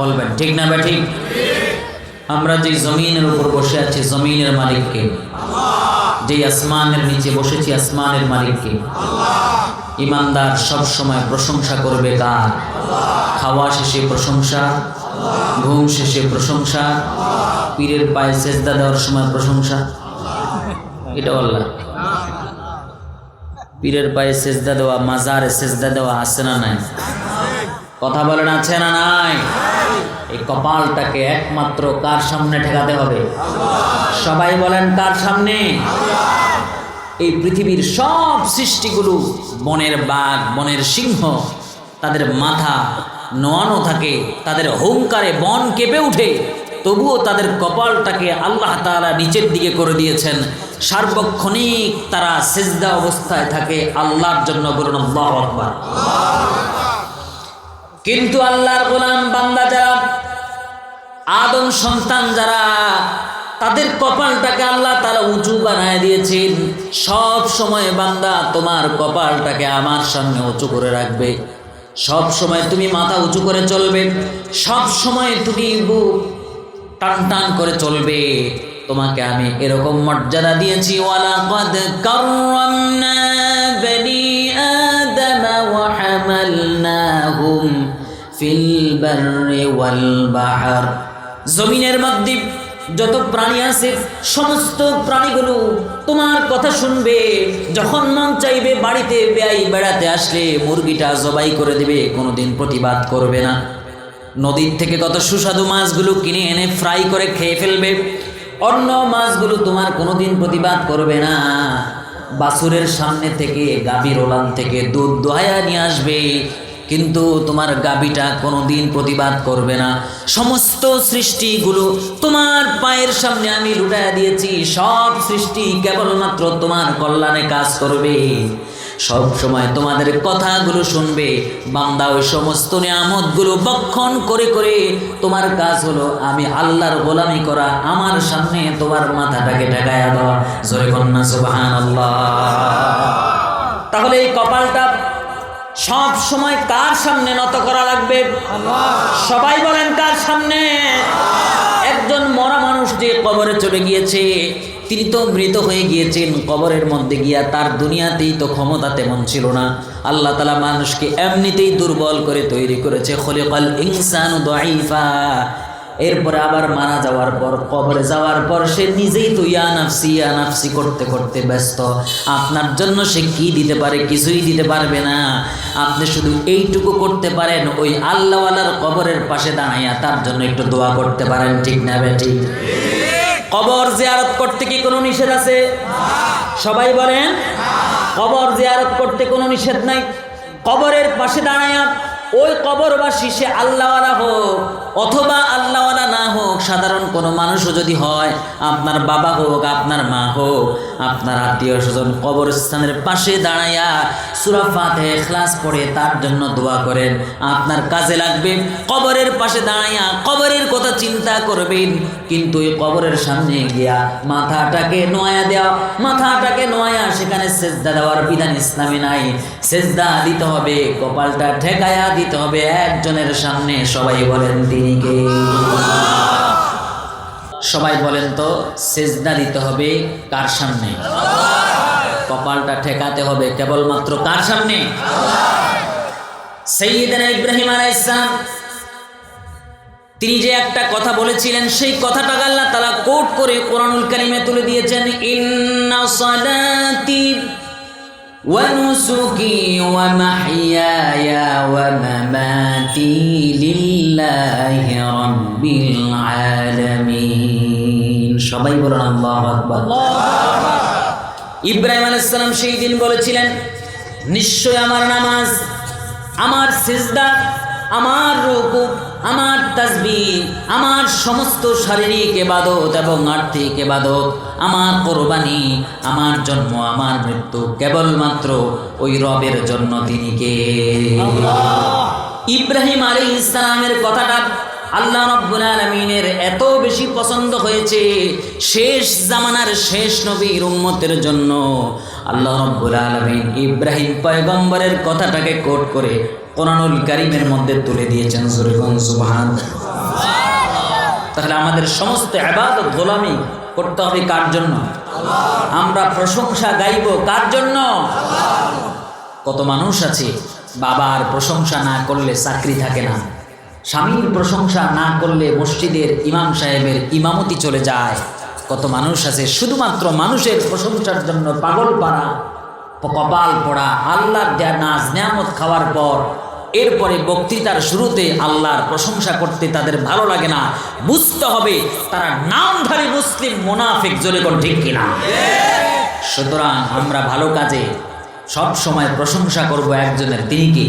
বলবেন ঠিক না ঠিক? আমরা যে জমিনের উপর বসে আছি জমিনের মালিক কে? যে আসমানের নিচে বসেছি আসমানের মালিক কে? ইমানদার সব সময় প্রশংসা করবে কার? খাওয়া শেষে প্রশংসা, ঘুম শেষে প্রশংসা, পীরের পায়ে সেজদা দেওয়ার সময় প্রশংসা। এটা আল্লাহ। পীরের পায়ে সেজদা দেওয়া, মাজারে সেজদা দেওয়া আছে না নাই? কথা বলেন আছে না নাই? এই কপালটাকে একমাত্র কার সামনে ঠেকাতে হবে? সবাই বলেন কার সামনে? এই পৃথিবীর সব সৃষ্টিগুলো, বনের বাঘ, বনের সিংহ, তাদের মাথা নোয়ানো থাকে, তাদের হুঙ্কারে বন কেঁপে উঠে, তবুও তাদের কপালটাকে আল্লাহ তাআলা নিচের দিকে করে দিয়েছেন। সার্বক্ষণিক তারা সিজদা অবস্থায় থাকে আল্লাহর জন্য। বলুন আল্লাহু আকবার। কিন্তু আল্লাহর গোলাম বান্দা যারা, আদম সন্তান যারা, তাদের কপালটাকে আল্লাহ তাআলা উঁচু বানায় দিয়েছেন। সব সময় বান্দা তোমার কপালটাকে আমার সামনে উঁচু করে রাখবে, সব সময় তুমি মাথা উঁচু করে চলবে, সব সময় তুমি বুক টান টান করে চলবে। তোমাকে আমি এরকম মর্যাদা দিয়েছি, ওয়ালাকাদ কাররামনা বনি আদম ওয়া হামালনাহুম ফিল বাররি ওয়াল বাহর। জমিনের মধ্যে যত প্রাণী আছে সমস্ত প্রাণীগুলো তোমার কথা শুনবে। যখন মন চাইবে বাড়িতে বেড়াতে আসলে মুরগিটা জবাই করে দেবে, কোনোদিন প্রতিবাদ করবে না। নদীর থেকে কত সুস্বাদু মাছগুলো কিনে এনে ফ্রাই করে খেয়ে ফেলবে, অন্য মাছগুলো তোমার কোনোদিন প্রতিবাদ করবে না। বাছুরের সামনে থেকে, গাভীর ওলান থেকে দুধ দোহায়া নিয়ে আসবে, কিন্তু তোমার গাভীটা কোনোদিন প্রতিবাদ করবে না। সমস্ত সৃষ্টিগুলো তোমার পায়ের সামনে আমি লুটাইয়া দিয়েছি। সব সৃষ্টি কেবলমাত্র তোমার কল্যাণে কাজ করবে, সব সময় তোমাদের কথাগুলো শুনবে। বান্দা ওই সমস্ত নিয়ামতগুলো বক্ষণ করে করে তোমার কাজ হলো আমি আল্লাহর গোলামি করা, আমার সামনে তোমার মাথাটাকে ঠেকায়া দেওয়া। জোরে কন্যা সুবহানাল্লাহ। তাহলে এই কপালটা সব সময় কার সামনে নত করা লাগবে? সবাই বলেন কার সামনে? একজন মরা মানুষ যে কবরে চলে গিয়েছে, তিনি তো মৃত হয়ে গিয়েছেন। কবরের মধ্যে গিয়া তার দুনিয়াতেই তো ক্ষমতা তেমন ছিল না। আল্লাহ তাআলা মানুষকে এমনিতেই দুর্বল করে তৈরি করেছে, খলিকাল ইনসানু দাঈফা। এরপরে আবার মারা যাওয়ার পর, কবরে যাওয়ার পর সে নিজেই তো ইয়া নাফসি করতে করতে ব্যস্ত। আপনার জন্য সে কি দিতে পারে? কিছুই দিতে পারবে না। আপনি শুধু এইটুকু করতে পারেন, ওই আল্লাহওয়ালার কবরের পাশে দাঁড়াইয়া তার জন্য একটু দোয়া করতে পারেন। ঠিক না বেঠিক? কবর জিয়ারত করতে কি কোনো নিষেধ আছে? সবাই বলেন। কবর জিয়ারত করতে কোনো নিষেধ নাই। কবরের পাশে দাঁড়াইয়া ওই কবরবাসী, সে আল্লাহওয়ালা হোক অথবা আল্লাহওয়ালা না হোক, সাধারণ কোনো মানুষও যদি হয়, আপনার বাবা হোক, আপনার মা হোক, আপনার আত্মীয় স্বজন, কবরস্থানের পাশে দাঁড়াইয়া সূরা ফাতিহা ইখলাস পড়ে তার জন্য দোয়া করেন, আপনার কাজে লাগবে। কবরের পাশে দাঁড়াইয়া কবরের কথা চিন্তা করবেন, কিন্তু ওই কবরের সামনে গিয়া মাথাটাকে নোয়া দেওয়া, মাথাটাকে নোয়া সেখানে সেজদা দেওয়ার বিধান ইসলামে নাই। সেজদা দিতে হবে, কপালটা ঠেকায়া দিতে হবে একজনের সামনে। সবাই বলেন তিনি কে? সবাই বলেন তো, সেজদা দিতে হবে কার সামনে? কপালটা ঠেকাতে হবে কেবলমাত্র কার সামনে? সাইয়্যিদানা ইব্রাহিম আলাইহিস সালাম তিনি যে একটা কথা বলেছিলেন, সেই কথাটাকে আল্লাহ তাআলা কোট করে কোরআনুল কারীমে তুলে দিয়েছেন। ইন্না সালাতি ওয়া নুসুকি ওয়া মাহইয়ায়া ওয়া মামাতি লিল্লাহি রাব্বিল আলামিন। সবাই বলেন আল্লাহু আকবার। ইব্রাহিম আলাইহিস সালাম সেই দিন বলেছিলেন, নিশ্চয় আমার নামাজ, আমার সিজদা, আমার রুকু, আমার তাসবিহ, আমার সমস্ত শারীরিক ইবাদত এবং আর্থিক ইবাদত, আমার কুরবানি, আমার জন্ম, আমার মৃত্যু কেবলমাত্র ওই রবের জন্য। তিনি কে? ইব্রাহিম আলাইহিস সালামের কথাটা আল্লাহ রাব্বুল আলামিনের এত বেশি পছন্দ হয়েছে, শেষ জামানার শেষ নবীর উম্মতের জন্য আল্লাহ রাব্বুল আলামিন ইব্রাহিম পয়গম্বরের কথাটাকে কোট করে কোরআনুল কারীমের মধ্যে তুলে দিয়েছেন। সুবহানাল্লাহ। তাহলে আমাদের সমস্ত ইবাদত গোলামি করতে হবে কার জন্য? আমরা প্রশংসা গাইব কার জন্য? কত মানুষ আছে বাবার প্রশংসা না করলে চাকরি থাকে না, স্বামীর প্রশংসা না করলে মসজিদের ইমাম সাহেবের ইমামতি চলে যায়। কত মানুষ আছে শুধুমাত্র মানুষের প্রশংসার জন্য পাগল পাড়া, কপাল পড়া। আল্লাহর দেয়া নাজ নিয়ামত খাওয়ার পর এরপরে বক্তৃতার শুরুতে আল্লাহর প্রশংসা করতে তাদের ভালো লাগে না। বুঝতে হবে তারা নামধারী মুসলিম মুনাফিক। জোরে কোন ঠিক কিনা? সুতরাং আমরা ভালো কাজে সব সময় প্রশংসা করব একজনের, তিনি কি?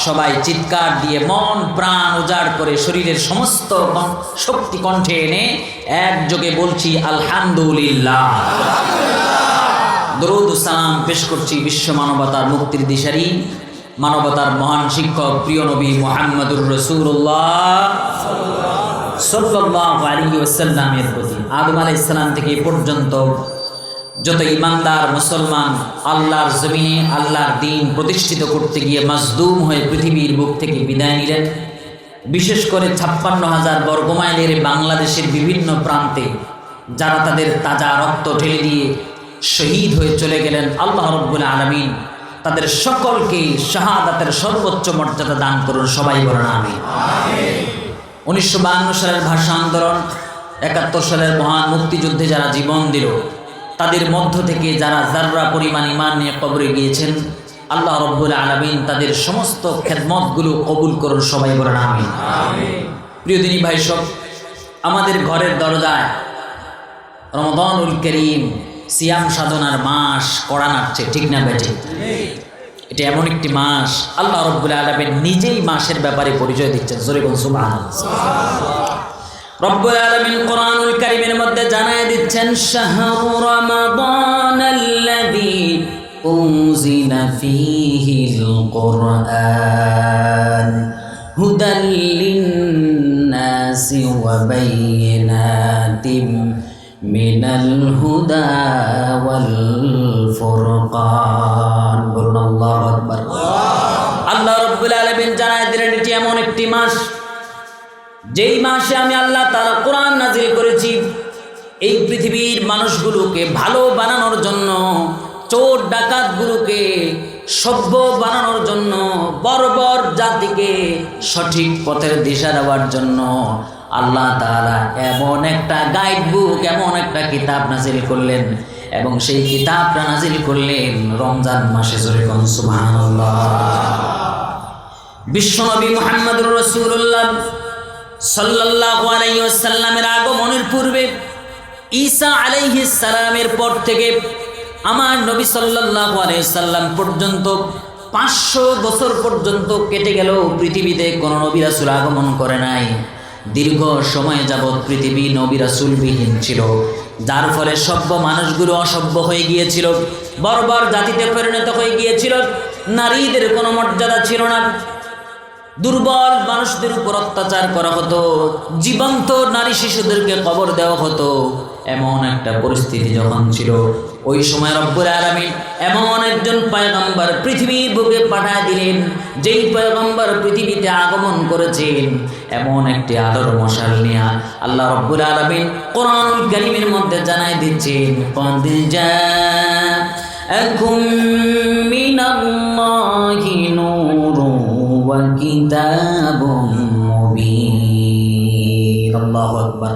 সবাই চিৎকার দিয়ে মন প্রাণ উজাড় করে শরীরের সমস্ত শক্তি কণ্ঠে এনে একযোগে বলছি আলহামদুলিল্লাহ। দরুদ ও সালাম পেশ করছি বিশ্ব মানবতার মুক্তির দিশারি, মানবতার মহান শিক্ষক প্রিয় নবী মুহাম্মদুর রাসূলুল্লাহ সাল্লাল্লাহু আলাইহি ওয়াসাল্লামের প্রতি। আদম আলাইহিস সালাম থেকে এ পর্যন্ত যত ইমানদার মুসলমান আল্লাহর জমিনে আল্লাহর দ্বীন প্রতিষ্ঠিত করতে গিয়ে মাজলুম হয়ে পৃথিবীর বুক থেকে বিদায় নিলেন, বিশেষ করে 56,000 বর্গমাইলের বাংলাদেশের বিভিন্ন প্রান্তে যারা তাদের তাজা রক্ত ঢেলে দিয়ে শহীদ হয়ে চলে গেলেন, আল্লাহ রাব্বুল আলামিন তাদের সকলকে শাহাদাতের সর্বোচ্চ মর্যাদা দান করুন। সবাই বলেন আমিন। 1952 সালের ভাষা আন্দোলন, 71 সালের মহান মুক্তিযুদ্ধে যারা জীবন দিল, তাদের মধ্য থেকে যারা যাররা পরিমাণ ঈমান নিয়ে কবরে গিয়েছেন, আল্লাহ রাব্বুল আলামিন তাদের সমস্ত খেদমতগুলো কবুল করুন। সবাই বলেন আমিন। প্রিয় দিনী ভাই সব, আমাদের ঘরের দরজায় রমাদানুল কারীম সিয়াম সাধনার মাস কড়া নাড়ছে, ঠিক না বেটে? এটা এমন একটি মাস আল্লাহ রাব্বুল আলামিন নিজেই মাসের ব্যাপারে পরিচয় দিচ্ছেন। জোরে বলুন সুবহানাল্লাহ। রব্বুল আলামিন কোরআনুল কারীমের মধ্যে জানায় দিচ্ছেন, শাহরু রমাদানাল্লাযী উনজিলা ফীহিল কুরআন হুদাল লিন্নাসি ওয়া বায়িনাতিম মিনাল হুদা ওয়াল ফুরকান। বলুন আল্লাহু আকবার। আল্লাহ রাব্বুল আলামিন জানায় দিলেন এটি এমন একটি মাস যেই মাসে আমি আল্লাহ তাআলা কোরআন নাজিল করেছি এই পৃথিবীর মানুষগুলোকে ভালো বানানোর জন্য, চোর ডাকাতগুলোকে সভ্য বানানোর জন্য, বর্বর জাতিকে সঠিক পথের দিশা দেওয়ার জন্য আল্লাহ তাআলা এমন একটা গাইড বুক, এমন একটা কিতাব নাজিল করলেন, এবং সেই কিতাবটা নাজিল করলেন রমজান মাসে। জোরে বলুন সুবহানাল্লাহ। বিশ্বনবী মুহাম্মদুর রাসূলুল্লাহ সাল্লাল্লাহু আলাইহি ওয়াসাল্লামের আগমনের পূর্বে ঈসা আলাইহিস সালামের পর থেকে আমার নবী সাল্লাল্লাহু আলাইহি ওয়াসাল্লাম পর্যন্ত 500 বছর পর্যন্ত কেটে গেল, পৃথিবীতে কোনো নবী রাসূল আগমন করে নাই। দীর্ঘ সময় যাবৎ পৃথিবী নবী রাসূলবিহীন ছিল, যার ফলে সভ্য মানুষগুলো অসভ্য হয়ে গিয়েছিল, বর্বর জাতিতে পরিণত হয়ে গিয়েছিল। নারীদের কোনো মর্যাদা ছিল না, দুর্বল মানুষদের উপর অত্যাচার করা হতো, জীবন্ত নারী শিশুদেরকে কবর দেওয়া হতো। এমন একটা পরিস্থিতি যখন ছিল, ওই সময় রব্বুল আলামিন এমন একজন পয়গম্বর পৃথিবীর বুকে পাঠিয়ে দিলেন, যেই পয়গম্বর পৃথিবীতে আগমন করেছেন এমন একটি আলোর মশাল নিয়ে। আল্লাহ রব্বুল আলামিন কোরআনুল কারীমের মধ্যে জানাই দিচ্ছেন, ক্বাদ জাআকুম মিনাল্লাহি নূরুন ওয়া কিতাবুম মুবিন। আল্লাহু আকবার।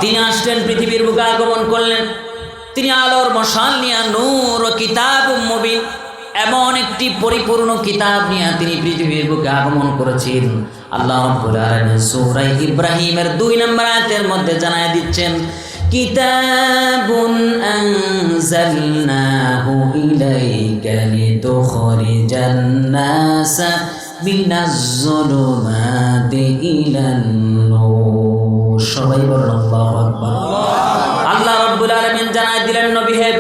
তিনি আসলেন, পৃথিবীর বুকে আগমন করলেন, তিনি আলোর মশাল নিয়ে, নূর ও কিতাব মুবিন, এমন একটি পরিপূর্ণ কিতাব নিয়ে তিনি পৃথিবীর বুকে আগমন করেছেন। আল্লাহ রাব্বুল আলামিন সূরা ইব্রাহিমের 2 নম্বর আয়াতের মধ্যে জানায় দিচ্ছেন, কিতাবুন আনজালনাহু ইলাইকা লিতুখরিজান নাসা মিনাজ যুলুমাতি ইলান নূর। সবাই বলুন আল্লাহু আকবার। আল্লাহ রাব্বুল আলামিন জানায় দিলেন, নবী হে,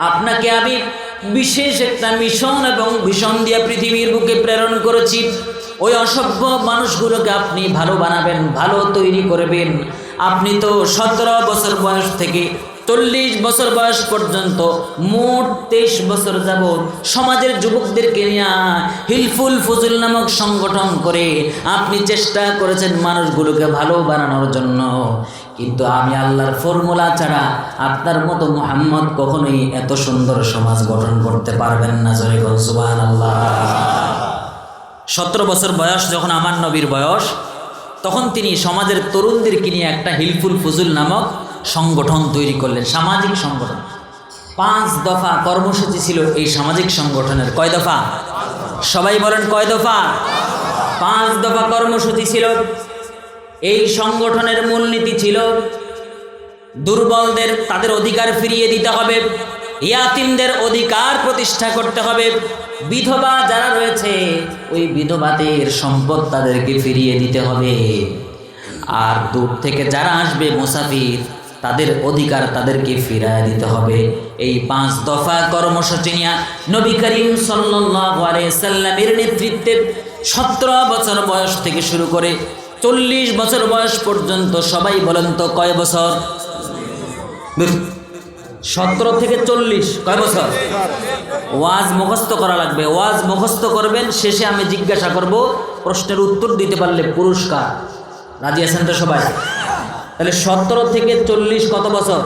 আপনাকে আমি বিশেষ একটা মিশন এবং ভিশন দিয়ে পৃথিবীর বুকে প্রেরণ করেছি। ওই অসভ্য মানুষগুলোকে আপনি ভালো বানাবেন, ভালো তৈরি করবেন। আপনি তো 17 বছর বয়স থেকে 40 বছর বয়স পর্যন্ত মোট 23 বছর যাবত সমাজের যুবকদেরকে নিয়ে হিলফুল ফুজুল নামক সংগঠন করে আপনি চেষ্টা করেছেন মানুষগুলোকে ভালো বানানোর জন্য। কিন্তু আমি আল্লাহর ফর্মুলা ছাড়া আপনার মতো মুহাম্মদ কখনোই এত সুন্দর সমাজ গঠন করতে পারবেন না। জয় বল সুবহানাল্লাহ। 17 বছর বয়স যখন আমার নবীর বয়স, তখন তিনি সমাজের তরুণদেরকে নিয়ে একটা হিলফুল ফুজুল নামক সংগঠন তৈরি করলেন, সামাজিক সংগঠন। 5 দফা কর্মসূচি ছিল এই সামাজিক সংগঠনের। কয় দফা? সবাই বলেন কয় দফা? 5 দফা কর্মসূচি ছিল। এই সংগঠনের মূলনীতি ছিল দুর্বলদের তাদের অধিকার ফিরিয়ে দিতে হবে, ইয়াতিমদের অধিকার প্রতিষ্ঠা করতে হবে, বিধবা যারা রয়েছে ওই বিধবাদের সম্পদ তাদেরকে ফিরিয়ে দিতে হবে, আর দূর থেকে যারা আসবে মুসাফির তাদের অধিকার তাদেরকে ফিরিয়ে দিতে হবে। এই 5 দফা কর্মসূচি নিয়ে নবী করিম সাল্লাল্লাহু আলাইহি সাল্লামের নেতৃত্বে 17 বছর বয়স থেকে শুরু করে 40 বছর বয়স পর্যন্ত, সবাই বলেন তো কয় বছর? 17 থেকে 40 কয় বছর? ওয়াজ মুখস্থ করা লাগবে, ওয়াজ মুখস্থ করবেন, শেষে আমি জিজ্ঞাসা করব, প্রশ্নের উত্তর দিতে পারলে পুরস্কার। রাজি আছেন তো সবাই? তাহলে 17 থেকে 40 কত বছর?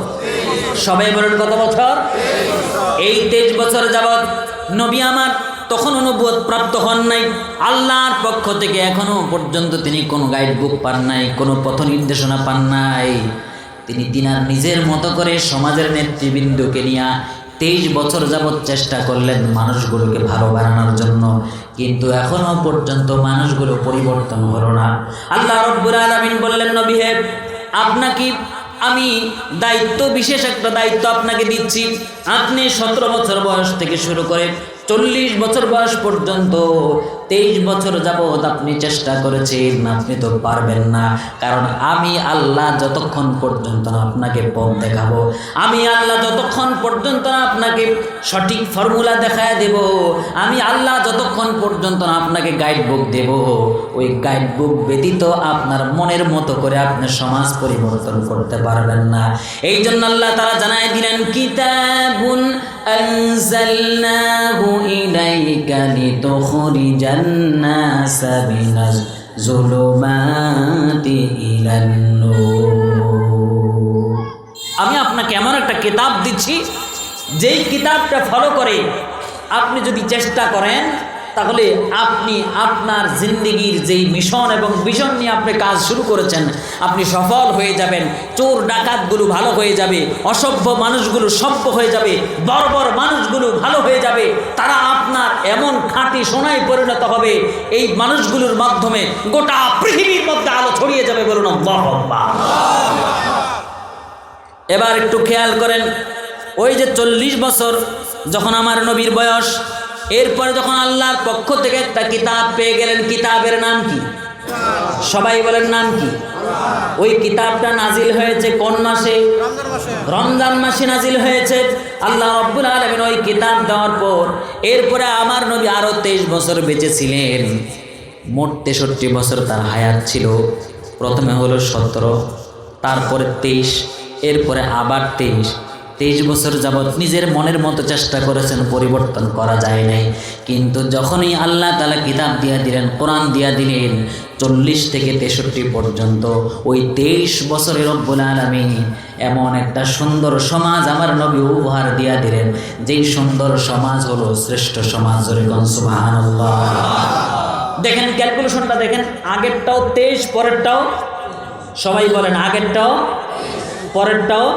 সবাই বলেন কত বছর? এই 23 বছর যাবৎ নবী আমার তখন নবুয়ত প্রাপ্ত হন নাই। আল্লাহর পক্ষ থেকে এখনো পর্যন্ত তিনি কোনো গাইড বুক পান নাই, কোনো পথ নির্দেশনা পান নাই। তিনি তিনার নিজের মতো করে সমাজের নেতৃবৃন্দকে নিয়ে 23 বছর যাবৎ চেষ্টা করলেন মানুষগুলোকে ভালো বানানোর জন্য, কিন্তু এখনো পর্যন্ত মানুষগুলো পরিবর্তন হলো না। আল্লাহ রাব্বুল আলামিন বললেন, নবী হে, আপনাকে আমি দায়িত্ব, বিশেষ একটা দায়িত্ব আপনাকে দিচ্ছি। আপনি 17 বছর বয়স থেকে শুরু করে 40 বছর বয়স পর্যন্ত 23 বছর যাবৎ আপনি চেষ্টা করেছেন, আপনি তো পারবেন না। কারণ আমি আল্লাহ যতক্ষণ পর্যন্ত না আপনাকে পথ দেখাবো, আমি আল্লাহ যতক্ষণ পর্যন্ত না আপনাকে সঠিক ফর্মুলা দেখায় দেব, আমি আল্লাহ যতক্ষণ পর্যন্ত না আপনাকে গাইড বুক দেব, ওই গাইড বুক ব্যতীত আপনার মনের মতো করে আপনি সমাজ পরিবর্তন করতে পারবেন না। এই জন্য আল্লাহ তাআলা জানায় দিলেন, কিতাবুন আনজালনাহু ইলাইকা লিতুখরিজান নাসা মিনাজ যুলুমাতি ইলান নূর। আমি আপনাকে এমন একটা কিতাব দিচ্ছি, যেই কিতাবটা ফলো করে আপনি যদি চেষ্টা করেন, তাহলে আপনি আপনার জিন্দেগির যেই মিশন এবং ভিশন নিয়ে আপনি কাজ শুরু করেছেন, আপনি সফল হয়ে যাবেন। চোর ডাকাতগুলো ভালো হয়ে যাবে, অসভ্য মানুষগুলো সভ্য হয়ে যাবে, বর্বর মানুষগুলো ভালো হয়ে যাবে, তারা আপনার এমন খাঁটি সোনায় পরিণত হবে, এই মানুষগুলোর মাধ্যমে গোটা পৃথিবীর মধ্যে আলো ছড়িয়ে যাবে। বলুন আল্লাহু আকবার। এবার একটু খেয়াল করেন, ওই যে 40 বছর যখন আমার নবীর বয়স, এরপরে যখন আল্লাহর পক্ষ থেকে একটা কিতাব পেয়ে গেলেন, কিতাবের নাম কি? সবাই বলেন নাম কি? ওই কিতাবটা নাজিল হয়েছে কোন মাসে? রমজান মাসে নাজিল হয়েছে। আল্লাহ রাব্বুল আলামিন ওই কিতাব দেওয়ার পর এরপরে আমার নবী আরো 23 বছর বেঁচে ছিলেন। মোট 63 বছর তার হায়াত ছিল। প্রথমে হলো 17, তারপরে 23, এরপরে আবার 23 বছর যাবৎ নিজের মনের মতো চেষ্টা করেছেন, পরিবর্তন করা যায় নাই। কিন্তু যখনই আল্লাহ তাআলা কিতাব দিয়া দিলেন, কোরআন দিয়া দিলেন, 40 থেকে 63 পর্যন্ত ওই 23 বছরের রব্বুল আলামিন এমন একটা সুন্দর সমাজ আমার নবী উপহার দিয়া দিলেন, যেই সুন্দর সমাজ হলো শ্রেষ্ঠ সমাজ। সুবহানাল্লাহ। দেখেন ক্যালকুলেশনটা দেখেন, আগেরটাও 23, পরেরটাও, সবাই বলেন আগেরটাও পরেরটাও।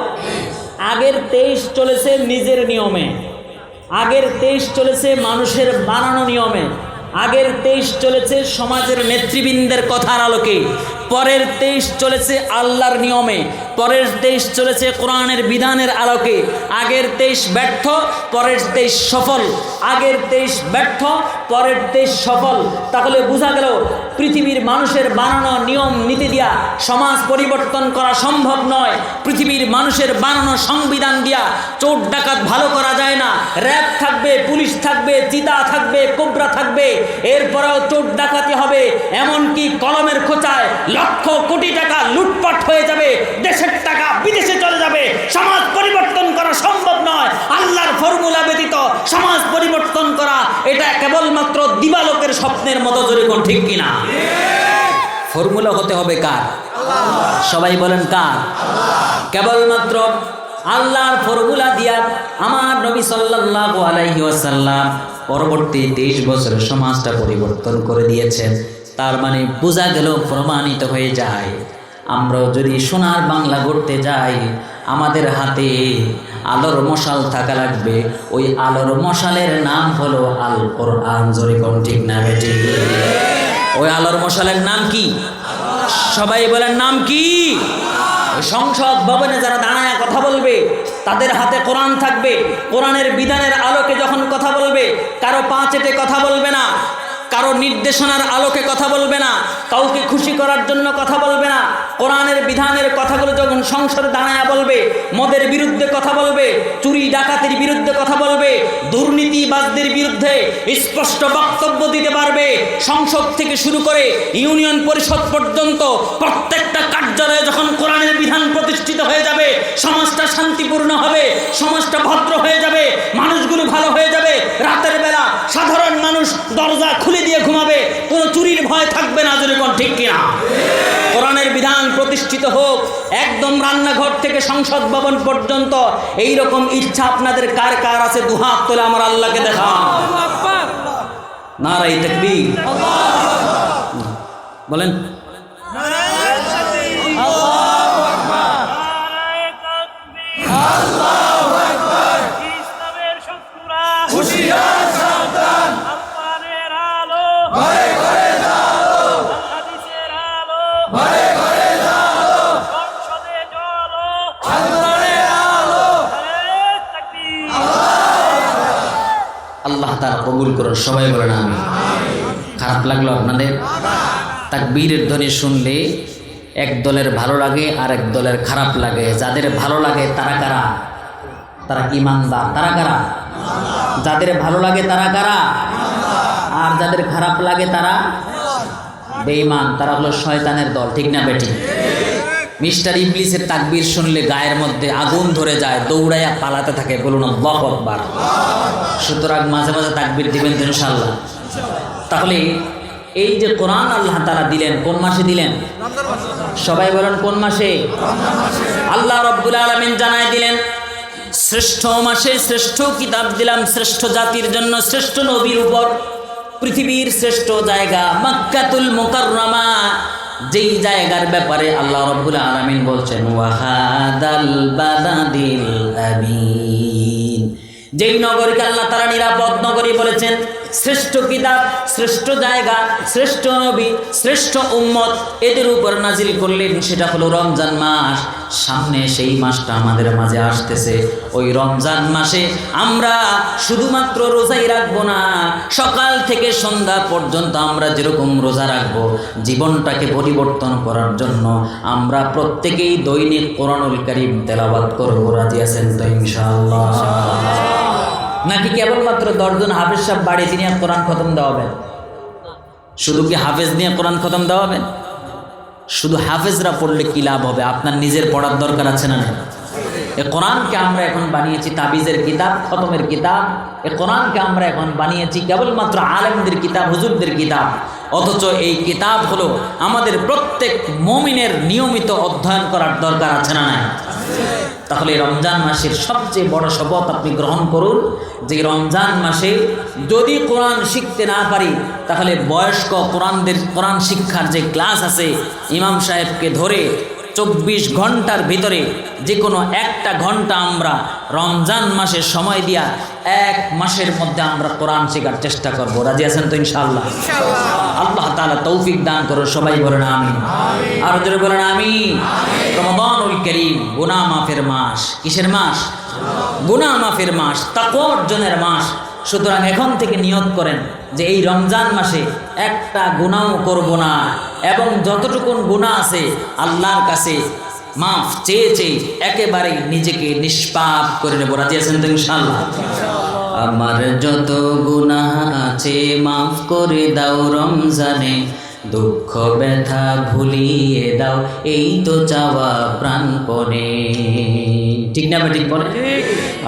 আগের 23 চলেছে নিজের নিয়মে, আগের 23 চলেছে মানুষের বানানো নিয়মে, আগের 23 চলেছে সমাজের নেতৃবৃন্দের কথার আলোকে, পরের 23 চলেছে আল্লাহর নিয়মে, পরের 23 চলেছে কোরআনের বিধানের আলোকে। আগের 23 ব্যর্থ, পরের 23 সফল, আগের 23 ব্যর্থ, পরের 23 সফল। তাহলে বোঝা গেল পৃথিবীর মানুষের বানানো নিয়ম নীতি দিয়া সমাজ পরিবর্তন করা সম্ভব নয়। পৃথিবীর মানুষের বানানো সংবিধান দিয়া চোর ডাকাত ভালো করা যায় না। র্যাব থাকবে, পুলিশ থাকবে, চিতা থাকবে, কোবরা থাকবে, এরপরেও চোর ডাকাতি হবে, এমনকি কলমের খোঁচায় লক্ষ কোটি টাকা লুটপাট হয়ে যাবে, দেশের টাকা বিদেশে চলে যাবে, সমাজ পরিবর্তন সম্ভব নয়। আল্লাহর ফর্মুলা ব্যতীত সমাজ পরিবর্তন করা এটা কেবলমাত্র দিবালোকের স্বপ্নের মতো, জোরে কোন ঠিক কিনা? ফর্মুলা হতে হবে কার? সবাই বলেন কার? কেবলমাত্র আল্লাহর ফর্মুলা দিয়া আমার নবী সাল্লাল্লাহু আলাইহি ওয়াসাল্লাম পরবর্তী 23 বছরের সমাজটা পরিবর্তন করে দিয়েছেন। তার মানে বোঝা গেল, প্রমাণিত হয়ে যায়, আমরাও যদি সোনার বাংলা গড়তে যাই আমাদের হাতে আলোর মশাল থাকা লাগবে। ওই আলোর মশালের নাম হলো আল কোরআন, জোরে কোন ঠিক না বেটি? ওই আলোর মশালের নাম কি? সবাই বলেন নাম কি? সংসদ ভবনে যারা দাঁড়ায় কথা বলবে তাদের হাতে কোরআন থাকবে। কোরআনের বিধানের আলোকে যখন কথা বলবে, কারো পা চেটে কথা বলবে না, কারো নির্দেশনার আলোকে কথা বলবে না, কাউকে খুশি করার জন্য কথা বলবে না। কোরআনের বিধানের কথাগুলো যখন সংসদে দাঁড়ায় বলবে, মদের বিরুদ্ধে কথা বলবে, চুরি ডাকাতির বিরুদ্ধে কথা বলবে, দুর্নীতিবাজদের বিরুদ্ধে স্পষ্ট বক্তব্য দিতে পারবে। সংসদ থেকে শুরু করে ইউনিয়ন পরিষদ পর্যন্ত প্রত্যেকটা কার্যালয়ে যখন কোরআনের বিধান প্রতিষ্ঠিত হয়ে যাবে, সমাজটা শান্তিপূর্ণ হবে, সমাজটা ভদ্র হয়ে যাবে, মানুষগুলো ভালো হয়ে যাবে। রাতের বেলা সাধারণ মানুষ দরজা খুলে দিয়ে ঘুমাবে, কোনো চুরির ভয় থাকবে না, যদি কোন ঠিক কিনা? কোরআনের বিধান প্রতিষ্ঠিত হোক একদম রান্নাঘর থেকে সংসদ ভবন পর্যন্ত। এই রকম ইচ্ছা আপনাদের কার কার আছে? দুহাত তোলে আমার আল্লাহকে দেখান। নারায়ে তাকবীর, বলেন আল্লাহ তাআলা কবুল করুন। সবাই বলেন আমিন। খারাপ লাগলো আপনাদের? তাকবীরের ধ্বনি শুনলে এক দলের ভালো লাগে আর এক দলের খারাপ লাগে। যাদের ভালো লাগে তারা কারা? তারা ঈমানদার। তারা কারা? যাদের ভালো লাগে তারা কারা? আর যাদের খারাপ লাগে তারা বেঈমান, তারা হলো শয়তানের দল, ঠিক না বেটি? মিস্টার ইবলিসের তাকবীর শুনলে গায়ের মধ্যে আগুন ধরে যায়, দৌড়াইয়া পালাতে থাকে। বলুন আল্লাহু আকবার। সুতরাং মাঝে মাঝে তাকবীর দিবেন ইনশাআল্লাহ। তাহলে এই যে কোরআন আল্লাহ তাআলা দিলেন, কোন মাসে দিলেন? সবাই বলেন কোন মাসে? আল্লাহ রাব্বুল আলামিন জানায় দিলেন, শ্রেষ্ঠ মাসে শ্রেষ্ঠ কিতাব দিলাম, শ্রেষ্ঠ জাতির জন্য, শ্রেষ্ঠ নবীর উপর। পৃথিবীর শ্রেষ্ঠ জায়গা মক্কাতুল মুকাররমা, যেই জায়গার ব্যাপারে আল্লাহ রাব্বুল আলামিন বলছেন ওয়াহাদাল বালাদিল আমিন, যেই নগরীকে আল্লাহ তাআলা নিরাপদ নগরী বলেছেন। শ্রেষ্ঠ কিতাব, শ্রেষ্ঠ জায়গা, শ্রেষ্ঠ নবী, শ্রেষ্ঠ উম্মত এদের উপর নাজিল করলেন, সেটা হলো রমজান মাস। সামনে সেই মাসটা আমাদের মাঝে আসতেছে। ওই রমজান মাসে আমরা শুধুমাত্র রোজাই রাখবো না, সকাল থেকে সন্ধ্যা পর্যন্ত আমরা যেরকম রোজা রাখবো, জীবনটাকে পরিবর্তন করার জন্য আমরা প্রত্যেকেই দৈনিক কোরআনুল কারীম তেলাওয়াত করব। রাজি আছেন তো ইনশাআল্লাহ? নাকি কেবলমাত্র 10 জন হাফেজ সাহেব বাড়ি তিনি কোরআন খতম দেওয়াবেন? শুধু কি হাফেজ নিয়ে কোরআন খতম দেওয়াবেন? শুধু হাফেজরা পড়লে কি লাভ হবে? আপনার নিজের পড়ার দরকার আছে না? এ কোরআনকে আমরা এখন বানিয়েছি তাবিজের কিতাব, খতমের কিতাব। এ কোরআনকে আমরা এখন বানিয়েছি কেবলমাত্র আলেমদের কিতাব, হুজুরদের কিতাব। অথচ এই কিতাব হলো আমাদের প্রত্যেক মুমিনের নিয়মিত অধ্যয়ন করার দরকার আছে না? তাহলে রমজান মাসের সবচেয়ে বড় শপথ আপনি গ্রহণ করুন যে রমজান মাসে যদি কোরআন শিখতে না পারি, তাহলে বয়স্ক কোরআন শিক্ষার যে ক্লাস আছে, ইমাম সাহেবকে ধরে 24 ঘন্টার ভিতরে যে কোনো একটা ঘন্টা আমরা রমজান মাসে সময় দিয়া 1 মাসের মধ্যে আমরা কোরআন শেখার চেষ্টা করব। রাজি আছেন তো ইনশাআল্লাহ? আল্লাহ তাআলা তৌফিক দান করুন। সবাই বলেন আমিন। আর জোরে বলেন আমিন। রমাদানুল কারীম গুনাহ মাফের মাস। কিসের মাস? গুনাহ মাফের মাস, তাকওয়া অর্জনের মাস। সুতরাং এখন থেকে নিয়ত করেন যে এই রমজান মাসে একটা গুনাহও করব না, এবং যতটুকু গুনাহ আছে আল্লাহর কাছে মাফ চেয়ে চেয়ে একেবারে নিজেকে নিষ্পাপ করে নেব। রাজি আছেন তো ইনশাআল্লাহ? আমার যত গুনাহ আছে মাফ করে দাও রমজানে, দুঃখ ব্যথা ভুলিয়ে দাও, এই তো চাওয়া প্রাণপণে। ঠিক না ঠিক বলে?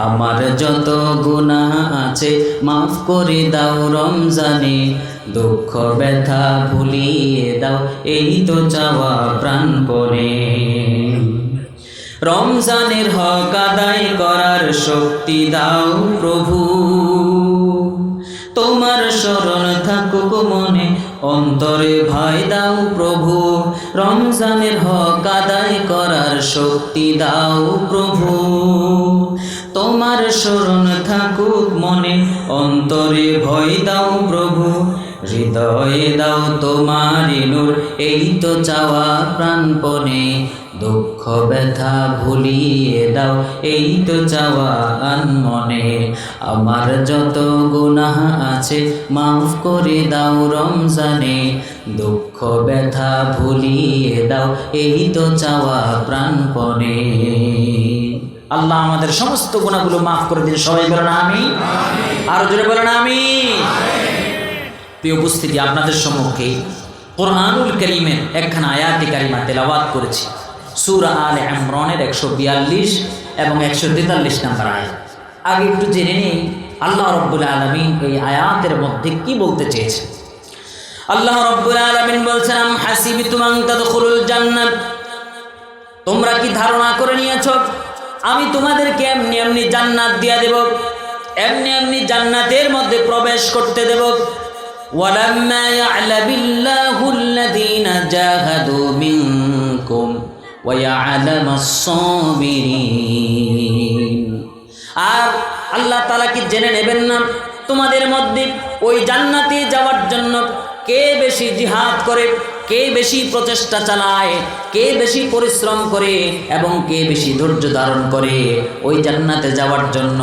আমার যত গুনাহ আছে মাফ করে দাও রমজানে, দুঃখ ব্যথা ভুলিয়ে দাও, এই তো চাওয়া প্রাণপণে। রমজানের হক আদায় করার শক্তি দাও প্রভু, তোমার শরণ থাকুক মনে, অন্তরে ভয় দাও প্রভু। রমজানের হক আদায় করার শক্তি দাও প্রভু, তোমার শরণ থাকুক মনে, অন্তরে ভয় দাও প্রভু। হৃদয়ে দাও তোমার নূর, এই তো চাওয়া প্রাণপণে, দুঃখ ব্যথা ভুলিয়ে দাও, এই তো চাওয়া আনমনে। আমার যত গুনাহ আছে মাফ করে দাও রমজানে, দুঃখ ব্যথা ভুলিয়ে দাও, এই তো চাওয়া প্রাণপণে। আল্লাহ আমাদের সমস্ত গুনাহগুলো মাফ করে দিন। সবাই বলেন আমিন। আরো জোরে বলেন আমিন। প্রিয় উপস্থিতি, আপনাদের সম্মুখে কোরআনুল কারীমের একখানা আয়াতে কারিমা তেলাওয়াত করেছি। সূরা আলে ইমরানের 142 এবং 143 নম্বর আয়াত। আগে একটু জেনে নেই আল্লাহ রাব্বুল আলামিন এই আয়াতের মধ্যে কি বলতে চেয়েছেন। আল্লাহ রাব্বুল আলামিন বলছেন, আম হাসিবতুম আন তাদখুলুল জান্নাত, তোমরা কি ধারণা করে নিয়েছো আমি তোমাদেরকে এমনি এমনি জান্নাত দিয়ে দেব, এমনি এমনি জান্নাতের মধ্যে প্রবেশ করতে দেব। ওয়ালাম্মা ইয়া'লামিল্লাহুল্লাযীনা জাহাদু মিনকুম ওয়া ইয়া'লামাস সাবিরিন। আর আল্লাহ তাআলা কি জেনে নেবেন না তোমাদের মধ্যে ওই জান্নাতে যাওয়ার জন্য কে বেশি জিহাদ করে, কে বেশি প্রচেষ্টা চালায়, কে বেশি পরিশ্রম করে এবং কে বেশি ধৈর্য ধারণ করে, ওই জান্নাতে যাওয়ার জন্য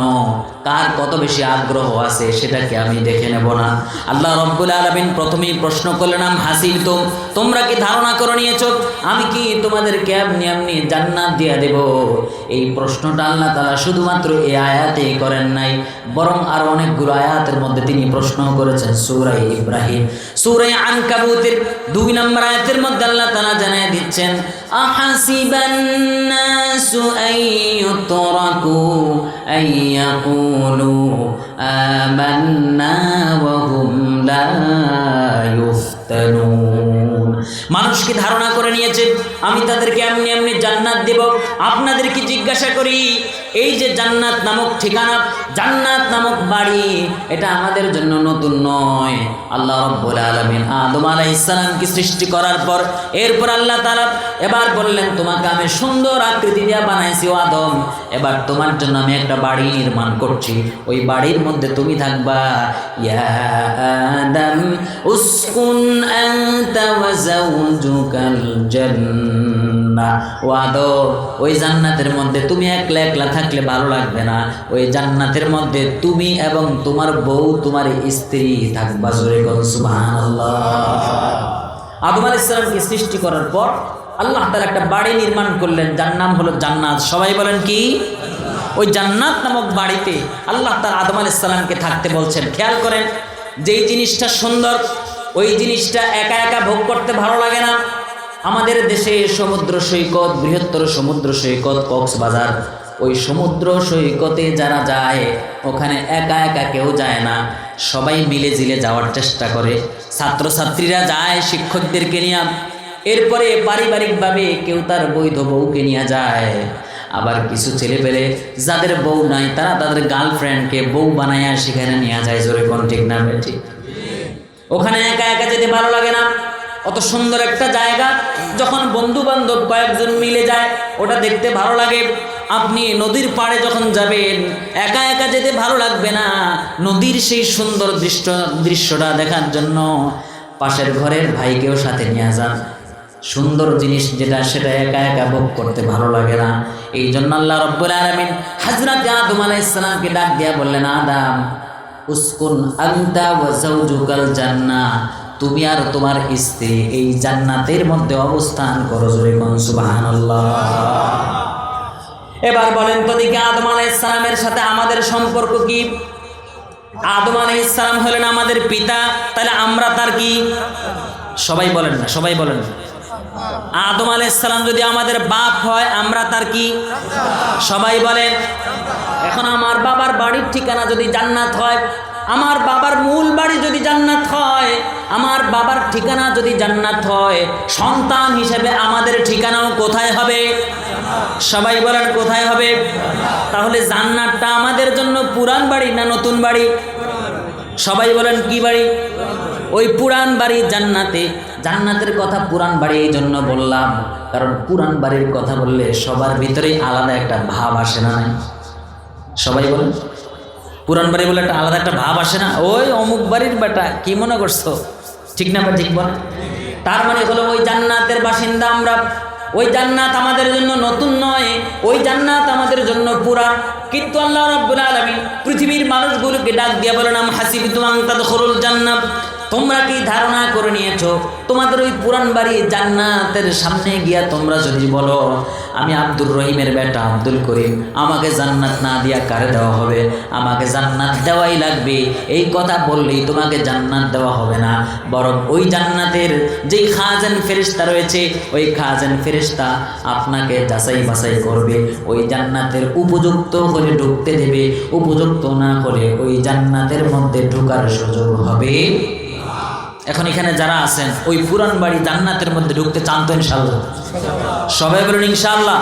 কার কত বেশি আগ্রহ আছে সেটাকে আমি দেখে নেব না? আল্লাহ রাব্বুল আলামিন প্রথমেই প্রশ্ন করলেন, আম হাসিবতুম, তোমরা কি ধারণা করে নিয়েছো আমি কি তোমাদেরকে এমনি এমনি জান্নাত দিয়ে দেব? এই প্রশ্নটা আল্লাহ তাআলা শুধুমাত্র এই আয়াতেই করেন নাই, বরং আরো অনেকগুলো আয়াতের মধ্যে তিনি প্রশ্ন করেছেন। সূরা ইব্রাহিম, সূরা আনকাবুতের 2 নম্বর আয়াতের মধ্যে আল্লাহ তাআলা জানিয়ে দিচ্ছেন, আহাসিবান নাসু আইয়ুতরাকু আইয়াকুলু আমান্না ওয়া হুম লা ইফতানুন। মানুষ কি ধারণা করে নিয়েছে আমি তাদেরকে এমনি এমনি জান্নাত দেব? আপনাদের কি জিজ্ঞাসা করি, এই যে জান্নাত নামক ঠিকানা, জান্নাত নামক বাড়ি, এটা আমাদের জন্য নতুন নয়। আল্লাহ রাব্বুল আলামিন আদম আলাইহিস সালামকে সৃষ্টি করার পর এরপর আল্লাহ তাআলা এবার বললেন, তোমাকে আমি সুন্দর আকৃতি দিয়ে বানাইছি ও আদম, এবার তোমার জন্য আমি একটা বাড়ি নির্মাণ করছি, ওই বাড়ির মধ্যে তুমি থাকবা। ইয়া আদম উসকুন আনতা ওয়া যাওজুকাল জান্নাহ, ও আদম ওই জান্নাতের মধ্যে তুমি একলা একলা থাকলে ভালো লাগবে না, ওই জান্নাতের মধ্যে তুমি এবং তোমার বউ, তোমার স্ত্রী থাকবা। জোরে বলুন সুবহানাল্লাহ। আদম আলাইহিস সালামকে সৃষ্টি করার পর আল্লাহ তাআলা একটা বাড়ি নির্মাণ করলেন, যার নাম হলো জান্নাত। সবাই বলেন কি? ওই জান্নাত নামক বাড়িতে আল্লাহ তাআলা আদম আলাইহিস সালামকে থাকতে বলছেন। খেয়াল করেন, যেই জিনিসটা সুন্দর ওই জিনিসটা একা একা ভোগ করতে ভালো লাগে না। আমাদের দেশে সমুদ্র সৈকত, বৃহত্তর সমুদ্র সৈকত কক্সবাজার, ওই সমুদ্র সৈকতে যারা যায় ওখানে একা একা কেউ যায় না, সবাই মিলে জিলে যাওয়ার চেষ্টা করে। ছাত্রছাত্রীরা যায় শিক্ষকদেরকে নিয়ে, এরপরে পারিবারিকভাবে কেউ তার বৈধ বউকে নিয়ে যায়, আবার কিছু ছেলে পেলে যাদের বউ নাই তারা তাদের গার্লফ্রেন্ডকে বউ বানায় সেখানে নিয়ে যায়। জোরে কোন ঠিক না ঠিক? ওখানে একা একা যেতে ভালো লাগে না। অত সুন্দর একটা জায়গা, যখন বন্ধু বান্ধব কয়েকজন মিলে যায় ওটা দেখতে ভালো লাগে। আপনি নদীর পাড়ে যখন যাবেন একা একা যেতে ভালো লাগবে না, নদীর সেই সুন্দর দৃশ্যটা দেখার জন্য পাশের ঘরের ভাইকেও সাথে নিয়ে যান। সুন্দর জিনিস যেটা সেটা একা একা ভোগ করতে ভালো লাগে না। এই জন্য আল্লাহ রাব্বুল আলামিন হযরত আদম আলাইহিস সালামকে ডাক দিয়া বললেন, আদম উসকুন আনতা ওয়া যাওজুকাল জান্নাহ, তুমি আর তোমার স্ত্রী এই জান্নাতের মধ্যে অবস্থান করো। জোরে কোন সুবহানাল্লাহ। এবার বলেন তো দেখি, আদম আলাইহিস সালামের সাথে আমাদের সম্পর্ক কি? আদম আলাইহিস সালাম হলেন আমাদের পিতা, তাহলে আমরা তার কি? সবাই বলেন না, সবাই বলেন না। আদম আলাইহিস সালাম যদি আমাদের বাপ হয়, আমরা তার কি? সবাই বলেন। এখন আমার বাবার বাড়ির ঠিকানা যদি জান্নাত হয়, আমার বাবার মূল বাড়ি যদি জান্নাত হয়, আমার বাবার ঠিকানা যদি জান্নাত হয়, সন্তান হিসেবে আমাদের ঠিকানাও কোথায় হবে? সবাই বলেন কোথায় হবে? তাহলে জান্নাতটা আমাদের জন্য পুরান বাড়ি না নতুন বাড়ি? সবাই বলেন কি বাড়ি? ওই পুরান বাড়ি জান্নাতে। জান্নাতের কথা পুরান বাড়ি এই জন্য বললাম, কারণ পুরান বাড়ির কথা বললে সবার ভিতরেই আলাদা একটা ভাব আসে না? নাই? সবাই বলেন পুরান বাড়ি বলে একটা আলাদা একটা ভাব আসে না? ওই অমুক বাড়ির বেটা, কি মনে করছো? ঠিক না? ঠিক বল। তার মানে হলো ওই জান্নাতের বাসিন্দা আমরা। ওই জান্নাত আমাদের জন্য নতুন নয়, ওই জান্নাত আমাদের জন্য পুরান। কিন্তু আল্লাহ রাব্বুল আলামিন পৃথিবীর মানুষগুলোকে ডাক দিয়ে বলেন, আম হাসিবতুম আন তাদখুলুল জান্নাহ, তোমরা কি ধারণা করে নিয়েছো তোমাদের ওই পুরান বাড়ি জান্নাতের সামনে গিয়া তোমরা যদি বলো আমি আব্দুর রহিমের বেটা আব্দুল করিম, আমাকে জান্নাত না দিয়া কারে দেওয়া হবে? আমাকে জান্নাত দেওয়াই লাগবে, এই কথা বললেই তোমাকে জান্নাত দেওয়া হবে না। বরং ওই জান্নাতের যেই খাজান ফেরেশতা রয়েছে, ওই খাজান ফেরেশতা আপনাকে যাচাই বাছাই করবে, ওই জান্নাতের উপযুক্ত হলে ঢুকতে দেবে, উপযুক্ত না হলে ওই জান্নাতের মধ্যে ঢোকার সুযোগ হবে। এখন এখানে যারা আছেন ওই পুরান বাড়ি জান্নাতের মধ্যে ঢুকতে চান তো ইনশাআল্লাহ? সবাই বলুন ইনশাআল্লাহ।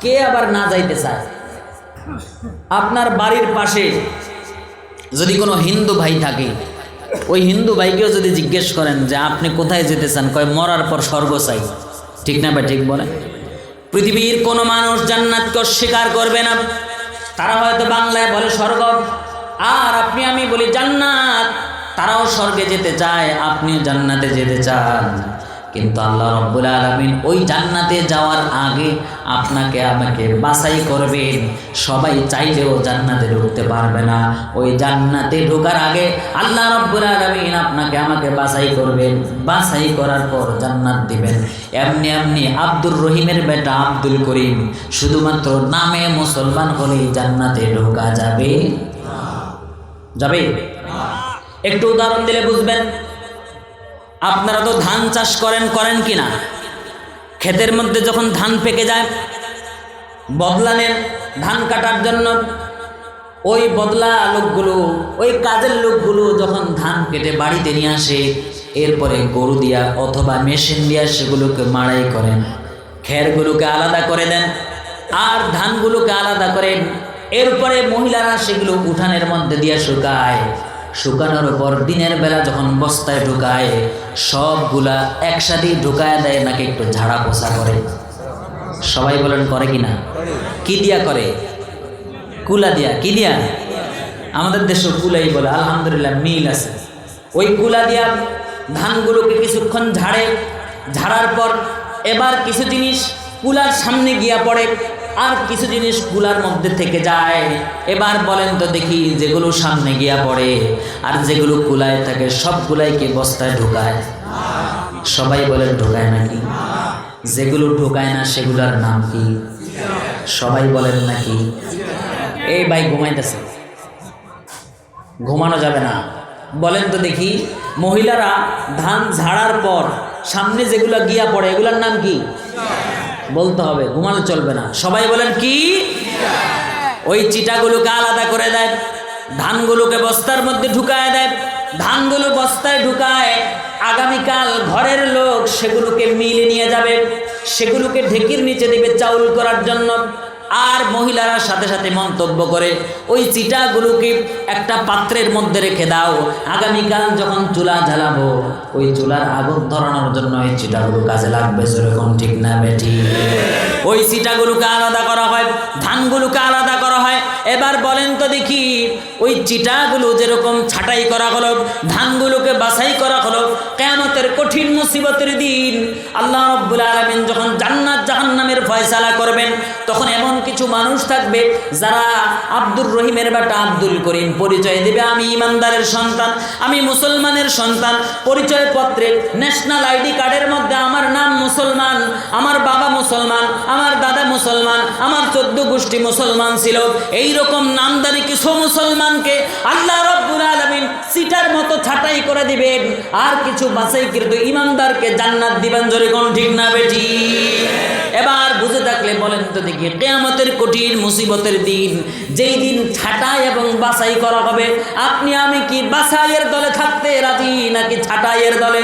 কে আবার না যাইতে চায়? আপনার বাড়ির পাশে যদি কোনো হিন্দু ভাই থাকে, ওই হিন্দু ভাইকেও যদি জিজ্ঞেস করেন যে আপনি কোথায় যেতে চান, কয় মরার পর স্বর্গ চাই। ঠিক না ভাই? ঠিক বলে। পৃথিবীর কোনো মানুষ জান্নাতকে অস্বীকার করবে না। তারা হয়তো বাংলায় বলে স্বর্গ, আর আপনি আমি বলি জান্নাত। তারাও স্বর্গে যেতে চায়, আপনিও জান্নাতে যেতে চান, কিন্তু আল্লাহ রাব্বুল আলামিন ওই জান্নাতে যাওয়ার আগে আপনাকে আমাকে বাছাই করবেন। সবাই চাইলেও জান্নাতে ঢুকতে পারবে না। ওই জান্নাতে ঢোকার আগে আল্লাহ রাব্বুল আলামিন আপনাকে আমাকে বাছাই করবেন, বাছাই করার পর জান্নাত দিবেন। এমনি এমনি আব্দুর রহিমের বেটা আব্দুল করিম শুধুমাত্র নামে মুসলমান হলেই জান্নাতে ঢোকা যাবে? যাবে? একটু উদাহরণ দিলে বুঝবেন। আপনারা তো ধান চাষ করেন কি না? ক্ষেতের মধ্যে যখন ধান পেকে যায়, বদলা নেন ধান কাটার জন্য। ওই বদলা লোকগুলো, ওই কাজের লোকগুলো যখন ধান কেটে বাড়িতে নিয়ে আসে, এরপরে গরু দিয়া অথবা মেশিন দিয়া সেগুলোকে মাড়াই করেন, খেরগুলোকে আলাদা করে দেন আর ধানগুলোকে আলাদা করেন। এরপরে মহিলারা সেগুলো উঠানের মধ্যে দিয়ে শুকায়। শুকানোর পর দিনের বেলা যখন বস্তায় ঢুকায়, সবগুলা একসাথেই ঢুকায় দেয়, নাকি একটু ঝাড়া পোছা করে? সবাই বলেন করে কিনা? কি দিয়া করে? কুলা দিয়া। কি দিয়া? আমাদের দেশে কুলাই বলে, আলহামদুলিল্লাহ মিল আছে। ওই কুলা দিয়া ধানগুলোকে কিছুক্ষণ ঝাড়ে, ঝাড়ার পর এবার কিছু জিনিস কুলার সামনে গিয়া পড়ে, আর কিছু জিনিস কুলার মধ্যে থেকে যায়। এবার বলেন তো দেখি, যেগুলো সামনে গিয়া পড়ে আর যেগুলো কুলায় থাকে সবগুলাইকে বস্তায় ঢুকায়? সবাই বলেন ঢুকায় নাকি? যেগুলো ঢুকায় না সেগুলোর নাম কি? সবাই বলেন নাকি? এই ভাই ঘুমাইতেছে, ঘুমানো যাবে না। বলেন তো দেখি, মহিলারা ধান ঝাড়ার পর সামনে যেগুলো গিয়া পড়ে এগুলোর নাম কি? বলতে হবে, ঘুমানো চলবে না। সবাই বলেন কি? ওই চিটাগুলোকে আলাদা করে দেয়, ধানগুলোকে বস্তার মধ্যে ঢুকায় দেয়। ধানগুলো বস্তায় ঢুকায়, আগামীকাল ঘরের লোক সেগুলোকে মিলে নিয়ে যাবে, সেগুলোকে ঢেকির নিচে দেবে চাউল করার জন্য। আর মহিলারা সাথে সাথে মন্তব্য করে, ওই চিটাগুলোকে একটা পাত্রের মধ্যে রেখে দাও, আগামীকাল যখন চুলা জ্বালাবো ওই চুলার আগুন ধরানোর জন্য ওই চিটাগুলো কাজে লাগবে। সেরকম ঠিক না বেঠি? ওই চিটাগুলোকে আলাদা করা হয়, ধানগুলোকে আলাদা করা হয়। এবার বলেন তো দেখি, ওই চিটাগুলো যেরকম ছাঁটাই করা হলো, ধানগুলোকে বাছাই করা হলো, কিয়ামতের কঠিন মুসিবতের দিন আল্লাহ রাব্বুল আলামিন যখন জান্নাত জাহান্নামের ফয়সালা করবেন, তখন এমন কিছু মানুষ থাকবে যারা আব্দুর রহিমের বেটা আব্দুল করিম পরিচয় দেবে, আমি ইমানদারের সন্তান, আমি মুসলমানের সন্তান। পরিচয় পত্রে ন্যাশনাল আইডি কার্ডের মধ্যে আমার নাম মুসলমান। মুসলমান, আমার বাবা মুসলমান, আমার দাদা মুসলমান, আমার 14 গোষ্ঠী মুসলমান ছিল। এই রকম নামদারি কিছু মুসলমানকে আল্লাহ রাব্বুল আলামিন সিটার মতো ছাঁটাই করে দিবেন, আর কিছু বাছাইকৃত ইমানদারকে জান্নাত দিবেন। জোরে কোন ঠিক না বেটি? এবার বুঝে থাকলে বলেন তো দেখি, কিয়ামতের কঠিন মুসিবতের দিন, যেই দিন ছাঁটাই এবং বাছাই করা হবে, আপনি আমি কি বাছাইয়ের দলে থাকতে রাজি নাকি ছাঁটাইয়ের দলে?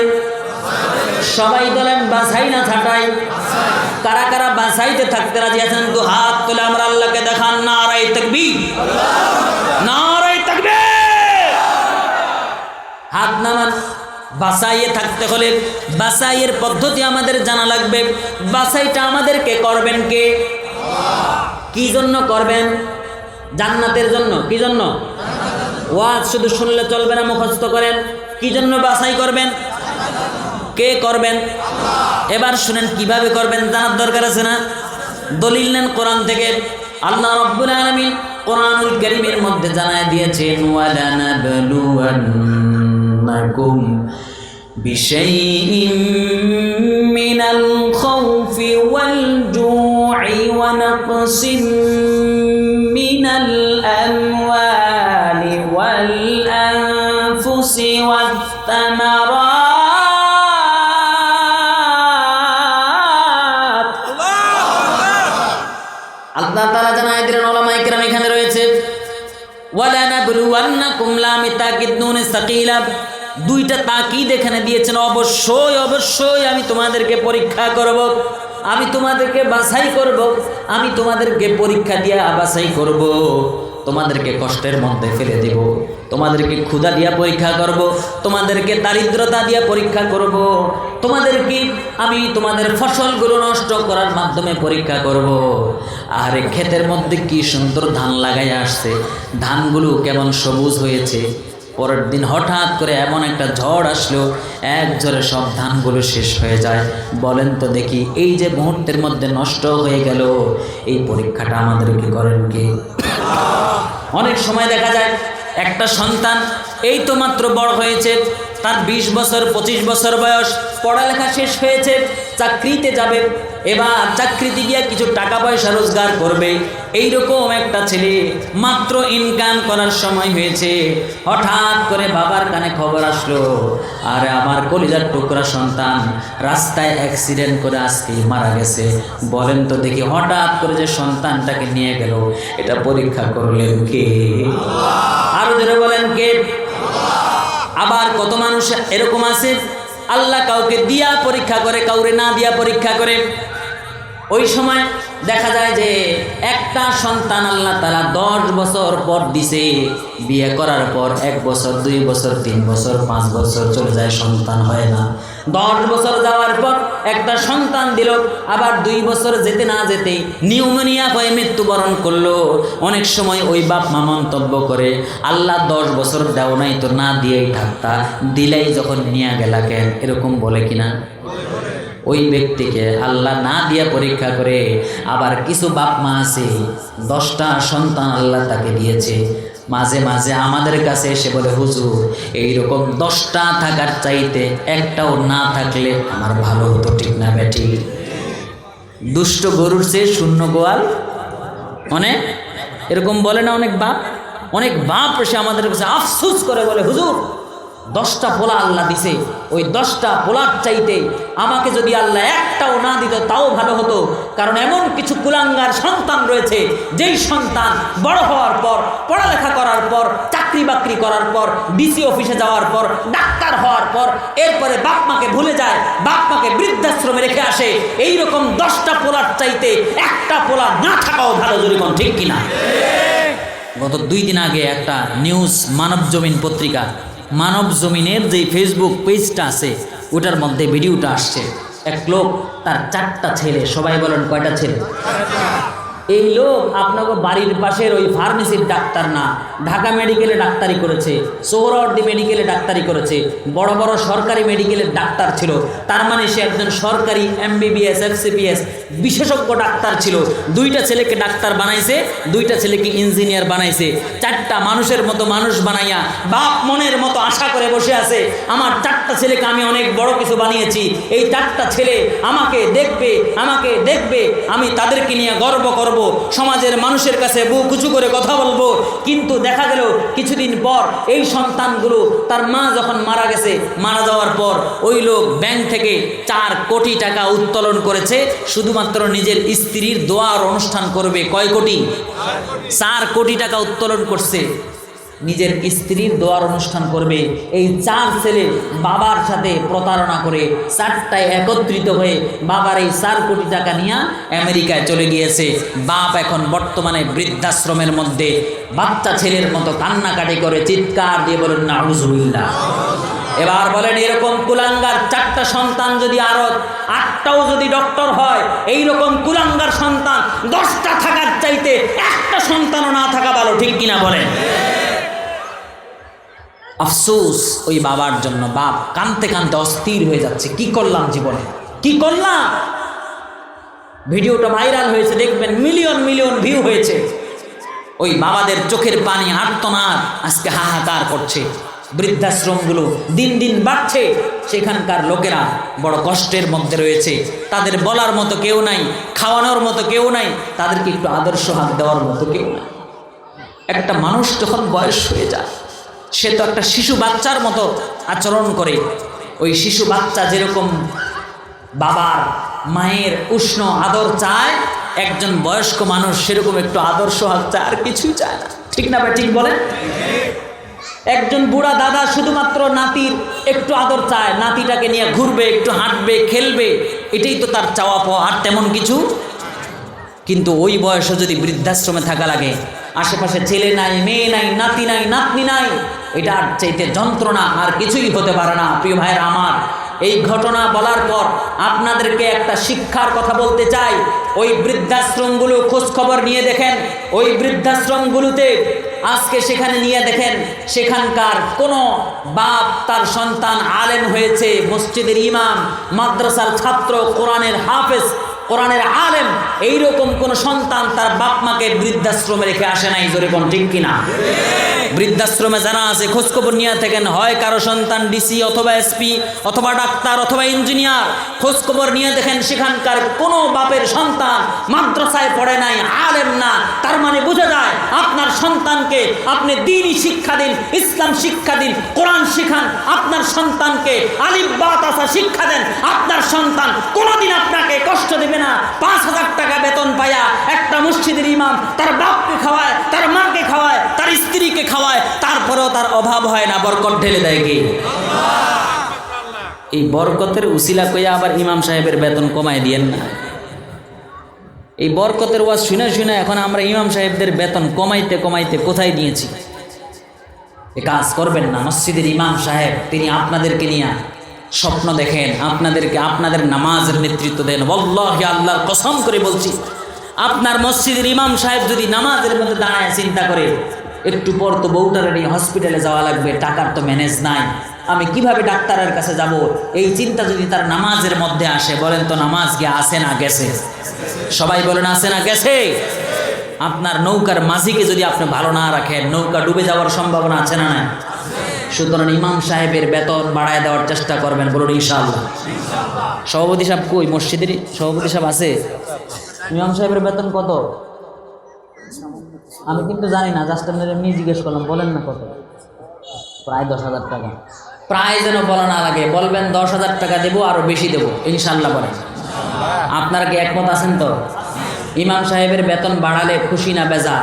সবাই বলেন বাছাই না ছাঁটাই? কারা কারা বাছাইতে থাকতে রাজি আছেন তো হাত তুলে আমরা আল্লাহকে দেখান। নারায়ে তাকবীর, নারায়ে তাকবীর। হাত নামান। বাছাইয়ে থাকতে হলে বাছাইয়ের পদ্ধতি আমাদের জানা লাগবে। বাছাইটা আমাদেরকে করবেন কে? কি জন্য করবেন? জান্নাতের জন্য। কি জন্য? ওয়াজ শুধু শুনলে চলবে না, মুখস্থ করেন। কি জন্য বাছাই করবেন? কে করবেন? এবার শুনেন কিভাবে করবেন, জানার দরকার আছে না? দলিল নেন কোরআন থেকে। আল্লাহ রাব্বুল আলামিন কোরআনুল কারীমের মধ্যে জানায় দিয়েছেন, ওয়ালানাবলুওয়ান্নাকুম বিশাইইম মিনাল খাউফি ওয়াল জু'i ওয়া নাকসিম মিনাল আমওয়ালি ওয়াল আনফুসি ওয়াত তামারাত। আল্লাহ তাআলা জানায় দিলেন, উলামায়ে কেরাম এখানে রয়েছে, ওয়ালানাবলুওয়ান্নাকুম লামে তাকিদ নুনে সাকিলা, দুইটা তাকিদ এখানে দিয়েছেন। অবশ্যই অবশ্যই আমি তোমাদেরকে পরীক্ষা করব, আমি তোমাদেরকে বাছাই করব, আমি তোমাদেরকে পরীক্ষা দিয়া বাছাই করব, তোমাদেরকে কষ্টের মধ্যে ফেলে দেব, তোমাদেরকে ক্ষুধা দিয়া পরীক্ষা করব, তোমাদেরকে দারিদ্রতা দিয়া পরীক্ষা করব, তোমাদেরকে আমি তোমাদের ফসলগুলো নষ্ট করার মাধ্যমে পরীক্ষা করব। আরে ক্ষেতের মধ্যে কি সুন্দর ধান লাগাই আসছে, ধানগুলো কেমন সবুজ হয়েছে। পরের দিন হঠাৎ করে এমন একটা ঝড় আসলো, এক ঝড়ে সব ধানগুলো শেষ হয়ে যায়। বলেন তো দেখি, এই যে মুহূর্তের মধ্যে নষ্ট হয়ে গেল, এই পরীক্ষাটা আমাদেরকে করেন কে? অনেক সময় দেখা যায় একটা সন্তান এই তো মাত্র বড় হয়েছে, তার 20 বছর 25 বছর বয়স, পড়ালেখা শেষ হয়েছে, চাকরিতে যাবে, এবার চাকরিতে গিয়ে কিছু টাকা পয়সা রোজগার করবে। এইরকম একটা ছেলে মাত্র ইনকাম করার সময় হয়েছে, হঠাৎ করে বাবার কানে খবর আসলো, আরে আমার কলিজার টুকরা সন্তান রাস্তায় অ্যাক্সিডেন্ট করে আজকে মারা গেছে। বলেন তো দেখি, হঠাৎ করে যে সন্তানটাকে নিয়ে গেল, এটা পরীক্ষা করলেন কে? আরো জোরে বলেন কে? আবার কত মানুষ এরকম আছে, আল্লাহ কাউকে দিয়া পরীক্ষা করে, কাউরে না দিয়া পরীক্ষা করে। ওই সময় দেখা যায় যে একটা সন্তান আল্লাহ তাআলা 10 বছর পর দিছে, বিয়ে করার পর 1 বছর 2 বছর 3 বছর 5 বছর চলে যায়, সন্তান হয় না। 10 বছর যাওয়ার পর একটা সন্তান দিল, আবার 2 বছর যেতে না যেতে নিউমোনিয়া হয়ে মৃত্যুবরণ করলো। অনেক সময় ওই বাপ মা মন্তব্য করে, আল্লাহ 10 বছর দেও নাই তো না দিয়েই থাকতা, দিলেই যখন নিয়ে গেলা কেন? এরকম বলে কিনা? ওই ব্যক্তিকে আল্লাহ না দিয়া পরীক্ষা করে। আবার কিছু বাপ মা আছে 10টা সন্তান আল্লাহ তাকে দিয়েছে, মাঝে মাঝে আমাদের কাছে এসে বলে, হুজুর এইরকম 10টা থাকার চাইতে একটাও না থাকলে আমার ভালো হতো। ঠিক না বেটি? দুষ্ট গরুর চেয়ে শূন্য গোয়াল অনেক, এরকম বলে না অনেক বাপ? অনেক বাপ এসে আমাদের কাছে আফসোস করে বলে, হুজুর 10টা পোলা আল্লাহ দিছে, ওই 10টা পোলার চাইতে আমাকে যদি আল্লাহ একটাও না দিত তাও ভালো হতো। কারণ এমন কিছু কুলাঙ্গার সন্তান রয়েছে, যেই সন্তান বড় হওয়ার পর, পড়ালেখা করার পর, চাকরি বাকরি করার পর, ডিসি অফিসে যাওয়ার পর, ডাক্তার হওয়ার পর, এরপরে বাপ মাকে ভুলে যায়, বাপ মাকে বৃদ্ধাশ্রমে রেখে আসে। এইরকম 10টা পোলার চাইতে একটা পোলা না থাকাও ভালো। জরিকন ঠিক কিনা? গত 2 দিন আগে একটা নিউজ, মানব জমিন পত্রিকা, মানব জমিনের যে ফেসবুক পেজটা আছে ওটার মধ্যে ভিডিওটা আসছে। এক লোক, তার 4টা ছেলে, সবাই বলেন কয়টা ছেলে? এই লোক আপনাকে বাড়ির পাশের ওই ফার্মেসির ডাক্তার না, ঢাকা মেডিকেলে ডাক্তারি করেছে, সোহরাওয়ার্দী মেডিকেলে ডাক্তারি করেছে, বড় বড় সরকারি মেডিকেলের ডাক্তার ছিল। তার মানে সে একজন সরকারি MBBS FCPS বিশেষজ্ঞ ডাক্তার ছিল। 2টা ছেলেকে ডাক্তার বানাইছে, 2টা ছেলেকে ইঞ্জিনিয়ার বানাইছে। 4টা মানুষের মতো মানুষ বানাইয়া বাপ মনের মতো আশা করে বসে আছে, আমার 4টা ছেলেকে আমি অনেক বড় কিছু বানিয়েছি, এই 4টা ছেলে আমাকে দেখবে, আমাকে দেখবে, আমি তাদেরকে নিয়ে গর্ব করব, সমাজের মানুষের কাছে বুক উঁচু করে কথা বলবো। কিন্তু দেখা গেল কিছুদিন পর এই সন্তানগুলো, তার মা যখন মারা গেছে, মারা যাওয়ার পর ওই লোক ব্যাংক থেকে 4 কোটি টাকা উত্তোলন করেছে শুধুমাত্র নিজের স্ত্রীর দোয়ার অনুষ্ঠান করবে। কয় কোটি? 4 কোটি টাকা উত্তোলন করছে, নিজের স্ত্রীর দোয়ার অনুষ্ঠান করবে। এই 4 ছেলে বাবার সাথে প্রতারণা করে 4টায় একত্রিত হয়ে বাবার এই 4 কোটি টাকা নিয়ে আমেরিকায় চলে গিয়েছে। বাপ এখন বর্তমানে বৃদ্ধাশ্রমের মধ্যে বাচ্চা ছেলের মতো কান্নাকাটি করে চিৎকার দিয়ে বলেন নাউজুবিল্লাহ। এবার বলেন, এরকম কুলাঙ্গার 4টা সন্তান যদি আরো 8টাও যদি ডক্টর হয়, এইরকম কুলাঙ্গার সন্তান 10টা থাকার চাইতে একটা সন্তানও না থাকা ভালো, ঠিক কিনা বলেন? আফসোস ওই বাবার জন্য। বাপ কাঁদতে কাঁদতে অস্থির হয়ে যাচ্ছে, কি করলাম জীবনে, কি করলাম। ভিডিওটা ভাইরাল হয়েছে, দেখবেন মিলিয়ন মিলিয়ন ভিউ হয়েছে। ওই বাবাদের চোখের পানি আর্তনাদ আজকে হাহাকার করছে। বৃদ্ধাশ্রমগুলো দিন দিন বাড়ছে, সেখানকার লোকেরা বড় কষ্টের মধ্যে রয়েছে। তাদের বলার মতো কেউ নাই, খাওয়ানোর মতো কেউ নাই, তাদেরকে একটু আদর্শ হাত দেওয়ার মতো কেউ নাই। একটা মানুষ যখন বয়স হয়ে যায়, সে তো একটা শিশু বাচ্চার মতো আচরণ করে। ওই শিশু বাচ্চা যেরকম বাবার মায়ের উষ্ণ আদর চায়, একজন বয়স্ক মানুষ সেরকম একটু আদর্শ হাত চায়, আর কিছুই চায় না, ঠিক না ভাই? ঠিক বলেন। একজন বুড়া দাদা শুধুমাত্র নাতির একটু আদর চায়, নাতিটাকে নিয়ে ঘুরবে, একটু হাঁটবে, খেলবে, এটাই তো তার চাওয়া পাওয়া, আর তেমন কিছু। কিন্তু ওই বয়সে যদি বৃদ্ধাশ্রমে থাকা লাগে, আশেপাশে ছেলে নাই, মেয়ে নাই, নাতি নাই, নাতনি নাই, এটার চাইতে যন্ত্রণা আর কিছুই হতে পারে না। প্রিয় ভাইয়ের আমার, এই ঘটনা বলার পর আপনাদেরকে একটা শিক্ষার কথা বলতে চাই। ওই বৃদ্ধাশ্রমগুলো খোঁজ খবর নিয়ে দেখেন, ওই বৃদ্ধাশ্রমগুলোতে আজকে সেখানে নিয়ে দেখেন, সেখানকার কোনো বাপ তার সন্তান আলেম হয়েছে, মসজিদের ইমাম, মাদ্রাসার ছাত্র, কোরআনের হাফেজ, কোরআনের আলেম, এইরকম কোন সন্তান তার বাপ মাকে বৃদ্ধাশ্রমে রেখে আসে নাই। জোরে কোন ঠিক কিনা? বৃদ্ধাশ্রমে যারা আছে খোঁজখবর নিয়ে থাকেন, হয় কারো সন্তান ডিসি অথবা এসপি অথবা ডাক্তার অথবা ইঞ্জিনিয়ার, খোঁজখবর নিয়ে দেখেন সেখানকার কোনো বাপের সন্তান মাদ্রাসায় পড়ে নাই, আলেম না। তার মানে বোঝা যায় আপনার সন্তানকে আপনি দ্বীনি শিক্ষা দিন, ইসলাম শিক্ষা দিন, কোরআন শিখান, আপনার সন্তানকে আলিফ বা তাসা শিক্ষা দেন, আপনার সন্তান কোনোদিন আপনাকে কষ্ট দেবে না। 5,000 টাকা বেতন পায়া একটা মসজিদের ইমাম তার বাপকে খাওয়ায়, তার মাকে খাওয়ায়, তার স্ত্রীকে খাওয়ায়, তারপরেও তার অভাব হয় না, বরকত ঢেলে দেয় কি? এই বরকতের উসিলা কইয়া আবার ইমাম সাহেবের বেতন কমায় দিয়েন না। এই বরকতের ওয়াজ শুনে শুনে এখন আমরা ইমাম সাহেবদের বেতন কমাইতে কমাইতে কোথায় নিয়েছি। এ কাজ করবেন না। মসজিদের ইমাম সাহেব তিনি আপনাদেরকে নিয়ে স্বপ্ন দেখেন, আপনাদেরকে আপনাদের নামাজের নেতৃত্ব দেন। ওয়াল্লাহি আল্লাহর কসম করে বলছি, আপনার মসজিদের ইমাম সাহেব যদি নামাজের মধ্যে দাঁড়ায় চিন্তা করে, একটু পর তো বউটারে নিয়ে হসপিটালে যাওয়া লাগবে, টাকার তো ম্যানেজ নাই, আমি কিভাবে ডাক্তারের কাছে যাব, এই চিন্তা যদি তার নামাজের মধ্যে আসে, বলেন তো নামাজ গিয়ে আসে না গেছে? সবাই বলেন আসে না গেছে? আপনার নৌকার মাঝিকে যদি আপনি ভালো না রাখেন, নৌকা ডুবে যাওয়ার সম্ভাবনা আছে না? না। সুতরাং ইমাম সাহেবের বেতন বাড়ায় দেওয়ার চেষ্টা করবেন, বলুন ইনশাআল্লাহ। সভাপতি সাহেব কই? মসজিদের সভাপতি সাহেব আছে? ইমাম সাহেবের বেতন কত? আমি কিন্তু জানি না, জাস্ট আপনাদের এমনি জিজ্ঞেস করলাম, বলেন না কত? প্রায় 10,000 টাকা। প্রায় যেন বলা না লাগে, বলবেন 10,000 টাকা দেবো, আরো বেশি দেবো ইনশাআল্লাহ বলেন। আপনারা কি একমত আছেন তো? ইমাম সাহেবের বেতন বাড়ালে খুশি না বেজা?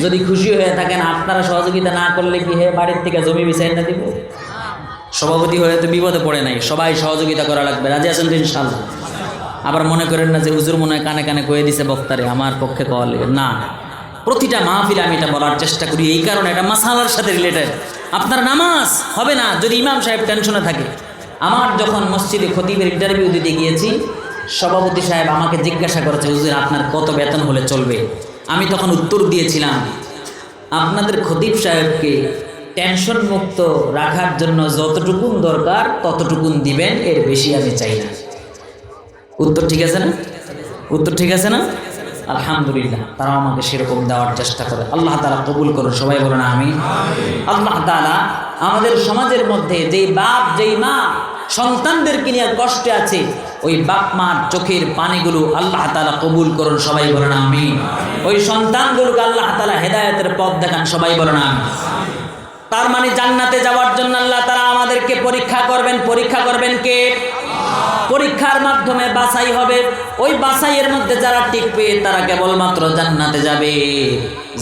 যদি খুশি হয়ে থাকেন, আপনারা সহযোগিতা না করলে কি হে বাড়ির থেকে জমি বিছাই না দিব? সভাপতি হয়ে তো বিপদে পড়ে নাই, সবাই সহযোগিতা করা লাগবে। রাজি আছেন তো ইনশাআল্লাহ? আবার মনে করেন না যে হুজুর মনে হয় কানে কানে কয়ে দিছে বক্তারে, আমার পক্ষে কওয়া লাগে না। প্রতিটা মাহফিলে আমি এটা বলার চেষ্টা করি, এই কারণে এটা মাসালার সাথে রিলেটেড। আপনার নামাজ হবে না যদি ইমাম সাহেব টেনশনে থাকে। আমার যখন মসজিদে খতিবের ইন্টারভিউ দিতে গিয়েছি, সভাপতি সাহেব আমাকে জিজ্ঞাসা করেছে, হুজুর আপনার কত বেতন হলে চলবে? আমি তখন উত্তর দিয়েছিলাম, আপনাদের খতিব সাহেবকে টেনশন মুক্ত রাখার জন্য যতটুকুন দরকার ততটুকুন দিবেন, এর বেশি আমি চাই না। উত্তর ঠিক আছে না? উত্তর ঠিক আছে না? আলহামদুলিল্লাহ, তারা আমাকে সেরকম দেওয়ার চেষ্টা করে। আল্লাহ তাআলা কবুল করুন, সবাই বলেন আমিন। আল্লাহ তাআলা আমাদের সমাজের মধ্যে যেই বাপ যেই মা সন্তানদেরকে নিয়ে কষ্টে আছে, ওই বাপ মার চোখের পানিগুলো আল্লাহ তাআলা কবুল করুন, সবাই বলেন আমিন। ওই সন্তানগুলোকে আল্লাহ তাআলা হেদায়েতের পথ দেখান, সবাই বলেন আমিন। তার মানে জান্নাতে যাওয়ার জন্য আল্লাহ তাআলা আমাদেরকে পরীক্ষা করবেন। পরীক্ষা করবেন কে? পরীক্ষার মাধ্যমে বাছাই হবে। ওই বাছাইয়ের মধ্যে যারা টিকবে তারা কেবলমাত্র জান্নাতে যাবে।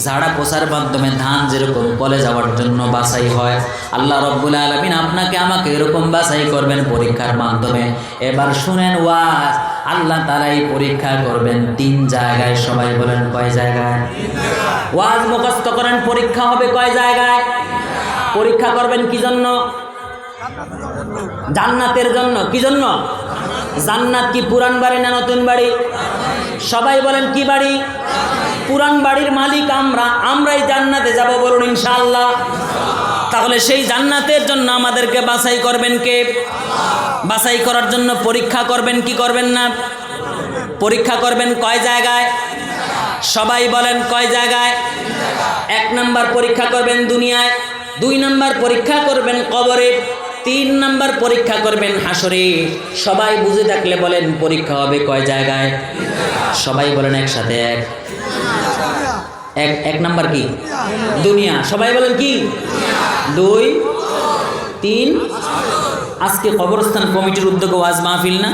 ঝাড়া পোছার মাধ্যমে ধান যেরকম কলে যাওয়ার জন্য বাছাই হয়, আল্লাহ রাব্বুল আলামিন আপনাকে আমাকে এরকম বাছাই করবেন পরীক্ষার মাধ্যমে। এবার শুনেন ওয়াজ, আল্লাহ তাআলা এই পরীক্ষা করবেন 3 জায়গায়। সবাই বলেন কয় জায়গায়? ওয়াজ মুখস্থ করেন, পরীক্ষা হবে কয় জায়গায়? পরীক্ষা করবেন কি জন্য? জান্নাতের জন্য। কি জন্য? জান্নাত কি পুরান বাড়ি না নতুন বাড়ি? সবাই বলেন কি বাড়ি? পুরান বাড়ির মালিক আমরাই জান্নাতে যাব, বলুন ইনশাআল্লাহ। তাহলে সেই জান্নাতের জন্য আমাদেরকে বাছাই করবেন কে? বাছাই করার জন্য পরীক্ষা করবেন কি করবেন না? পরীক্ষা করবেন কয় জায়গায়? সবাই বলেন কয় জায়গায়? 1 নাম্বার পরীক্ষা করবেন দুনিয়ায়, 2 নাম্বার পরীক্ষা করবেন কবরে, 3 নাম্বার পরীক্ষা করবেন হাসরে। সবাই বুঝে থাকলে বলেন পরীক্ষা হবে কয় জায়গায়? সবাই বলেন একসাথে এক নাম্বার কি? দুনিয়া। সবাই বলেন কি? 2, 3। আজকে কবরস্থান কমিটির উদ্যোগে ওয়াজ মাহফিল না?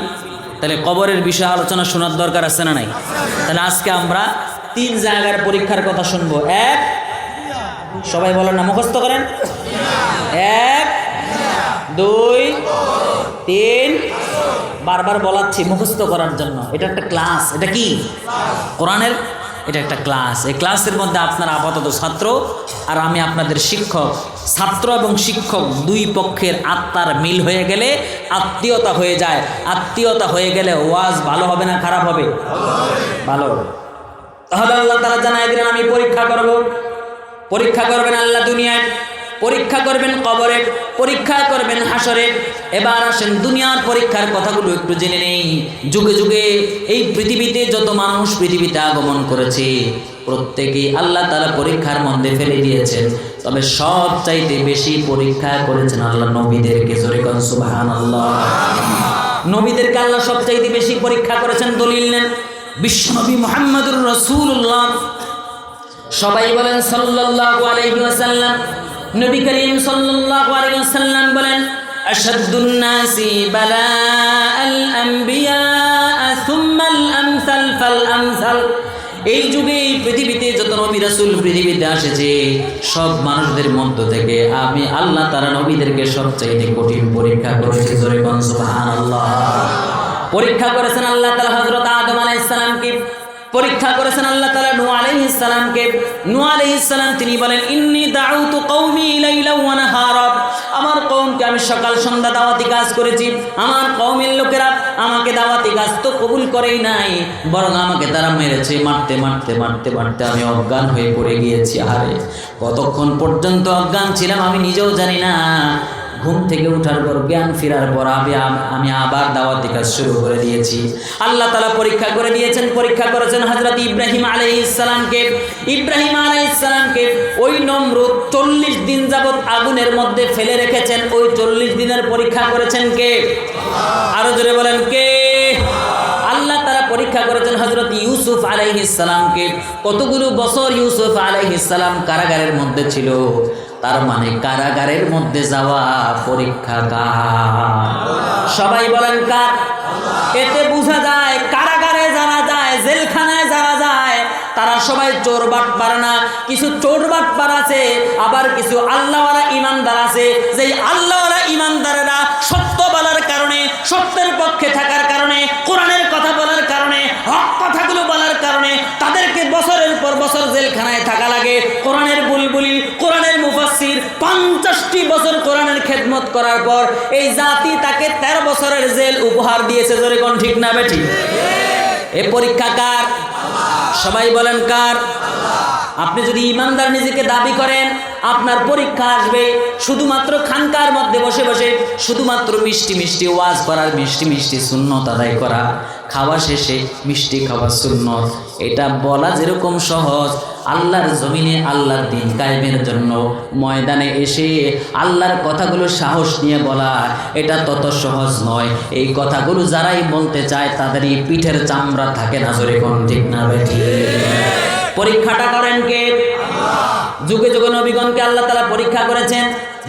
তাহলে কবরের বিষয়ে আলোচনা শোনার দরকার আছে না নাই? তাহলে আজকে আমরা 3 জায়গার পরীক্ষার কথা শুনবো। 1, সবাই বলেন না, মুখস্থ করেন। 1, 2, 3। বারবার বলাচ্ছি মুখস্থ করার জন্য। এটা একটা ক্লাস। এটা কি? কোরআনের এটা একটা ক্লাস। এই ক্লাসের মধ্যে আপনারা আপাতত ছাত্র আর আমি আপনাদের শিক্ষক। ছাত্র এবং শিক্ষক 2 পক্ষের আত্মার মিল হয়ে গেলে আত্মীয়তা হয়ে যায়। আত্মীয়তা হয়ে গেলে ওয়াজ ভালো হবে না খারাপ হবে? ভালো। তাহলে আল্লাহ তাআলা জানায় দিলেন আমি পরীক্ষা করব। পরীক্ষা করবেন আল্লাহ দুনিয়ায়, পরীক্ষা করবেন কবরে, পরীক্ষা করবেন হাসরে। এবার আসেন দুনিয়ার পরীক্ষার কথাগুলো একটু জেনে নেই। যুগে যুগে এই পৃথিবীতে যত মানুষ পৃথিবীতে আগমন করেছে প্রত্যেকেই আল্লাহ তাআলা পরীক্ষার মধ্যে ফেলে দিয়েছেন। তবে সবচাইতে বেশি পরীক্ষা করেছেন আল্লাহ নবীদেরকে। জোরে কোন সুবহানাল্লাহ। নবীদেরকে আল্লাহ সবচাইতে বেশি পরীক্ষা করেছেন। দলিল নেন, বিশ্বনবী মুহাম্মদুর রাসূলুল্লাহ। সবাই বলেন সাল্লাল্লাহু আলাইহি ওয়াসাল্লাম। নবী করিম সাল্লাল্লাহু আলাইহি ওয়াসাল্লাম বলেন আশাদ্দুন নাসি বালাআল আম্বিয়া সুম্মাল আমসাল ফাল আমসাল। এই যুগে এই পৃথিবীতে যত নবী রাসূল পৃথিবীতে আসেছে সব মানুষদের মধ্য থেকে আমি আল্লাহ তাআলা নবীদেরকে সবচেয়ে কঠিন পরীক্ষা করেছি। জোরে কোন সুবহানাল্লাহ। পরীক্ষা করেছেন আল্লাহ তাআলা হযরত আদম আলাইহিস সালামকে, পরীক্ষা করেছেন আল্লাহ তাআলা নূহ আলাইহিস সালামকে। নূহ আলাইহিস সালাম তিনি বলেন ইন্নী দাউতু কওমি লাইলা ওয়া নাহারা। আমার কওমকে আমি সকাল সন্ধ্যা দাওয়াতি কাজ করেছি। আমার কওমের লোকেরা আমাকে দাওয়াতি কাজ তো কবুল করেই নাই, বরং আমাকে তারা মেরেছে। মারতে মারতে মারতে মারতে আমি অজ্ঞান হয়ে পড়ে গিয়েছি। আরে কতক্ষণ পর্যন্ত অজ্ঞান ছিলাম আমি নিজেও জানি না। ঘুম থেকে ওঠার পর জ্ঞান ফেরার পর আমি আবার দাওয়াতি কাজ শুরু করে দিয়েছি। আল্লাহ তাআলা পরীক্ষা করে দিয়েছেন। পরীক্ষা করেছেন হযরত ইব্রাহিম আলাইহিস সালামকে। ইব্রাহিম আলাইহিস সালামকে ওই নমরুদ 40 দিন যাবত আগুনের মধ্যে ফেলে রেখেছেন। ওই 40 দিনের পরীক্ষা করেছেন কে? আরো জোরে বলেন কে? আল্লাহ তাআলা পরীক্ষা করেছেন হযরত ইউসুফ আলাইহিস সালামকে। কতগুলো বছর ইউসুফ আলাইহিস সালাম কারাগারের মধ্যে ছিল। তার মানে কারাগারের মধ্যে যাওয়া পরীক্ষা কার? সবাই বলেন কার? এতে বোঝা যায় কারাগারে যারা যায়, জেলখানায় যারা যায় তারা সবাই চোর বাটপার না। কিছু চোর বাটপার আছে, আবার কিছু আল্লাহওয়ালা ইমানদার আছে। যেই আল্লাহওয়ালা ইমানদারেরা সত্য বলার কারণে, সত্যের পক্ষে থাকার কারণে, কোরআনের কথা বলার কারণে, হক কথাগুলো বলার কারণে তাদেরকে বছরের পর বছর জেলখানায় থাকা লাগে। কোরআনের বুলবুলি, কোরআনের মুফাসসির 50টি বছর কোরআনের খেদমত করার পর এই জাতি তাকে 13 বছরের জেল উপহার দিয়েছে। জোরে কোন ঠিক না বেঠি? এই পরীক্ষা কার? সবাই বলেন কার? আপনি যদি ইমানদার নিজেকে দাবি করেন, আপনার পরীক্ষা আসবে শুধুমাত্র খানকার মধ্যে বসে বসে শুধুমাত্র মিষ্টি মিষ্টি ওয়াজ করার, মিষ্টি মিষ্টি সুন্নত আদায় করা, খাওয়া শেষে মিষ্টি খাওয়া সুন্নত। এটা বলা যেরকম সহজ, আল্লাহর জমিনে আল্লাহর দ্বীন কায়েমের জন্য ময়দানে এসে আল্লাহর কথাগুলো সাহস নিয়ে বলা এটা তত সহজ নয়। এই কথাগুলো যারাই বলতে চায় তাদেরই পিঠের চামড়া থাকে না। জোরে কোন ঠিক না বেঠি? পরীক্ষাটা করেন কে? যুগে যুগে নবীগণকে আল্লাহ তাআলা পরীক্ষা করেছেন।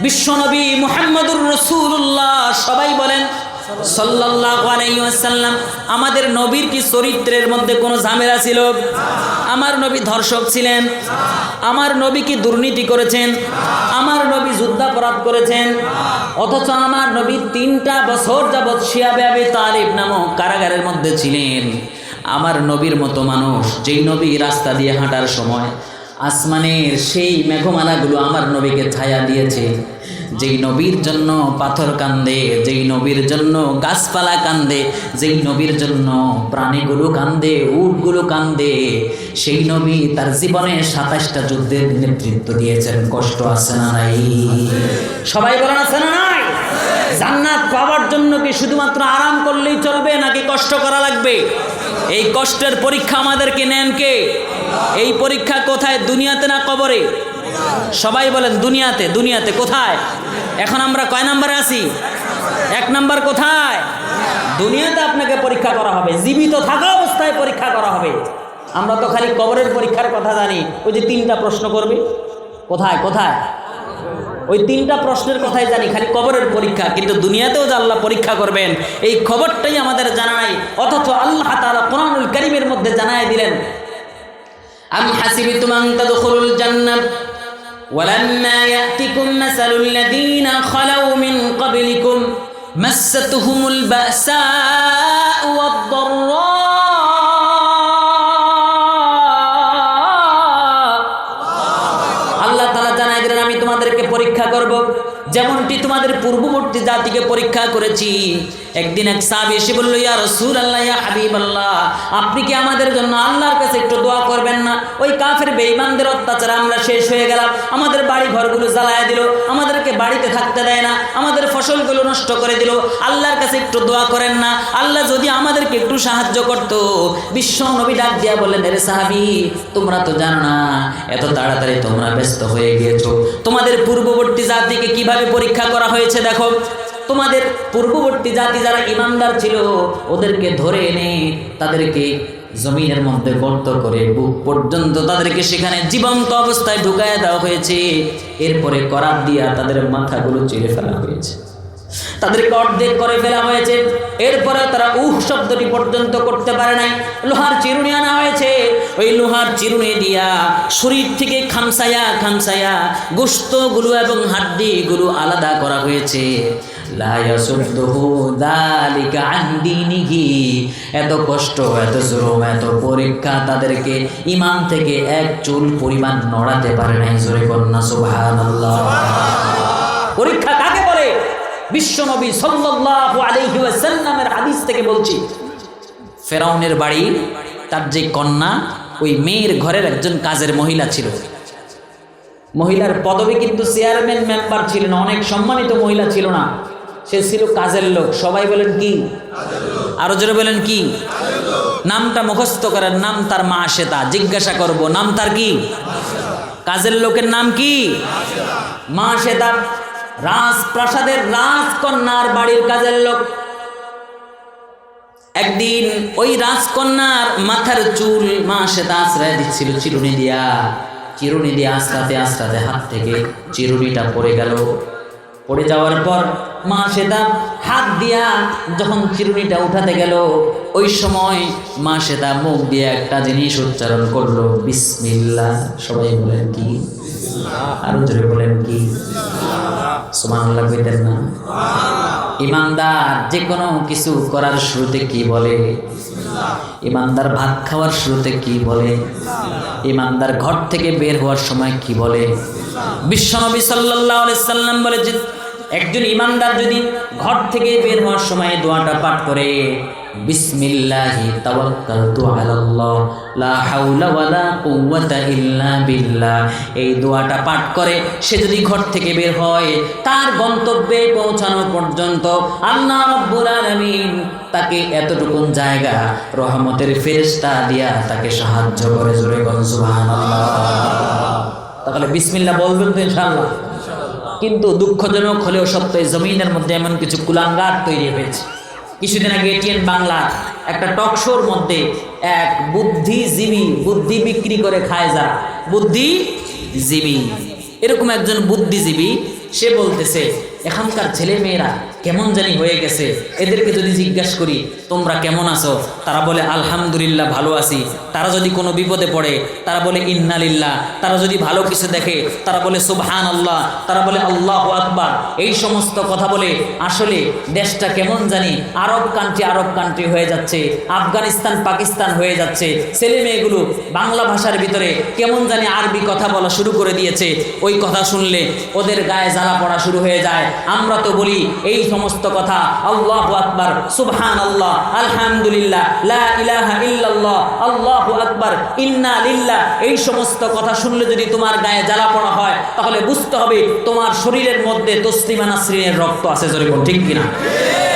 বিশ্ব নবী মুহাম্মদুর রাসূলুল্লাহ, সবাই বলেন সাল্লাল্লাহু আলাইহি ওয়াসাল্লাম। আমাদের নবীর কি চরিত্রের মধ্যে কোনো ঝামেলা ছিল? আমার নবী ধর্ষক ছিলেন? আমার নবী কি দুর্নীতি করেছেন? আমার নবী যুদ্ধাপরাধ করেছেন? অথচ আমার নবী 3টা বছর যাবৎ শিয়াবে আবি তালিব নামক কারাগারের মধ্যে ছিলেন। আমার নবীর মতো মানুষ, যেই নবী রাস্তা দিয়ে হাঁটার সময় আসমানের সেই মেঘমালাগুলো আমার নবীকে ছায়া দিয়েছে, যেই নবীর জন্য পাথর কান্দে, যেই নবীর জন্য গাছপালা কান্দে, যেই নবীর জন্য প্রাণীগুলো কান্দে, উটগুলো কান্দে, সেই নবী তার জীবনে 27টা যুদ্ধের নেতৃত্ব দিয়েছেন। কষ্ট আছে না নাই? সবাই বলেন আছে না নাই? জান্নাত পাওয়ার জন্য কি শুধুমাত্র আরাম করলেই চলবে নাকি কষ্ট করা লাগবে? এই কষ্টের পরীক্ষা আমাদেরকে নেন কে? এই পরীক্ষা কোথায়? দুনিয়াতে না কবরে? সবাই বলেন দুনিয়াতে। দুনিয়াতে কোথায়? এখন আমরা কয় নম্বরে আছি? 1 নম্বর কোথায়? দুনিয়াতে আপনাকে পরীক্ষা করা হবে, জীবিত থাকা অবস্থায় পরীক্ষা করা হবে। আমরা তো খালি কবরের পরীক্ষার কথা জানি, ওই যে 3টা প্রশ্ন করবে। কোথায় কোথায়? ওই 3টা প্রশ্নের কথাই জানি, খালি কবরের পরীক্ষা। কিন্তু দুনিয়াতেও যে আল্লাহ পরীক্ষা করবেন এই খবরটাই আমাদের জানা নাই। অথচ আল্লাহ তাআলা কোরআনুল কারীমের মধ্যে জানায় দিলেন, আম হাসিবতুম আন তাদখুলুল জান্নাহ ওয়ালাম্মা ইয়াতিকুম মাসালুল লাযীনা খালাউ মিন ক্বাবলিকুম মাসসাতুহুমুল বাসাউ ওয়াদ-দাররা তোমাদেরকে পরীক্ষা করব যেমনটি তোমাদের পূর্ববর্তী জাতিকে পরীক্ষা করেছি। একদিন এক সাহাবী এসে বলল, ইয়া রাসূলুল্লাহ, ইয়া হাবিবাল্লাহ, আপনি কি আমাদের জন্য আল্লাহর কাছে একটু দোয়া করবেন না? ওই কাফের বেঈমানদের অত্যাচারে আমরা শেষ হয়ে গেলাম, আমাদের বাড়ি ঘরগুলো জ্বালায় দিল, আমাদেরকে বাড়িতে থাকতে দেয় না, আমাদের ফসলগুলো নষ্ট করে দিল। আল্লাহর কাছে একটু দোয়া করেন না, আল্লাহ যদি আমাদেরকে একটু সাহায্য করতো। বিশ্ব নবী ডাক দিয়া বললেন, আরে সাহাবী, তোমরা তো জানো না এত তাড়াতাড়ি তোমরা ব্যস্ত হয়ে গিয়েছো। তোমাদের পূর্ববর্তী জাতিকে কিভাবে পরীক্ষা করা হয়েছে দেখো। তোমাদের পূর্ববর্তী জাতি যারা ইমানদার ছিল ওদেরকে ধরে এনে তাদেরকে জমিনের মধ্যে গর্ত করে বুক পর্যন্ত তাদেরকে সেখানে জীবন্ত অবস্থায় ঢুকায় দেওয়া হয়েছে। এরপরে করাত দিয়া তাদের মাথাগুলো চিরে ফেলা হয়েছে, তাদেরকে অর্ধেক করে ফেলা হয়েছে। এরপরে তারা শব্দটি পর্যন্ত করতে পারে নাই। লোহার চিরুনি আনা হয়েছে, ওই লোহার চিরুনি দিয়া শরীর থেকে খামসায়া খামসায়া গোশতগুলো এবং হাড্ডিগুলো আলাদা করা হয়েছে। লা ইয়াসুদ্দুহু যালিকা আন দীনিহি। এত কষ্ট, এত জুলুম, এত পরীক্ষা তাদেরকে ঈমান থেকে এক চুল পরিমাণ নড়াতে পারে নাই। জোরে কন্না সুবহানাল্লাহ। পরীক্ষা কাকে বলে? বিশ্বনবী সাল্লাল্লাহু আলাইহি ওয়াসাল্লামের হাদিস থেকে বলছি, ফেরাউনের বাড়ি তার যে কন্যা, ওই মেয়ের ঘরের একজন কাজের মহিলা ছিল। মহিলার পদবি কিন্তু চেয়ারম্যান মেম্বার ছিল না, অনেক সম্মানিত মহিলা ছিল না, সে ছিল কাজের লোক। সবাই বলেন কি? আরো জোরে বলেন কি? নামটা মুখস্থ করেন, নাম তার মাসেতা। জিজ্ঞাসা করব, নাম তার কি? কাজের লোকের নাম কি? মাসেতা। রাজপ্রাসাদের রাজকন্যার বাড়ির কাজের লোক। একদিন ওই রাজকন্যার মাথার চুল মাসেতা আশ্রয় দিচ্ছিল চিরুনি দিয়া। চিরুনি দিয়ে আস্তে আস্তে হাত থেকে চিরুনিটা পড়ে গেল। পড়ে যাওয়ার পর মাসেতা হাত দিয়া যখন চিরুনিটা উঠাতে গেল, ওই সময় মাসেতা মুখ দিয়ে একটা জিনিস উচ্চারণ করলো, বিসমিল্লাহ। সবাই বলেন কি? আরো জোরে বলেন কি? সুবহানাল্লাহ কইতেন না? ইমানদার যে কোনো কিছু করার শুরুতে কি বলে? ইমানদার ভাত খাওয়ার শুরুতে কি বলে? ইমানদার ঘর থেকে বের হওয়ার সময় কি বলে? বিশ্বনবী সাল্লাল্লাহু আলাইহি সাল্লাম বলে যে একজন ইমানদার যদি ঘর থেকে বের হওয়ার সময় দোয়াটা পাঠ করে, বিসমিল্লাহি তাওয়াক্কালতু আলাল্লাহ লা হাওলা ওয়ালা কুওয়াতা ইল্লা বিল্লাহ, এই দোয়াটা পাঠ করে সে যদি ঘর থেকে বের হয়, তার গন্তব্যে পৌঁছানো পর্যন্ত আল্লাহ রাব্বুল আলামিন তাকে এতটুকুন জায়গা রহমতের ফেরেশতা দিয়া তাকে সাহায্য করে। জোরে বলুন সুবহানাল্লাহ। তাহলে বিসমিল্লাহ বলবেন তো ইনশাআল্লাহ। কিন্তু দুঃখজনক হলেও সত্য, এই জমিনের মধ্যে এমন কিছু কুলাঙ্গার তৈরি হয়েছে। কিছুদিন আগে এটিএন বাংলার একটা টক শোর মধ্যে এক বুদ্ধিজীবী, বুদ্ধি বিক্রি করে খায় যারা বুদ্ধিজীবী, এরকম একজন বুদ্ধিজীবী সে বলতেছে এখনকার ছেলে মেয়েরা কেমন জানি হয়ে গেছে, এদেরকে যদি জিজ্ঞাসা করি তোমরা কেমন আছো, তারা বলে আলহামদুলিল্লাহ ভালো আছি। তারা যদি কোনো বিপদে পড়ে তারা বলে ইন্নালিল্লাহ, তারা যদি ভালো কিছু দেখে তারা বলে সুবহানাল্লাহ, তারা বলে আল্লাহু আকবার। এই সমস্ত কথা বলে আসলে দেশটা কেমন জানি আরব কান্ট্রি হয়ে যাচ্ছে, আফগানিস্তান পাকিস্তান হয়ে যাচ্ছে। ছেলে মেয়েগুলো বাংলা ভাষার ভিতরে কেমন জানি আরবি কথা বলা শুরু করে দিয়েছে। ওই কথা শুনলে ওদের গায়ে জ্বালা পড়া শুরু হয়ে যায়। আমরা তো বলি এই সমস্ত কথা আল্লাহু আকবার, সুবহানাল্লাহ, আলহামদুলিল্লাহ, লা ইলাহা ইল্লাল্লাহ, আল্লাহু আকবার, ইন্না লিল্লাহ। এই সমস্ত কথা শুনলে যদি তোমার গায়ে জ্বালা পড়া হয় তাহলে বুঝতে হবে তোমার শরীরের মধ্যে তসলিমা নাসরিনের রক্ত আছে। জোরে বল ঠিক কিনা?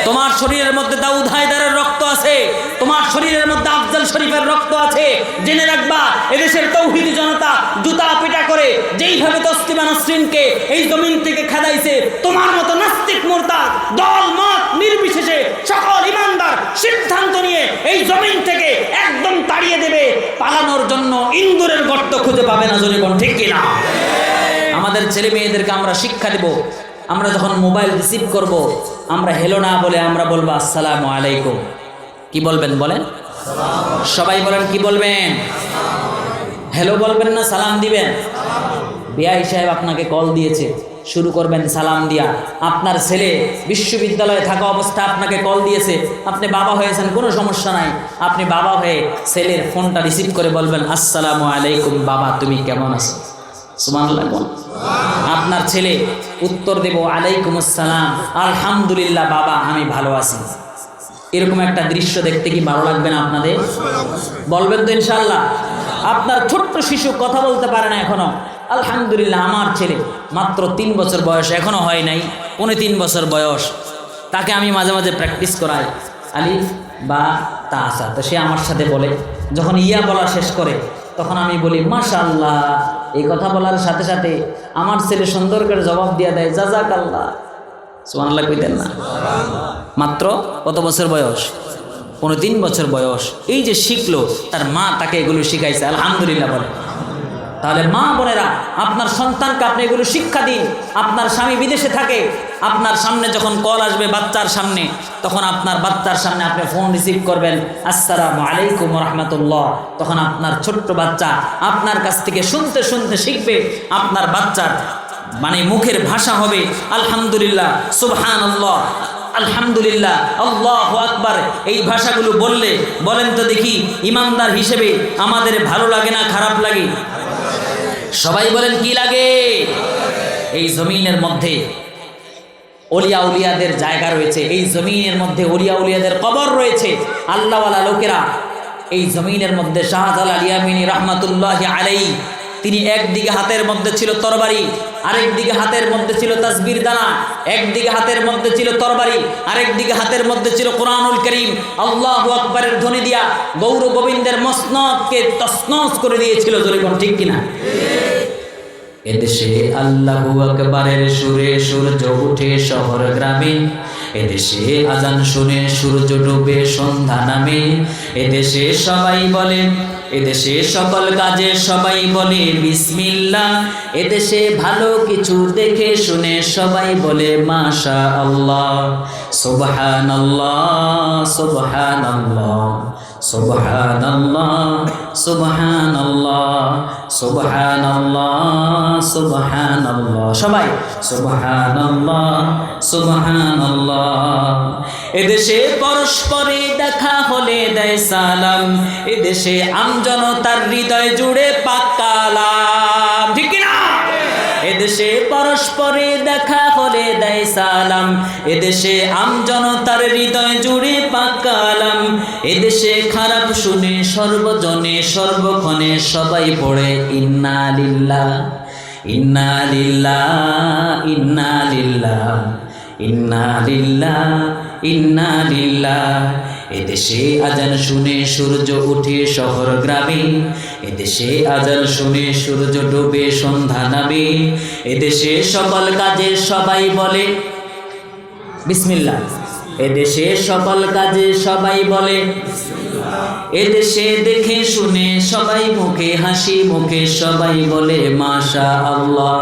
তোমার শরীরের মধ্যে দাউদ হায়দারের রক্ত আছে, তোমার শরীরের মধ্যে আফজল শরীফের রক্ত আছে। জেনে রাখবা এদেশের তৌহিদি জনতা জুতা পিটা করে যেইভাবে তসলিমা নাসরিনকে এই জমিন থেকে খেদাইছে, তোমার মতো নাস্তিক মুরতাদ দল মত নির্বিশেষে সকল ইমানদার সিদ্ধান্ত নিয়ে এই জমিন থেকে একদম তাড়িয়ে দেবে। পালানোর জন্য ইন্দুরের গর্ত খুঁজে পাবে না। জোরে বল ঠিক কিনা? আমাদের ছেলে মেয়েদেরকে আমরা শিক্ষা দেব, আমরা যখন মোবাইল রিসিভ করব আমরা হেলো না বলে আমরা বলবো আসসালামু আলাইকুম। কি বলবেন বলেন? সবাই বলেন কি বলবেন? হেলো বলবেন না সালাম দিবেন? বিআই সাহেব আপনাকে কল দিয়েছে, শুরু করবেন সালাম দিয়া। আপনার ছেলে বিশ্ববিদ্যালয়ে থাকা অবস্থা আপনাকে কল দিয়েছে, আপনি বাবা হয়েছেন, কোনো সমস্যা নাই। আপনি বাবা হয়ে ছেলের ফোনটা রিসিভ করে বলবেন আসসালামু আলাইকুম বাবা, তুমি কেমন আছো? সুবহানাল্লাহ। আপনার ছেলে উত্তর দেব আলাইকুম আসসালাম, আলহামদুলিল্লাহ বাবা আমি ভালো আছি। এরকম একটা দৃশ্য দেখতে কি ভালো লাগবে না আপনাদের? বলবেন তো ইনশাআল্লাহ? আপনার ছোট্ট শিশু কথা বলতে পারে না এখনো, আলহামদুলিল্লাহ আমার ছেলে মাত্র 3 বছর বয়স, এখনো হয় নাই, 3.25 বছর বয়স। তাকে আমি মাঝে মাঝে প্র্যাকটিস করাই আলিফ বা তা আসা, তো সে আমার সাথে বলে। যখন ইয়া বলা শেষ করে তখন আমি বলি মাশাআল্লাহ। এই কথা বলার সাথে সাথে আমার ছেলে সুন্দর করে জবাব দিয়ে দেয় জাযাকাল্লাহ। সুবহানাল্লাহ কইতেন না? মাত্র কত বছর বয়স? 3.25 বছর বয়স। এই যে শিখলো, তার মা তাকে এগুলো শিখাইছে, আলহামদুলিল্লাহ বলে। তাহলে মা বোনেরা আপনার সন্তানকে আপনি এগুলো শিক্ষা দিন। আপনার স্বামী বিদেশে থাকে, আপনার সামনে যখন কল আসবে বাচ্চার সামনে, তখন আপনার বাচ্চার সামনে আপনি ফোন রিসিভ করবেন আসসালামু আলাইকুম ওয়া রাহমাতুল্লাহ। তখন আপনার ছোট্ট বাচ্চা আপনার কাছ থেকে শুনতে শুনতে শিখবে। আপনার বাচ্চার মানে মুখের ভাষা হবে আলহামদুলিল্লাহ, সুবহানাল্লাহ, আলহামদুলিল্লাহ, আল্লাহু আকবার। এই ভাষাগুলো বললে বলেন তো দেখি ইমানদার হিসেবে আমাদের ভালো লাগে না খারাপ লাগে? সবাই বলেন কি লাগে? এই জমিনের মধ্যে ওলিয়া উলিয়াদের জায়গা রয়েছে, এই জমিনের মধ্যে ওলিয়া উলিয়াদের কবর রয়েছে। আল্লাহওয়ালা লোকেরা এই জমিনের মধ্যে শাহজালাল ইয়ামিনী রাহমাতুল্লাহি আলাইহি, তিনি একদিকে হাতের মধ্যে ছিল তরবারি, আরেকদিকে হাতের মধ্যে ছিল তাসবির দানা, একদিকে হাতের মধ্যে ছিল তরবারি, আরেকদিকে হাতের মধ্যে ছিল কোরআনুল কারীম। আল্লাহু আকবারের ধ্বনি দিয়া গৌর গোবিন্দের মসনদকে তছনছ করে দিয়েছিল। জোরে বল ঠিক কিনা? এদেশে আল্লাহু আকবারের সুরে সূর্য উঠে শহর গ্রামে, এদেশে আজান শুনে সূর্য ডুবে সন্ধ্যা নামে। এদেশে সবাই বলে, এদেশে সকল কাজে সবাই বলে বিসমিল্লাহ। এদেশে ভালো কিছু দেখে শুনে সবাই বলে মাশাআল্লাহ, সুবহানাল্লাহ, সুবহানাল্লাহ, সুবহানাল্লাহ সুবহানাল্লাহ সুবহানাল্লাহ সুবহানাল্লাহ সবাই সুবহানাল্লাহ সুবহানাল্লাহ। এদেশে পরস্পরে দেখা হলে দেয় সালাম, এদেশে আমজনতার হৃদয় জুড়ে পাক কালাম, ঠিক কি না? এদেশে পরস্পরে দেখা হলে দেয় সালাম, এদেশে আমজনতার হৃদয় জুড়ে পাক কালাম। এদেশে খারাপ শুনে সর্বজনে সর্বক্ষণে সবাই পড়ে ইন্না লিল্লাহ ইন্না লিল্লাহ ইন্না লিল্লাহ ইন্না লিল্লাহ ইন্না লিল্লাহ। এদেশে আজান শুনে সূর্য উঠে শহর গ্রামে, এদেশে আজান শুনে সূর্য ডুবে সন্ধ্যা নামে। এদেশে সকল কাজে সবাই বলে বিসমিল্লাহ, এদেশে সকল কাজে সবাই বলে, এদেশে দেখে শুনে সবাই মুখে হাসি মুখে সবাই বলে মাশা আল্লাহ।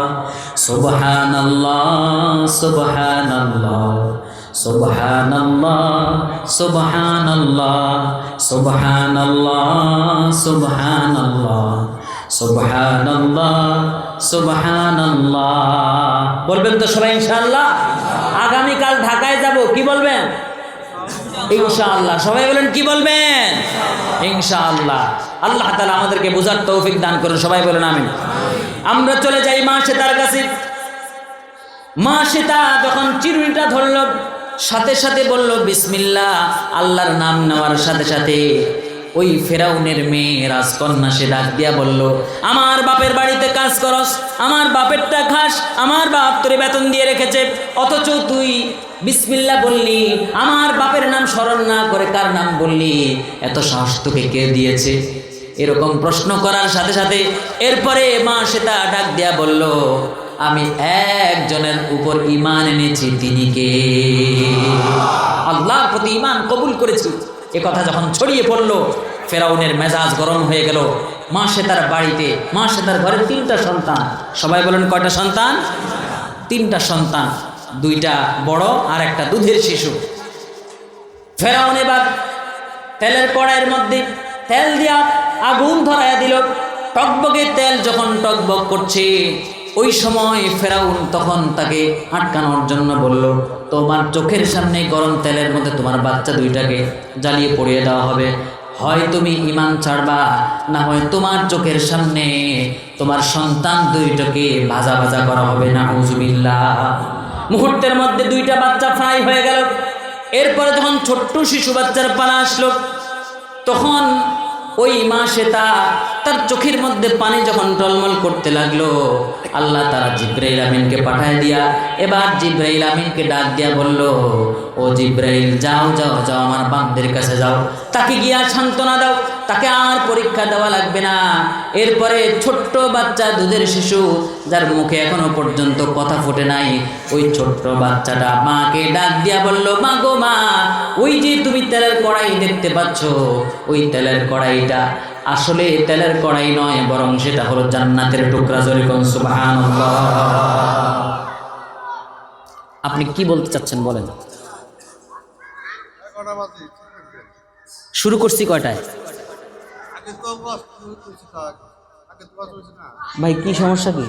সুবহানাল্লাহ সুবহানাল্লাহ সুবহানাল্লাহ সুবহানাল্লাহ সুবহানাল্লাহ সুবহানাল্লাহ সুবহানাল্লাহ সুবহানাল্লাহ। বলবেন তো সবাই ইনশাআল্লাহ? আগামীকাল ঢাকায় যাব, কি বলবেন? ইনশাআল্লাহ। সবাই বলেন কি বলবেন? ইনশাআল্লাহ। আল্লাহ তাআলা আমাদেরকে বোঝার তৌফিক দান করুন, সবাই বলেন আমিন। আমরা চলে যাই মা শ্বেতার কাছে। মা শ্বেতা যখন চিরুনিটা ধরল, সাথে সাথে বলল বিসমিল্লাহ। আল্লাহর নাম নেওয়ার সাথে সাথে ওই ফেরাউনের মেয়ে রাজকন্যা সে ডাক দিয়া বলল, আমার বাপের বাড়িতে কাজ করস, আমার বাপেরটা খাস, আমার বাপ তোরে বেতন দিয়ে রেখেছে, অথচ তুই বিসমিল্লাহ বললি, আমার বাপের নাম স্মরণ না করে কার নাম বললি? এত সাহস তোকে কে দিয়েছে? এরকম প্রশ্ন করার সাথে সাথে এরপরে মা শ্বেতা ডাক দিয়া বলল, আমি একজনের উপর ঈমান এনেছি, তিনি কে? আল্লাহর প্রতি ঈমান কবুল করেছি। এ কথা যখন ছড়িয়ে পড়ল, ফেরাউনের মেজাজ গরম হয়ে গেল। মা শ্বেতার বাড়িতে, মা শ্বেতার ঘরে 3টা সন্তান। সবাই বলেন কয়টা সন্তান? 3টা সন্তান, 2টা বড় আর একটা দুধের শিশু। ফেরাউন এবার তেলের কড়াইয়ের মধ্যে তেল দিয়া আগুন ধরাইয়া দিল। টকবকে তেল যখন টকবক করছে, ওই সময় ফেরাউন তখন তাকে আটকানোর জন্য বলল, তোমার চোখের সামনে গরম তেলের মধ্যে তোমার বাচ্চা 2টাকে জ্বালিয়ে পুড়িয়ে দেওয়া হবে, হয় তুমি ঈমান ছাড়বা, না হয় তোমার চোখের সামনে তোমার সন্তান 2টাকে ভাজা ভাজা করা হবে। নাউজুবিল্লাহ। মুহূর্তের মধ্যে 2টা বাচ্চা ফ্রাই হয়ে গেল। এরপরে যখন ছোট্ট শিশু বাচ্চার পালা আসলো, তখন ওই মা শ্বেতা তার চোখের মধ্যে পানি যখন টলমল করতে লাগলো, আল্লাহ তারা জিব্রাইল আমিনকে পাঠায় দিয়া এবার জিব্রাইল আমিনকে ডাক দিয়া বলল, ও জিব্রাইল, যাও যাও যাও আমার বান্দার কাছে যাও, তাকে গিয়া সান্ত্বনা দাও, তাকে আর পরীক্ষা দেওয়া লাগবে না। এরপরে ছোট্ট বাচ্চা দুধের শিশু, যার মুখে এখনো পর্যন্ত কথা ফোটে নাই, ওই ছোট্ট বাচ্চাটা মাকে ডাক দিয়া বলল, মা গো মা, ওই যে তুমি তেলের কড়াই দেখতে পাচ্ছ, ওই তেলের কড়াইটা আসলে তেলের কড়াই নয়, বরং সেটা হলো জান্নাতের টুকরা। জোরে কোন সুবহানাল্লাহ। আপনি কি বলতে চাচ্ছেন বলেন? শুরু করছি কয়টায়? ভাই কি সমস্যা কি?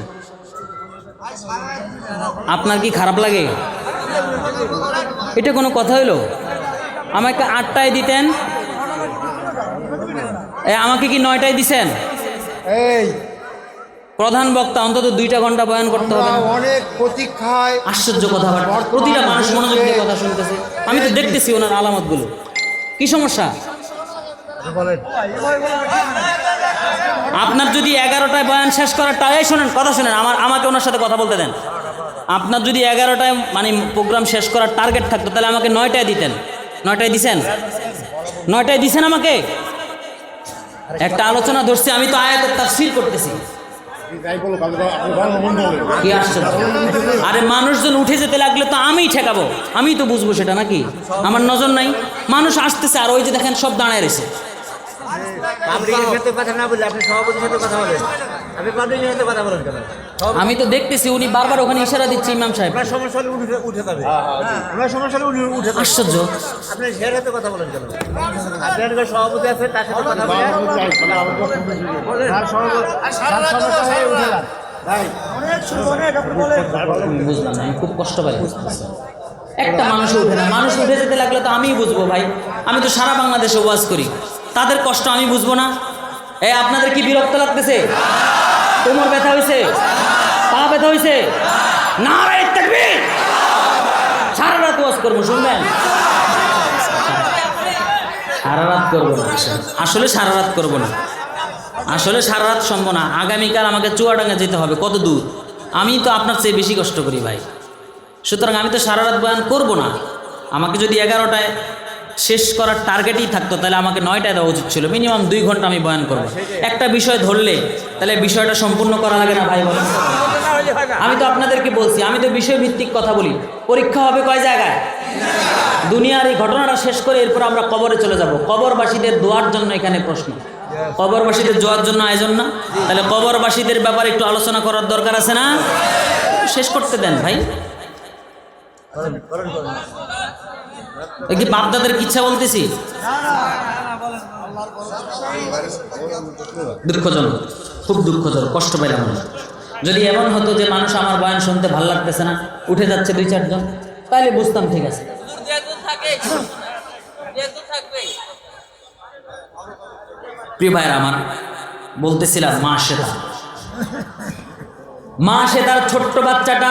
আপনার কি খারাপ লাগে? এটা কোনো কথা হইলো? আমাকে 8টায় দিতেন, আমাকে কি 9টায় দিছেন? এই প্রধান বক্তা, অন্তত 2টা ঘন্টা বয়ান করতে হবে। অনেক প্রতীক্ষায়। আশ্চর্য কথা, প্রতিটা মানুষ মনোযোগ দিয়ে কথা শুনতেছে, আমি তো দেখতেছি ওনার আলামতগুলো। কি সমস্যা? আপনার যদি 11টায় বয়ান শেষ করার টাই শোনেন, কথা শোনেন, আমাকে ওনার সাথে কথা বলতে দেন। আপনার যদি 11টায় মানে প্রোগ্রাম শেষ করার টার্গেট থাকতো, তাহলে আমাকে 9টায় দিতেন। 9টায় দিছেন? 9টায় দিছেন আমাকে? একটা আলোচনা ধরছি, আমি তো আয়াতের তাফসীর করতেছি। কি আশ্চর্য! আরে মানুষজন উঠে যেতে লাগলে তো আমিই ঠেকাবো, আমি তো বুঝবো সেটা, নাকি? আমার নজর নাই, মানুষ আসতেছে আর ওই যে দেখেন সব দাঁড়ায় রয়েছে। কথা না বলে আপনি সভাপতির সাথে কথা বলেন। আপনি কন্টিনিউতে কথা বলেন কেন? আমি তো দেখতেছি উনি বারবার ওখানে ইশারা দিচ্ছে ইমাম সাহেব। আপনার সমস্যা হলে উঠে যাবে। আপনার সমস্যা হলে উঠে যাবে। আশ্চর্য। আপনি শেয়ার হাতে কথা বলেন কেন? আপনার যে সভাপতি আছে তার সাথে কথা বলেন। বুঝলাম না, আমি খুব কষ্ট পাই। একটা মানুষ উঠে না, মানুষ উঠে যেতে লাগলে তো আমিই বুঝবো ভাই। আমি তো সারা বাংলাদেশে ওয়াজ করি, তাদের কষ্ট আমি বুঝবো না? আপনাদের কি বিরক্ত লাগতেছে? কোমর ব্যথা হয়েছে, পা ব্যথা হয়েছে? নারায়ে তাকবীর! সারা রাত ওয়াজ করবো, শুনবেন? সারা রাত করবো না, আসলে সারা রাত করবো না, আসলে সারা রাত সম্ভব না। আগামীকাল আমাকে চুয়াডাঙ্গা যেতে হবে, কত দূর। আমি তো আপনার চেয়ে বেশি কষ্ট করি ভাই, সুতরাং আমি তো সারা রাত বয়ান করবো না। আমাকে যদি 11টায় শেষ করার টার্গেটই থাকতো তাহলে আমাকে 9টায় দেওয়া উচিত ছিল। মিনিমাম 2 ঘন্টা আমি বয়ান করবো। একটা বিষয় ধরলে তাহলে বিষয়টা সম্পূর্ণ করা লাগে না ভাই, বলেন? আমি তো আপনাদেরকে বলছি, আমি তো বিষয়ভিত্তিক কথা বলি। পরীক্ষা হবে কয় জায়গায়? দুনিয়ার এই ঘটনাটা শেষ করে এরপর আমরা কবরে চলে যাব। কবরবাসীদের দোয়ার জন্য এখানে প্রশ্ন, কবরবাসীদের দোয়ার জন্য আয়োজন না? তাহলে কবরবাসীদের ব্যাপারে একটু আলোচনা করার দরকার আছে না? শেষ করতে দেন ভাই। কি বাপদাদের ইচ্ছা বলতেছি? দুঃখজনক, খুব দুঃখজনক, কষ্ট পাইলাম। যদি এমন হতো যে মানুষ আমার বয়ান শুনতে ভালো লাগতেছে না, উঠে যাচ্ছে 2-4 জন, তাহলে বুঝতাম ঠিক আছে। প্রিয় ভাইরা আমার, বলতেছিলাম মা সেতার ছোট্ট বাচ্চাটা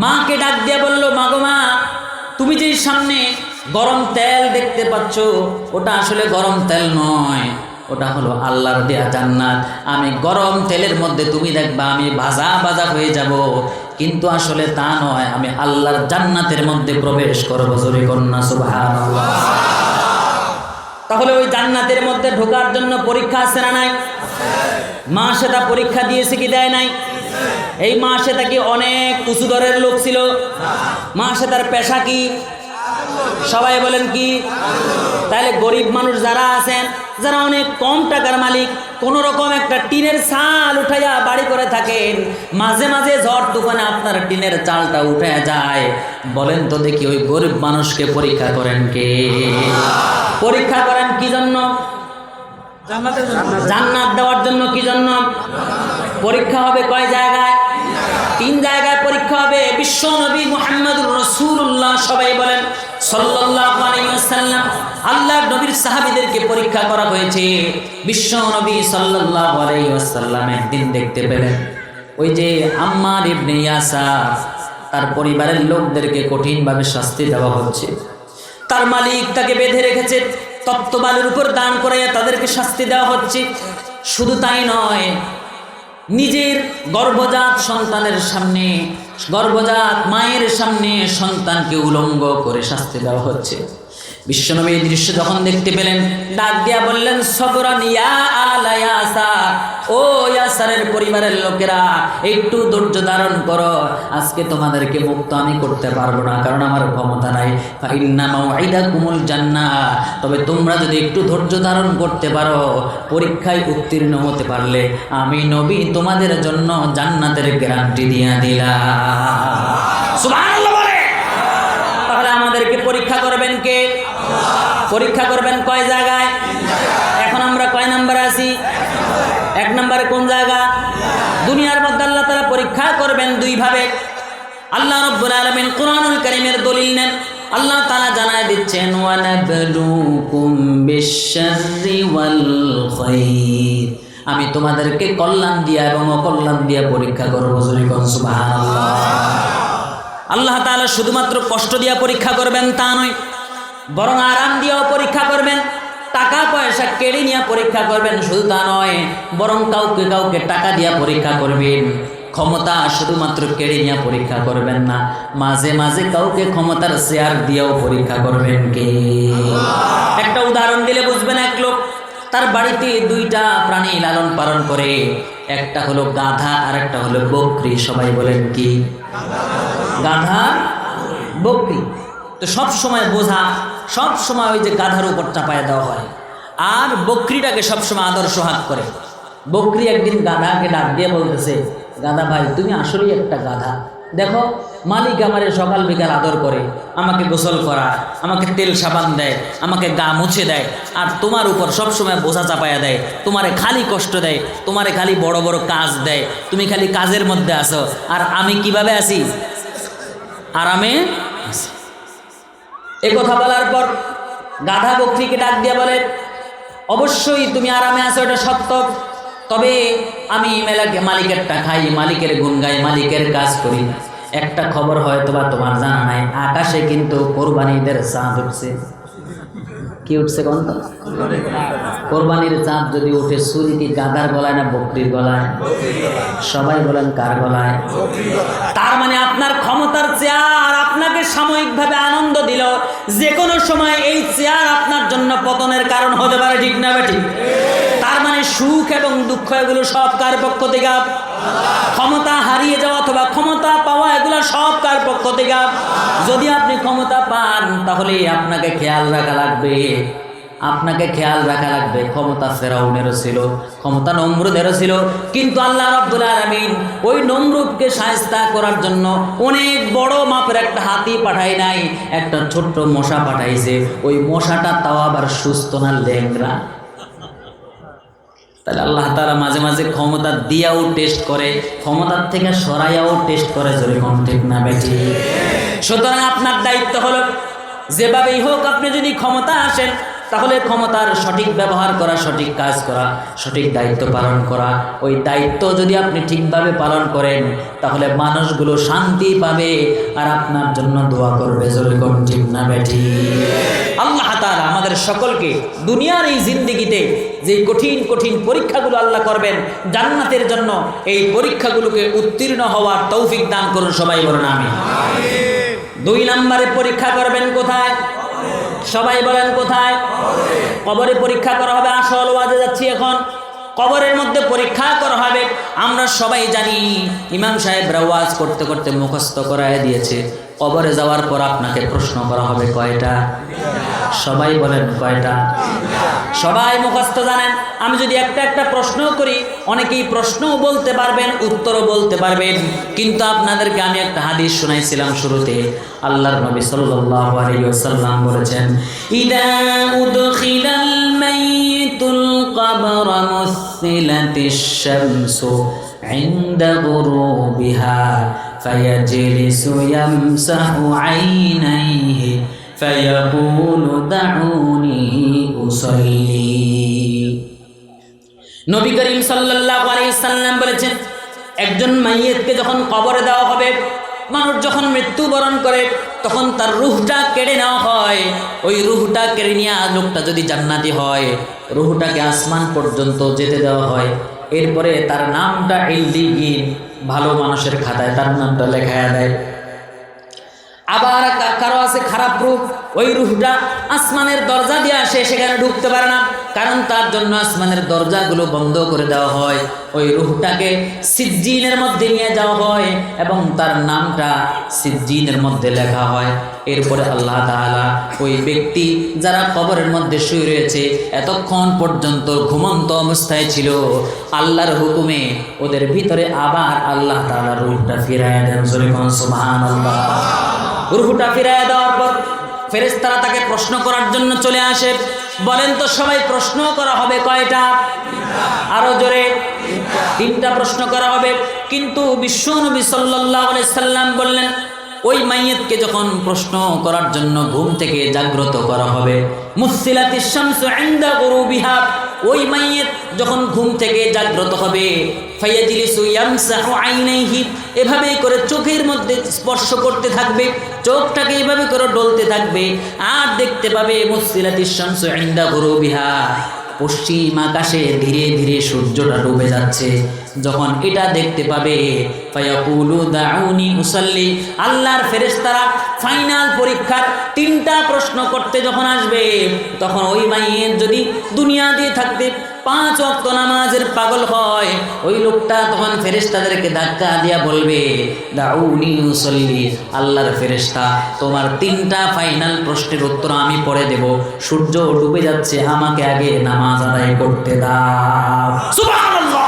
মাকে ডাক দিয়ে বলল, মা গো মা, তুমি যে সামনে গরম তেল দেখতে পাচ্ছ, ওটা আসলে গরম তেল নয়, ওটা হলো আল্লাহর দেয়া জান্নাত। আমি গরম তেলের মধ্যে তুমি দেখবা আমি ভাজা ভাজা হয়ে যাব, কিন্তু আসলে তা নয়, আমি আল্লাহর জান্নাতের মধ্যে প্রবেশ করবো। জোরে কন্যা সুবহানাল্লাহ। তাহলে ওই জান্নাতের মধ্যে ঢোকার জন্য পরীক্ষা আছে না নাই? মা সেটা পরীক্ষা দিয়েছে কি দেয় নাই? এই মা সেটা কি অনেক উঁচু দরের লোক ছিল? মা সেটার পেশা কি? সবাই বলেন কি? তাহলে গরিব মানুষ যারা আছেন, যারা অনেক কম টাকার মালিক, কোন রকম একটা টিনের চাল উঠাইয়া বাড়ি করে থাকেন, মাঝে মাঝে ঝড় তুফানে আপনার টিনের চালটা উঠে যায়, বলেন তো দেখি ওই গরিব মানুষকে পরীক্ষা করেন কে? পরীক্ষা করেন কি জন্য? জান্নাত দেওয়ার জন্য। কি জন্য? পরীক্ষা হবে কয় জায়গায়? 3 জায়গায় পরীক্ষা হবে। বিশ্ব নবী মুহাম্মদুর রাসূলুল্লাহ, সবাই বলেন সাল্লাল্লাহু আলাইহি ওয়াসাল্লাম, আল্লাহর নবীর সাহাবীদেরকে পরীক্ষা করা হয়েছে। বিশ্ব নবী সাল্লাল্লাহু আলাইহি ওয়াসাল্লাম একদিন দেখতে পেলেন ওই যে আম্মার ইবনে ইয়াসার, তার পরিবারের লোকদেরকে কঠিনভাবে শাস্তি দেওয়া হচ্ছে। তার মালিক তাকে বেঁধে রেখেছে, তপ্তবালুর উপর দান করে তাদেরকে শাস্তি দেওয়া হচ্ছে। শুধু তাই নয়, নিজের গর্ভজাত সন্তানের সামনে, গর্ভজাত মায়ের সামনে সন্তানকে উলঙ্গ করে শাস্তি দেওয়া হচ্ছে। বিশ্বনবী এই দৃশ্য যখন দেখতে পেলেন, ডাক দিয়া বললেন, সবরান ইয়া আলা ইয়াসার, ও ইয়াসারের পরিবারের লোকেরা, একটু ধৈর্য ধারণ করো, আজকে তোমাদেরকে মুক্ত আমি করতে পারবো না, কারণ আমার ক্ষমতা নাই। ফাইন্না মাউইদাকুমুল জান্নাহ, তবে তোমরা যদি একটু ধৈর্য ধারণ করতে পারো, পরীক্ষায় উত্তীর্ণ হতে পারলে আমি নবী তোমাদের জন্য জান্নাতের গ্যারান্টি দিয়ে দিলাম। সুবহানাল্লাহ বলে। তাহলে আমাদেরকে পরীক্ষা করবেন কে? পরীক্ষা করবেন কয় জায়গায়? এখন আমরা কয় নম্বরে আছি? 1 নম্বরে। কোন জায়গা? দুনিয়ার মধ্যে আল্লাহ তাআলা পরীক্ষা করবেন 2 ভাবে। আল্লাহ রাব্বুল আলামিন কুরআনুল কারীমের দলিল নেন, আল্লাহ তাআলা জানায় দিচ্ছেন, ওয়া নাবলুকুম বিশ-শাররি ওয়াল খায়র, আমি তোমাদেরকে কল্যাণ দিয়া এবং অকল্যাণ দিয়া পরীক্ষা করব। সুবহানাল্লাহ। আল্লাহ তাআলা শুধুমাত্র কষ্ট দিয়া পরীক্ষা করবেন তা নয়, বরং আরাম দিয়েও পরীক্ষা করবেন, টাকা পয়সা কেড়ে নিয়ে পরীক্ষা করবেন শুধু তা নয়, বরং কাউকে কাউকে টাকা দিয়া পরীক্ষা করবেন। ক্ষমতা শুধুমাত্র কেড়ে নিয়ে পরীক্ষা করবেন না, মাঝে মাঝে কাউকে ক্ষমতার শেয়ার দিয়েও পরীক্ষা করবেন কে? একটা উদাহরণ দিলে বুঝবেন। এক লোক তার বাড়িতে 2টা প্রাণী লালন পালন করে, একটা হলো গাধা আর একটা হলো বকরি। সবাই বলেন কি? গাধা, বকরি। তো সব সময় বোঝা, সব সময় ওই যে গাধার উপর চাপায় দেওয়া হয়, আর বকরিটাকে সবসময় আদর সোহাগ করে। বকরি একদিন গাধাকে ডাক দিয়ে বলতেছে, গাধা ভাই তুমি আসলেই একটা গাধা, দেখো মালিক আমারে সকাল বিকাল আদর করে, আমাকে গোসল করায়, আমাকে তেল সাবান দেয়, আমাকে গা মুছে দেয়, আর তোমার উপর সবসময় বোঝা চাপায়া দেয়, তোমারে খালি কষ্ট দেয়, তোমারে খালি বড় বড় কাজ দেয়, তুমি খালি কাজের মধ্যে আসো, আর আমি কিভাবে আছি? আরামে আছি। এ কথা বলার পর গাধা বকরিকে ডাক দিয়ে বলে, অবশ্যই তুমি আরামে আছো, এটা সত্য, তবে আমি মালিকেরটা খাই, মালিকের গুণ গাই, মালিকের কাজ করি। একটা খবর হয়তো বা তোমার জানা নাই, আকাশে কিন্তু কোরবানিদের চাঁদ উঠছে। কি উঠছে কোন? কোরবানির চাঁদ যদি উঠে, ছুরি কি গাধার গলায় না বকরির গলায়? সবাই বলেন কার গলায়? তার মানে আপনার ক্ষমতার চেয়ার আপনাকে সাময়িকভাবে আনন্দ দিল, যে কোনো সময় এই চেয়ার আপনার জন্য পতনের কারণ হতে পারে, ঠিক না বেঠিক? তার মানে সুখ এবং দুঃখ এগুলো সব কার পক্ষ থেকে? ক্ষমতা হারিয়ে যাওয়া অথবা ক্ষমতা পাওয়া এগুলো সব কার পক্ষ থেকে? যদি আপনি ক্ষমতা পান তাহলে আপনাকে খেয়াল রাখা লাগবে, আপনাকে খেয়াল রাখা লাগবে। ক্ষমতা ফেরাউনেরও ছিল, ক্ষমতা নমরুদেরও ছিল, কিন্তু আল্লাহ রাব্বুল আলামিন ওই নমরুদকে শায়েস্তা করার জন্য অনেক বড় মাপের একটা হাতি পাঠায় নাই, একটা ছোট্ট মশা পাঠাইছে। ওই মশাটা তাও আবার সুস্থ না, ল্যাংড়া। তাহলে আল্লাহ তাআলা মাঝে মাঝে ক্ষমতা দিয়াও টেস্ট করে, ক্ষমতার থেকে সরাইয়াও টেস্ট করে, যেরকম ঠিক না বেটি? সুতরাং আপনার দায়িত্ব হলো, যেভাবেই হোক আপনি যদি ক্ষমতা আসেন তাহলে ক্ষমতার সঠিক ব্যবহার করা, সঠিক কাজ করা, সঠিক দায়িত্ব পালন করা। ওই দায়িত্ব যদি আপনি ঠিকভাবে পালন করেন তাহলে মানুষগুলো শান্তি পাবে আর আপনার জন্য দোয়া করবে, যেরকম ঠিক না বেটি? আল্লাহ তাআলা আমাদের সকলকে দুনিয়ার এই জিন্দেগিতে যে কঠিন কঠিন পরীক্ষাগুলো আল্লাহ করবেন জান্নাতের জন্য, এই পরীক্ষাগুলোকে উত্তীর্ণ হওয়ার তৌফিক দান করুন। সবাই বলেন আমিন। 2 নম্বরে পরীক্ষা করবেন কোথায়? সবাই বলেন কোথায়? কবরে পরীক্ষা করা হবে। আসল ওয়াজে যাচ্ছি এখন। কবরের মধ্যে পরীক্ষা করা হবে। আমরা সবাই জানি ইমাম সাহেবরা ওয়াজ করতে করতে মুখস্থ করায় দিয়েছে, কবরে যাওয়ার পর আপনাকে প্রশ্ন করা হবে কয়টা? সবাই বলেন কয়টা? সবাই মুখস্থ জানেন। আমি যদি একটা একটা প্রশ্ন করি, অনেকেই প্রশ্নও বলতে পারবেন, উত্তরও বলতে পারবেন, কিন্তু আপনাদেরকে আমি একটা হাদিস শোনাইছিলাম শুরুতে। আল্লাহর নবী সাল্লাল্লাহু আলাইহি ওয়াসাল্লাম বলেছেন, ইদা উদখিলাল মাইতুল কবরা মুসিলাতিশ শামসু ইনদা গুরুবিহা ফায়াজলিসু ইয়ামসাহু আইনাইহি ফায়াকুলু দাউনি উসাল্লি। নবী করিম সাল্লাল্লাহু আলাইহি সাল্লাম বলেছেন, একজন মাইয়িতকে যখন কবরে দেওয়া হবে, মানুষ যখন মৃত্যুবরণ করে তখন তার রূহটা কেড়ে নেওয়া হয়। ওই রূহটা কেড়ে নিয়ে লোকটা যদি জান্নাতি হয়, রূহটাকে আসমান পর্যন্ত যেতে দেওয়া হয়। এরপরে তার নামটা ইল্লিয়িন, ভালো মানুষের খাতায় তার নামটা লেখায়া দেয়। আবার কারো আছে খারাপ রূহ, ওই রূহটা আসমানের দরজা দিয়ে আসে, সেখানে ঢুকতে পারে না, কারণ তার জন্য আসমানের দরজাগুলো বন্ধ করে দেওয়া হয়। ওই রূহটাকে সিজ্জিনের মধ্যে নিয়ে যাওয়া হয় এবং তার নামটা সিজ্জিনের মধ্যে লেখা হয়। এরপরে আল্লাহ তাআলা ওই ব্যক্তি যারা কবরের মধ্যে শুয়ে রয়েছে, এতক্ষণ পর্যন্ত ঘুমন্ত অবস্থায় ছিল, আল্লাহর হুকুমে ওদের ভিতরে আবার আল্লাহ তাআলা রূহটা ফিরাইয়া দেন। সুবহানাল্লাহ। রূহটা ফিরাইয়া দেওয়ার পর ফেরেশতারা তাকে প্রশ্ন করার জন্য চলে আসে। বলেন তো সবাই, প্রশ্ন করা হবে কয়টা? আরো জোরে। 3টা প্রশ্ন করা হবে। কিন্তু বিশ্বনবী সাল্লাল্লাহু আলাইহি সাল্লাম বললেন, ওই মাইয়িতকে যখন প্রশ্ন করার জন্য ঘুম থেকে জাগ্রত করা হবে, মুসিলাতিশ শামসু ইনদা গুরুবিহা, ওই মাইয়িত যখন ঘুম থেকে জাগ্রত হবে, ফায়াজলিসু ইয়ামসাহু আইনাইহি, এভাবে করে চোখের মধ্যে স্পর্শ করতে থাকবে, চোখটাকে এভাবে করে ডলতে থাকবে, আর দেখতে পাবে মুসিলাতিশ শামসু ইনদা গুরুবিহা, পশ্চিম আকাশে ধীরে ধীরে সূর্যটা ডুবে যাচ্ছে। যখন এটা দেখতে পাবে, ফায়াকুলু দাউনি উসাল্লি, আল্লাহর ফেরেশতারা ফাইনাল পরীক্ষার 3টা প্রশ্ন করতে যখন আসবে, তখন ওই মাইয়ের যদি দুনিয়া দিয়ে থাকতে 5 ওয়াক্ত নামাজের পাগল হয়, ওই লোকটা তখন ফেরেশতাদেরকে ধাক্কা দিয়া বলবে, দাউনি উসাল্লি, আল্লাহর ফেরেশতা তোমার 3টা ফাইনাল প্রশ্নের উত্তর আমি পড়ে দেব, সূর্য ডুবে যাচ্ছে, আমাকে আগে নামাজ আদায় করতে দাও। সুবহানাল্লাহ।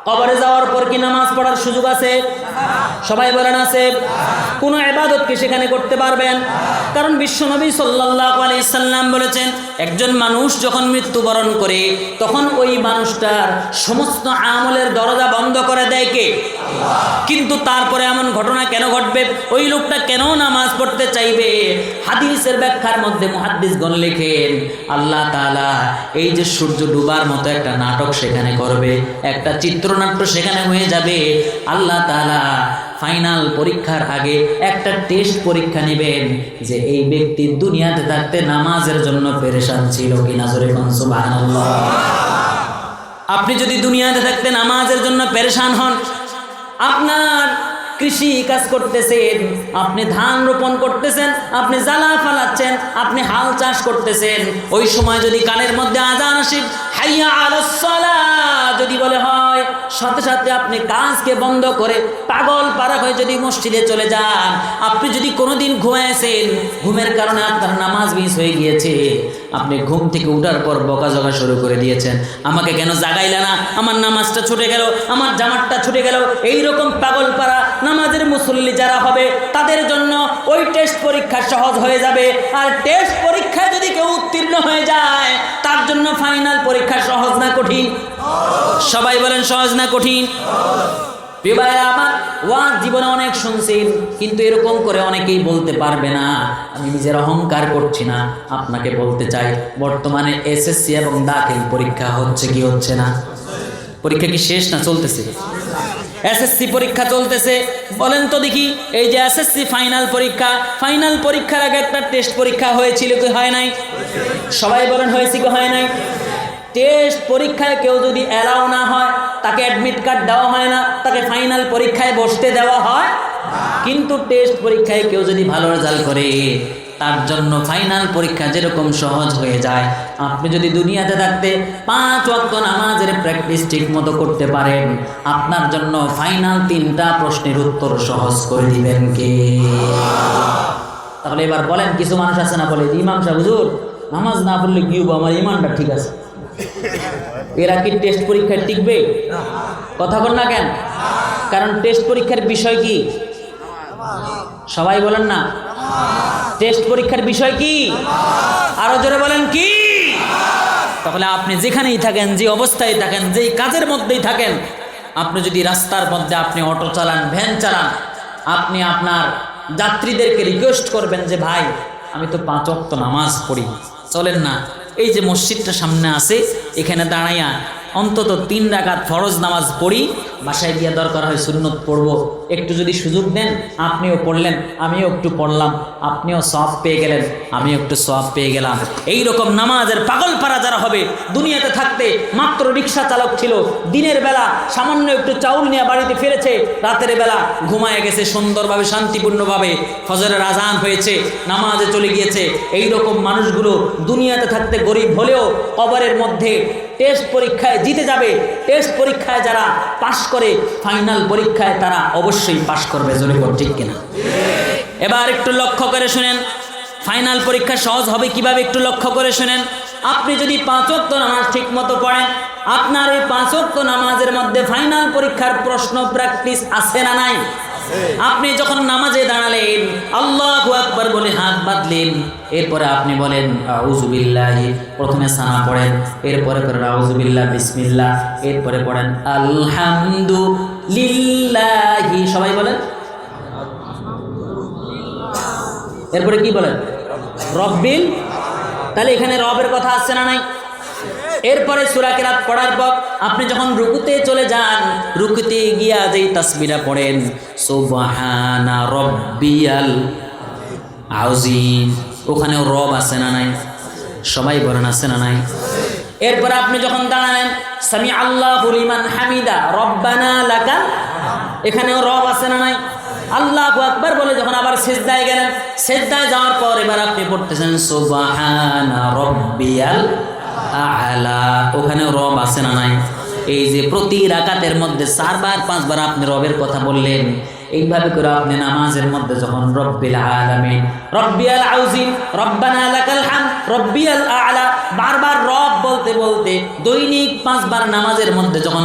কবরে যাওয়ার পর কি নামাজ পড়ার সুযোগ আছে? সবাই বলেন আছে। কোনো ইবাদত কি সেখানে করতে পারবেন? কারণ বিশ্বনবী সাল্লাল্লাহু আলাইহি সাল্লাম বলেছেন, একজন মানুষ যখন মৃত্যুবরণ করে তখন ওই মানুষটার সমস্ত আমলের দরজা বন্ধ করে দেয় কে? কিন্তু তারপরে এমন ঘটনা কেন ঘটবে? ওই লোকটা কেন নামাজ পড়তে চাইবে? হাদিসের ব্যাখ্যার মধ্যে মুহাদ্দিসগণ লেখেন, আল্লাহ তাআলা এই যে সূর্য ডুবার মতো একটা নাটক সেখানে করবে, একটা চিত্রনাট্য সেখানে হয়ে যাবে। আল্লাহ তাআলা ফাইনাল পরীক্ষার আগে একটা টেস্ট পরীক্ষা নেবেন যে এই ব্যক্তি দুনিয়াতে থাকতে নামাজের জন্য পেরেশান ছিল কিনা। জোরে বলুন সুবহানাল্লাহ। আপনি যদি দুনিয়াতে থাকতে নামাজের জন্য পেরেশান হন, আপনার কৃষি কাজ করতেছেন, আপনি ধান রোপণ করতেছেন, আপনি জ্বালা ফালাচ্ছেন, আপনি হাল চাষ করতেছেন, ওই সময় যদি কানের মধ্যে আযান আসে, হাইয়া আলাস সালাহ যদি বলে হয়, সাথে সাথে আপনি কাজকে বন্ধ করে পাগল পারা হয়ে যদি মসজিদে চলে যান। আপনি যদি কোনোদিন ঘুমাইছেন, ঘুমের কারণে আপনার নামাজ মিস হয়ে গিয়েছে, আপনি ঘুম থেকে উঠার পর বকাঝকা শুরু করে দিয়েছেন, আমাকে কেন জাগাইলা না, আমার নামাজটা ছুটে গেল, আমার জামাতটা ছুটে গেল। এইরকম পাগল পারা নামাজের মুসল্লি যারা হবে তাদের জন্য ওই টেস্ট পরীক্ষা সহজ হয়ে যাবে। আর টেস্ট পরীক্ষায় যদি কেউ উত্তীর্ণ হয়ে যায়, তার জন্য ফাইনাল পরীক্ষা সহজ না কঠিন? সবাই বলেন সহজ না কঠিন? প্রিয় ভাইরা আমার, ওয়াজ জীবনে অনেক শুনছেন, কিন্তু এরকম করে অনেকেই বলতে পারবে না। আমি নিজের অহংকার করছি না, আপনাকে বলতে চাই, বর্তমানে এসএসসি এবং দাখিল পরীক্ষা হচ্ছে কি হচ্ছে না? পরীক্ষা কি শেষ না চলতেছে? এসএসসি পরীক্ষা চলতেছে। বলেন তো দেখি, এই যে এসএসসি ফাইনাল পরীক্ষা, ফাইনাল পরীক্ষার আগে একটা টেস্ট পরীক্ষা হয়েছিল কি হয় নাই? সবাই বলেন হয়েছে কি হয় নাই? টেস্ট পরীক্ষায় কেউ যদি অ্যালাউ না হয়, তাকে অ্যাডমিট কার্ড দেওয়া হয় না, তাকে ফাইনাল পরীক্ষায় বসতে দেওয়া হয়। কিন্তু টেস্ট পরীক্ষায় কেউ যদি ভালো রেজাল্ট করে, তার জন্য ফাইনাল পরীক্ষা যেরকম সহজ হয়ে যায়, আপনি যদি দুনিয়াতে থাকতে 5 ওয়াক্ত নামাজের প্র্যাকটিস ঠিক মতো করতে পারেন, আপনার জন্য ফাইনাল 3টা প্রশ্নের উত্তর সহজ করে দিবেন কে? তাহলে এবার বলেন, কিছু মানুষ আছে না বলে, ইমাম সাহেব হুজুর নামাজ না পড়লে কি হবো, আমার ইমানটা ঠিক আছে। এরা কি টেস্ট পরীক্ষায় টিকবে? কথা বল না কেন? কারণ টেস্ট পরীক্ষার বিষয় কি? সবাই বলেন না, টেস্ট পরীক্ষার বিষয় কি? আরো জোরে বলেন কি? তাহলে আপনি যেখানেই থাকেন, যে অবস্থায় থাকেন, যেই কাজের মধ্যেই থাকেন, আপনি যদি রাস্তার মধ্যে আপনি অটো চালান, ভ্যান চালান, আপনি আপনার যাত্রীদেরকে রিকোয়েস্ট করবেন যে ভাই আমি তো 5 ওয়াক্ত নামাজ পড়ি, চলেন না এই যে মসজিদটা সামনে আছে, এখানে দাঁড়াইয়া অন্তত 3 রাকাত ফরজ নামাজ পড়ি, বাসায় গিয়ে দরকার হয় সুন্নত পড়ব, একটু যদি সুযোগ দেন আপনিও পড়লেন, আমিও একটু পড়লাম, আপনিও সওয়াব পেয়ে গেলেন, আমিও একটু সওয়াব পেয়ে গেলাম। এই রকম নামাজের পাগল পারা যারা হবে, দুনিয়াতে থাকতে মাত্র রিক্সা চালক ছিল, দিনের বেলা সামান্য একটু চাউল নিয়ে বাড়িতে ফিরেছে, রাতের বেলা ঘুমায় গেছে সুন্দরভাবে শান্তিপূর্ণভাবে, ফজরের আজান হয়েছে, নামাজে চলে গিয়েছে। এই রকম মানুষগুলো দুনিয়াতে থাকতে গরিব হলেও কবরের মধ্যে টেস্ট পরীক্ষায় জিতে যাবে। টেস্ট পরীক্ষায় যারা পাশ করে, ফাইনাল পরীক্ষায় তারা অবশ্যই পাশ করবে। জোরে বল ঠিক কিনা? এবার একটু লক্ষ্য করে শুনেন, ফাইনাল পরীক্ষা সহজ হবে কিভাবে একটু লক্ষ্য করে শুনেন। আপনি যদি 5 ওয়াক্ত নামাজ ঠিক মতো পড়েন, আপনার এই 5 ওয়াক্ত নামাজের মধ্যে ফাইনাল পরীক্ষার প্রশ্ন প্র্যাকটিস আছে না নাই? আপনি যখন নামাজে দাঁড়ালেন, আল্লাহু আকবার বলে হাত বাঁধলেন, এরপরে আপনি বলেন আউযু বিল্লাহি, প্রথমে সানা পড়েন, এরপরে করেন আউযু বিল্লাহ বিসমিল্লাহ, এরপরে পড়েন আলহামদুলিল্লাহি, সবাই বলেন, এরপরে কি বলেন? রব্বিল। তাহলে এখানে রবের কথা আসছে না নাই? এরপরে সূরা কিরাত পড়ার পর আপনি যখন রুকুতে চলে যান, রুকুতে গিয়া যেই তাসবিহটা পড়েন সুবহানা রাব্বিয়াল আযীম, ওখানেও রব আছে না নাই? সবাই বলেন আছে না নাই? এরপরে আপনি যখন দাঁড়ালেন সামি আল্লাহু লিমান হামিদা রব্বানা লাকাল, এখানেও রব আছে না নাই? আল্লাহু আকবার বলে যখন আবার সিজদায় গেলেন, সিজদায় যাওয়ার পর এবার আপনি পড়তেছেন সুবহানা রাব্বিয়াল আ'লা, ওখানেও রব আছে না নাই? এই যে প্রতি রাকাতের মধ্যে 4 বার 5 বার আপনি রবের কথা বললেন, এইভাবে করে আপনি নামাজের মধ্যে যখন রব্বিল আলামিন, রব্বিয়াল আযীম, রব্বানা লাকাল হামদ, রব্বিয়াল আ'লা বারবার রব বলতে বলতে দৈনিক 5 বার নামাজের মধ্যে যখন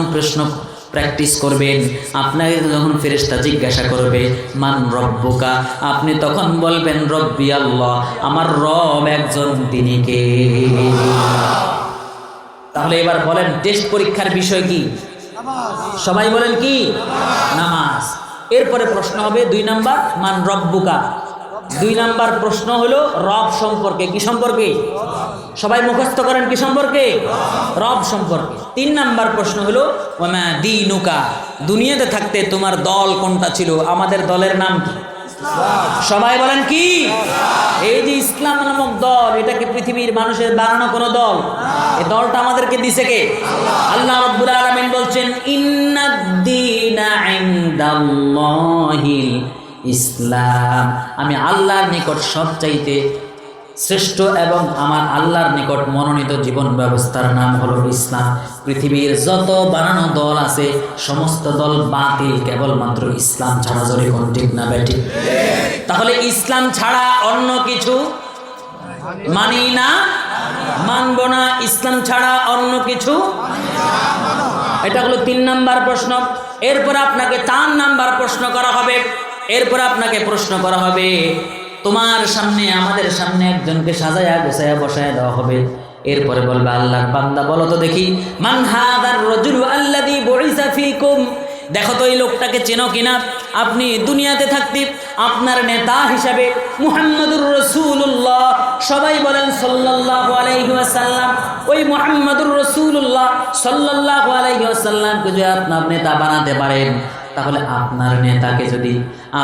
প্র্যাকটিস করবেন। আপনাকে যখন ফেরেশতা জিজ্ঞাসা করবে মান রব্বুকা, আপনি তখন বলবেন রব্বি আল্লাহ, আমার রব একজন, তিনি কে? তাহলে এবার বলেন টেস্ট পরীক্ষার বিষয় কি? সবাই বলেন কি? নামাজ। এরপরে প্রশ্ন হবে 2 নাম্বার মান রব্বুকা। 2 নাম্বার প্রশ্ন হলো রব সম্পর্কে। কি সম্পর্কে? সবাই মুখস্থ করেন, কি সম্পর্কে? রব সম্পর্কে। 3 নাম্বার প্রশ্ন হলো ওয়ামা দীনুকা, দুনিয়াতে থাকতে তোমার দল কোনটা ছিল? আমাদের দলের নাম কি? সবাই বলেন কি? এই যে ইসলাম নামক দল, এটা কি পৃথিবীর মানুষের বানানো কোনো দল? এই দলটা আমাদেরকে দিছে কে? আল্লাহ রাব্বুল আলামিন বলছেন ইন্নাদ-দীনা ইনদাল্লাহিল ইসলাম, আমি আল্লাহর নিকট সবচাইতে শ্রেষ্ঠ এবং আমার আল্লাহর নিকট মনোনীত জীবন ব্যবস্থার নাম হলো ইসলাম। পৃথিবীর যত বানানো দল আছে সমস্ত দল বাতিল, কেবলমাত্র ইসলাম ছাড়া। জোরে কোন ঠিক না বেটি? তাহলে ইসলাম ছাড়া অন্য কিছু মানি না, মানব না। ইসলাম ছাড়া অন্য কিছু, এটা হলো 3 নাম্বার প্রশ্ন। এরপর আপনাকে 4 নাম্বার প্রশ্ন করা হবে। এরপর আপনাকে প্রশ্ন করা হবে, তোমার সামনে আমাদের সামনে একজনকে সাজায়া গোছায়া বসায়া দেওয়া হবে। এরপরে বলবে আল্লাহর বান্দা বলো তো দেখি মান হাদার রাজুলু আল্লাযী বুইসা ফীকুম, দেখো তো এই লোকটাকে চেনো কিনা? আপনি দুনিয়াতে থাকতে আপনার নেতা হিসাবে মুহাম্মদুর রাসূলুল্লাহ, সবাই বলেন সাল্লাল্লাহু আলাইহি ওয়াসাল্লাম, ওই মুহাম্মদুর রাসূলুল্লাহ সাল্লাল্লাহু আলাইহি ওয়াসাল্লামকে যদি আপনার নেতা বানাতে পারেন, তাহলে আপনার নেতাকে যদি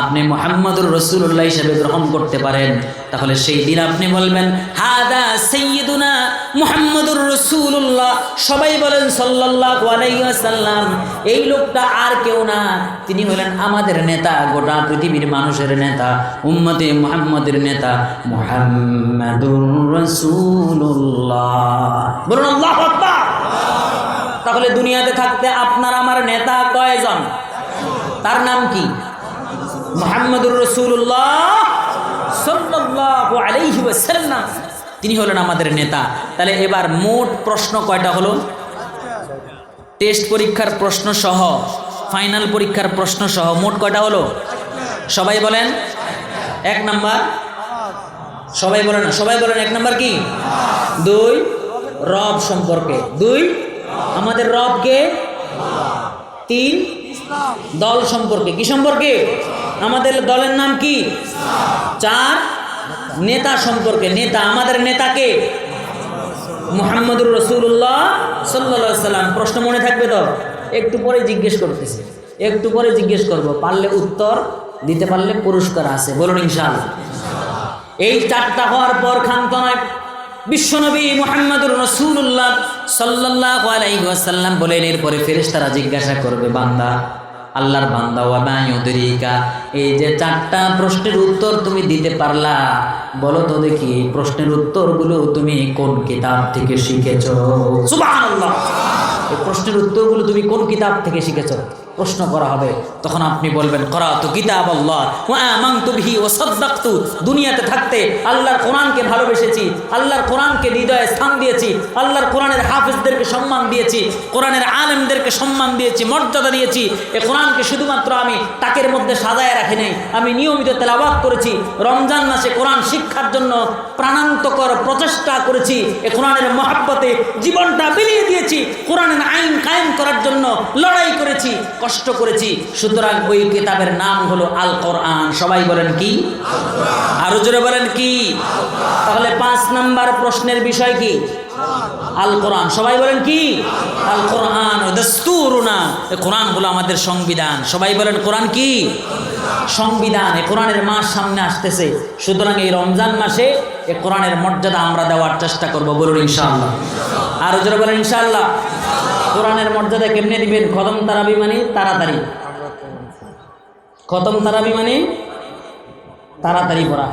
আপনি মুহাম্মদুর রাসূলুল্লাহ হিসেবে গ্রহণ করতে পারেন, তাহলে সেই দিন আপনি বলবেন হাদা সাইয়্যিদুনা মুহাম্মদুর রাসূলুল্লাহ, সবাই বলেন সাল্লাল্লাহু আলাইহি ওয়াসাল্লাম। এই লোকটা আর কেউ না, তিনি হলেন আমাদের নেতা, গোটা পৃথিবীর মানুষের নেতা, উম্মতে মুহাম্মদের নেতা মুহাম্মদুর রাসূলুল্লাহ। বলুন আল্লাহু আকবার। তাহলে দুনিয়াতে থাকতে আপনার আমার নেতা কয়জন? তার নাম কি? মুহাম্মদুর রাসূলুল্লাহ সাল্লাল্লাহু আলাইহি ওয়াসাল্লাম, তিনি হলেন আমাদের নেতা। তাহলে এবার মোট প্রশ্ন কয়টা হলো? টেস্ট পরীক্ষার প্রশ্ন সহ, ফাইনাল পরীক্ষার প্রশ্ন সহ মোট কয়টা হলো? সবাই বলেন 1 নাম্বার। সবাই বলেন না, সবাই বলেন 1 নাম্বার কি? 2 রব সম্পর্কে। 2 আমাদের রবকে। 3 দল সম্পর্কে। কি সম্পর্কে? আমাদের দলের নাম কি? 4 নেতা সম্পর্কে। নেতা, আমাদের নেতাকে মুহাম্মদুর রাসূলুল্লাহ সাল্লাল্লাহু আলাইহি ওয়াসাল্লাম। প্রশ্ন মনে থাকবে তো? একটু পরে জিজ্ঞেস করতেছি, একটু পরে জিজ্ঞেস করব, পারলে উত্তর দিতে পারলে পুরস্কার আছে। বলুন ইনশাআল্লাহ। এই 4টা হওয়ার পর ক্ষান্ত নয়, বিশ্বনবী মুহাম্মদুর রাসূলুল্লাহ সাল্লাল্লাহু আলাইহি ওয়াসাল্লাম বলেন, এরপরে ফেরেশতারা জিজ্ঞাসা করবে বান্দা, আল্লাহর বান্দা ওয়া মা ইউদরিকা, এই যে 4টা প্রশ্নের উত্তর তুমি দিতে পারলা, বলো তো দেখি এই প্রশ্নের উত্তরগুলো তুমি কোন কিতাব থেকে শিখেছো? সুবহানাল্লাহ। এই প্রশ্নের উত্তরগুলো তুমি কোন কিতাব থেকে শিখেছো? প্রশ্ন করা হবে। তখন আপনি বলবেন করাতু কিতাব আল্লাহ ওয়া আমানতু বিহি ওয়া সাদ্দাকতু, দুনিয়াতে থাকতে আল্লাহর কোরআনকে ভালোবেসেছি, আল্লাহর কোরআনকে হৃদয়ে স্থান দিয়েছি, আল্লাহর কোরআনের হাফেজদেরকে সম্মান দিয়েছি, কোরআনের আলেমদেরকে সম্মান দিয়েছি, মর্যাদা দিয়েছি। এই কোরআনকে শুধুমাত্র আমি তাকের মধ্যে সাজায় রাখি নাই, আমি নিয়মিত তেলাওয়াত করেছি। রমজান মাসে কোরআন শিক্ষার জন্য প্রাণান্তকর প্রচেষ্টা করেছি। এই কোরআনের মহব্বতে জীবনটা বিলিয়ে দিয়েছি। কোরআনের আইন কায়েম করার জন্য লড়াই করেছি, কষ্ট করেছি। সুতরাং ওই কিতাবের নাম হলো আল কোরআন। সবাই বলেন কি? আরো জোরে বলেন কি? তাহলে 5 নাম্বার প্রশ্নের বিষয় কি? আল কোরআন। সবাই বলেন কি? আল কোরআন দাস্তুরুনা, এই কোরআন হলো আমাদের সংবিধান। সবাই বলেন কোরআন কি? সংবিধান। এই কোরআনের মাস সামনে আসতেছে, সুতরাং এই রমজান মাসে এই কোরআনের মর্যাদা আমরা দেওয়ার চেষ্টা করব। বলুন ইনশাআল্লাহ। আরো জোরে বলেন ইনশাআল্লাহ। কোরআনের মর্যাদা কেমনে দিবেন? খতম তারাবি মানে তাড়াতাড়ি, খতম তারাবি মানে তাড়াতাড়ি পড়া,